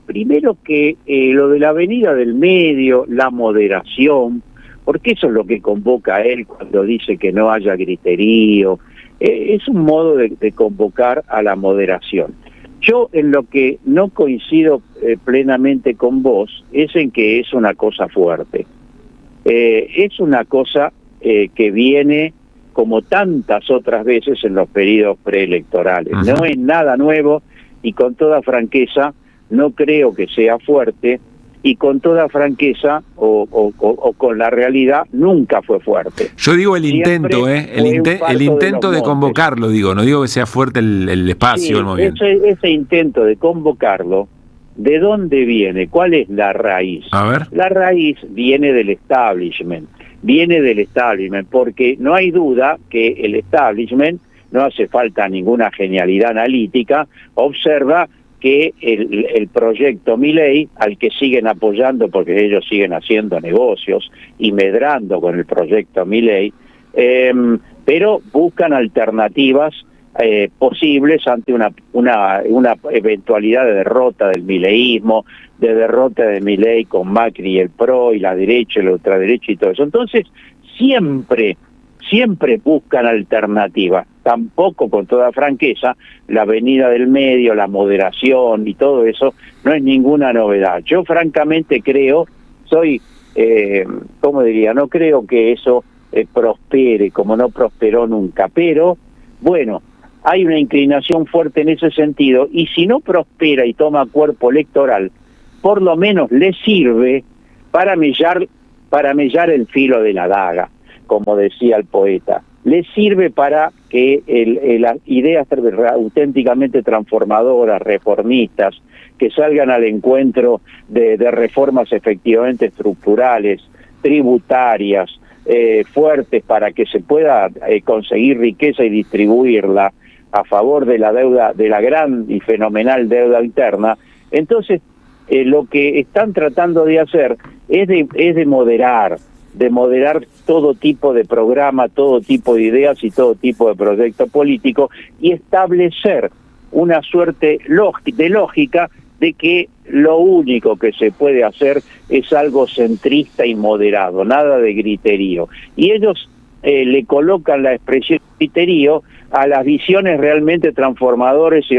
E: primero que lo de la Avenida del Medio, la moderación, porque eso es lo que convoca a él cuando dice que no haya griterío, es un modo de convocar a la moderación. Yo en lo que no coincido plenamente con vos es en que es una cosa fuerte. Es una cosa que viene como tantas otras veces en los periodos preelectorales. No es nada nuevo y con toda franqueza no creo que sea fuerte y con toda franqueza o con la realidad nunca fue fuerte.
A: Yo digo el intento, el intento de convocarlo, no digo que sea fuerte el espacio, el movimiento.
E: Ese intento de convocarlo, ¿de dónde viene? ¿Cuál es la raíz?
A: A ver.
E: La raíz viene del establishment, porque no hay duda que el establishment, no hace falta ninguna genialidad analítica, observa que el proyecto Milei, al que siguen apoyando porque ellos siguen haciendo negocios y medrando con el proyecto Milei, pero buscan alternativas posibles ante una eventualidad de derrota del mileísmo, de derrota de Milei con Macri y el PRO y la derecha y la ultraderecha y todo eso. Entonces, siempre buscan alternativas. Tampoco, con toda franqueza, la Avenida del Medio, la moderación y todo eso no es ninguna novedad. Yo francamente creo, no creo que eso prospere, como no prosperó nunca, pero bueno, hay una inclinación fuerte en ese sentido y si no prospera y toma cuerpo electoral, por lo menos le sirve para mellar el filo de la daga, como decía el poeta. Le sirve para que las ideas auténticamente transformadoras, reformistas, que salgan al encuentro de reformas efectivamente estructurales, tributarias, fuertes para que se pueda conseguir riqueza y distribuirla a favor de la deuda, de la gran y fenomenal deuda interna. Entonces, lo que están tratando de hacer es de moderar todo tipo de programa, todo tipo de ideas y todo tipo de proyecto político y establecer una suerte de lógica de que lo único que se puede hacer es algo centrista y moderado, nada de griterío. Y ellos le colocan la expresión griterío a las visiones realmente transformadoras y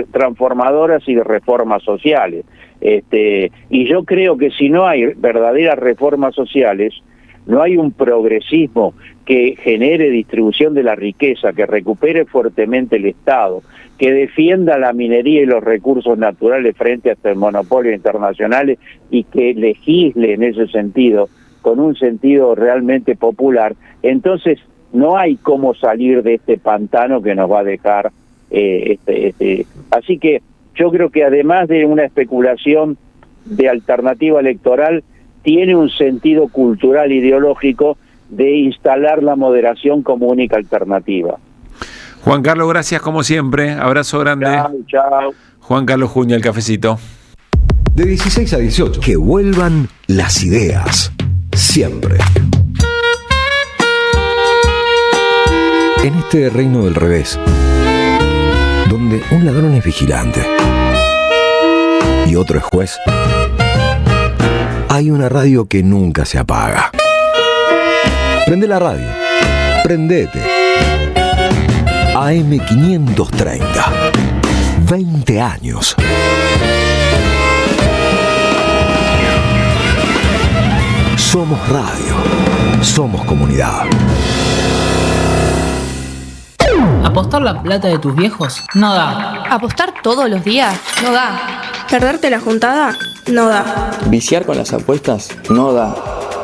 E: de reformas sociales. Y yo creo que si no hay verdaderas reformas sociales, no hay un progresismo que genere distribución de la riqueza, que recupere fuertemente el Estado, que defienda la minería y los recursos naturales frente a estos monopolios internacionales y que legisle en ese sentido, con un sentido realmente popular, entonces no hay cómo salir de este pantano que nos va a dejar. Así que yo creo que además de una especulación de alternativa electoral, tiene un sentido cultural ideológico de instalar la moderación como única alternativa.
A: Juan Carlos, gracias como siempre. Abrazo grande.
E: Chao.
A: Juan Carlos Juña, El Cafecito.
F: De 16 a 18. Que vuelvan las ideas. Siempre. En este reino del revés, donde un ladrón es vigilante y otro es juez, hay una radio que nunca se apaga. Prende la radio. Prendete. AM530. 20 años. Somos radio. Somos comunidad.
I: ¿Apostar la plata de tus viejos? No da.
J: ¿Apostar todos los días? No da.
U: ¿Perderte la juntada? No da.
K: Viciar con las apuestas no da.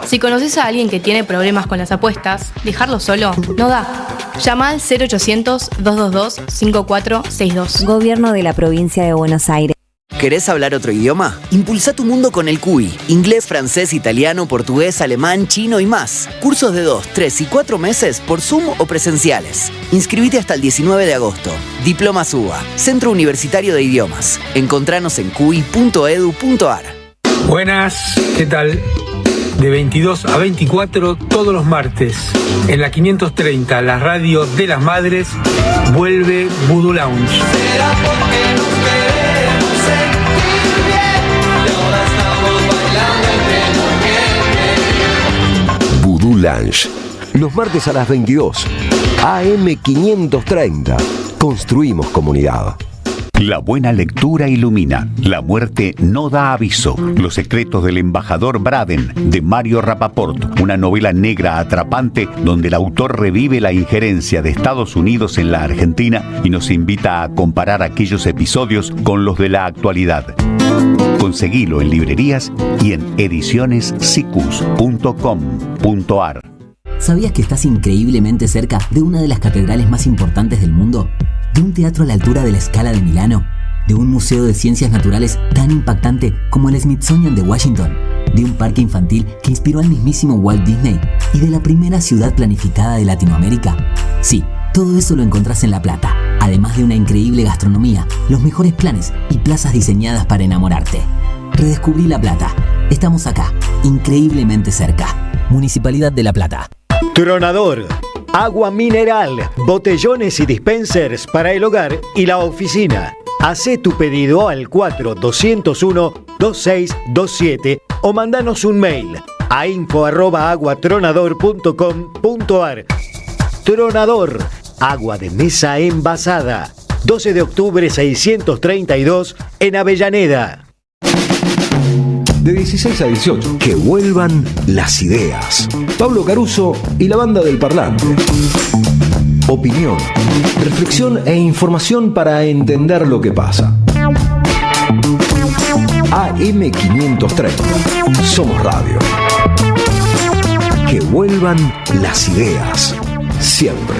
J: Si conoces a alguien que tiene problemas con las apuestas, dejarlo solo no da. Llama al 0800-222-5462.
L: Gobierno de la Provincia de Buenos Aires.
M: ¿Querés hablar otro idioma? Impulsa tu mundo con el CUI. Inglés, francés, italiano, portugués, alemán, chino y más. Cursos de 2, 3 y 4 meses por Zoom o presenciales. Inscribite hasta el 19 de agosto. Diplomas UBA, Centro Universitario de Idiomas. Encontranos en cui.edu.ar.
N: Buenas, ¿qué tal? De 22 a 24 todos los martes. En la 530, la radio de las madres, vuelve Voodoo Lounge.
F: Voodoo Lounge. Los martes a las 22. AM 530. Construimos comunidad.
W: La buena lectura ilumina. La muerte no da aviso. Los secretos del embajador Braden, de Mario Rapaport. Una novela negra atrapante donde el autor revive la injerencia de Estados Unidos en la Argentina y nos invita a comparar aquellos episodios con los de la actualidad. Conseguilo en librerías y en edicionessicus.com.ar.
X: ¿Sabías que estás increíblemente cerca de una de las catedrales más importantes del mundo? ¿De un teatro a la altura de la Scala de Milano? ¿De un museo de ciencias naturales tan impactante como el Smithsonian de Washington? ¿De un parque infantil que inspiró al mismísimo Walt Disney? ¿Y de la primera ciudad planificada de Latinoamérica? Sí, todo eso lo encontrás en La Plata, además de una increíble gastronomía, los mejores planes y plazas diseñadas para enamorarte. Redescubrí La Plata. Estamos acá, increíblemente cerca. Municipalidad de La Plata.
H: Tronador. Agua mineral, botellones y dispensers para el hogar y la oficina. Hacé tu pedido al 4201-2627 o mandanos un mail a info@aguatronador.com.ar. Tronador, agua de mesa envasada. 12 de octubre 632 en Avellaneda.
F: De 16 a 18. Que vuelvan las ideas. Pablo Caruso y la banda del Parlante. Opinión, reflexión e información para entender lo que pasa. AM 530. Somos radio. Que vuelvan las ideas. Siempre.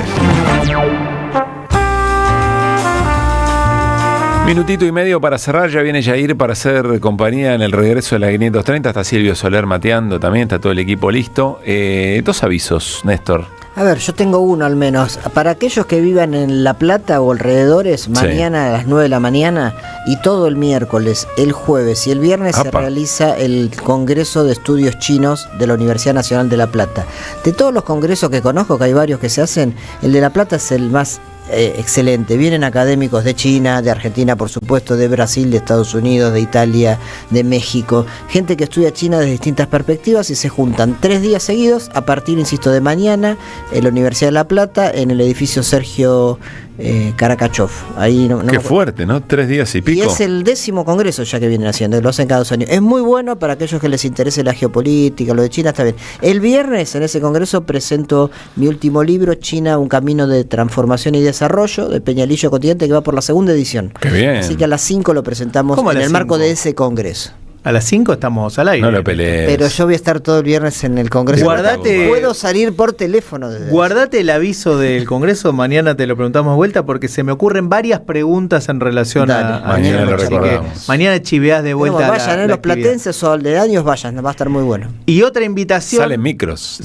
A: Minutito y medio para cerrar, ya viene Jair para hacer compañía en el regreso de la 530, está Silvio Soler mateando también, está todo el equipo listo. 2 avisos, Néstor.
C: A ver, yo tengo uno al menos. Para aquellos que vivan en La Plata o alrededores, mañana a las 9 de la mañana y todo el miércoles, el jueves y el viernes se realiza el Congreso de Estudios Chinos de la Universidad Nacional de La Plata. De todos los congresos que conozco, que hay varios que se hacen, el de La Plata es el más excelente. Vienen académicos de China, de Argentina, por supuesto, de Brasil, de Estados Unidos, de Italia, de México, gente que estudia China desde distintas perspectivas y se juntan 3 días seguidos a partir, insisto, de mañana en la Universidad de La Plata, en el edificio Sergio Karakachov. Ahí
A: Qué fuerte, ¿no? 3 días y pico.
C: Y es el 10º congreso ya que vienen haciendo, lo hacen cada 2 años. Es muy bueno para aquellos que les interese la geopolítica, lo de China está bien. El viernes en ese congreso presento mi último libro, China, un camino de transformación y desarrollo, de Peñalillo Continente, que va por la 2ª edición.
A: Qué bien.
C: Así que a las 5 lo presentamos en el marco de ese congreso.
B: A las 5 estamos al aire.
A: No lo pelees.
C: Pero yo voy a estar todo el viernes en el congreso. Puedo salir por teléfono.
B: Guardate el aviso del congreso, mañana te lo preguntamos de vuelta porque se me ocurren varias preguntas en relación a
A: mañana lo recordamos.
B: Mañana chiveás de vuelta.
C: Vayan, los platenses o aldeaños, vayan, va a estar muy bueno.
B: Y otra invitación.
A: Salen micros,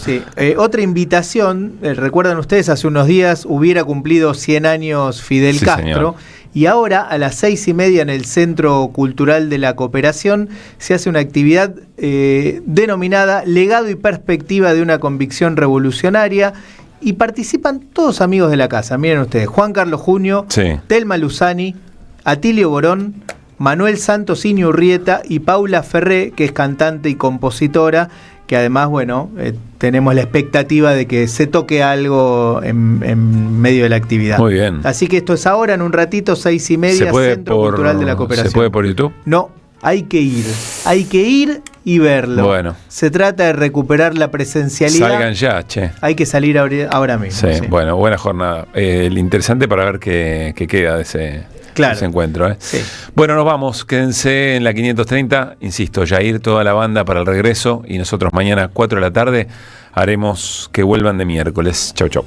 B: sí. Otra invitación, recuerdan ustedes, hace unos días hubiera cumplido 100 años Fidel Castro. Señor. Y ahora a las 6:30 en el Centro Cultural de la Cooperación se hace una actividad denominada Legado y Perspectiva de una Convicción Revolucionaria y participan todos amigos de la casa. Miren ustedes, Juan Carlos Junio, Telma Luzani, Atilio Borón, Manuel Santos Iñurrieta y Paula Ferré, que es cantante y compositora, que además, bueno, tenemos la expectativa de que se toque algo en medio de la actividad.
A: Muy bien.
B: Así que esto es ahora, en un ratito, 6:30, Centro Cultural de la Cooperación.
A: ¿Se puede por YouTube?
B: No, hay que ir. Hay que ir y verlo.
A: Bueno.
B: Se trata de recuperar la presencialidad.
A: Salgan ya, che.
B: Hay que salir ahora mismo.
A: Sí, bueno, buena jornada. Interesante para ver qué queda de ese encuentro.
B: Sí.
A: Bueno, nos vamos. Quédense en la 530. Insisto, Jair, toda la banda para el regreso. Y nosotros mañana, 4 de la tarde, haremos que vuelvan de miércoles. Chau, chau.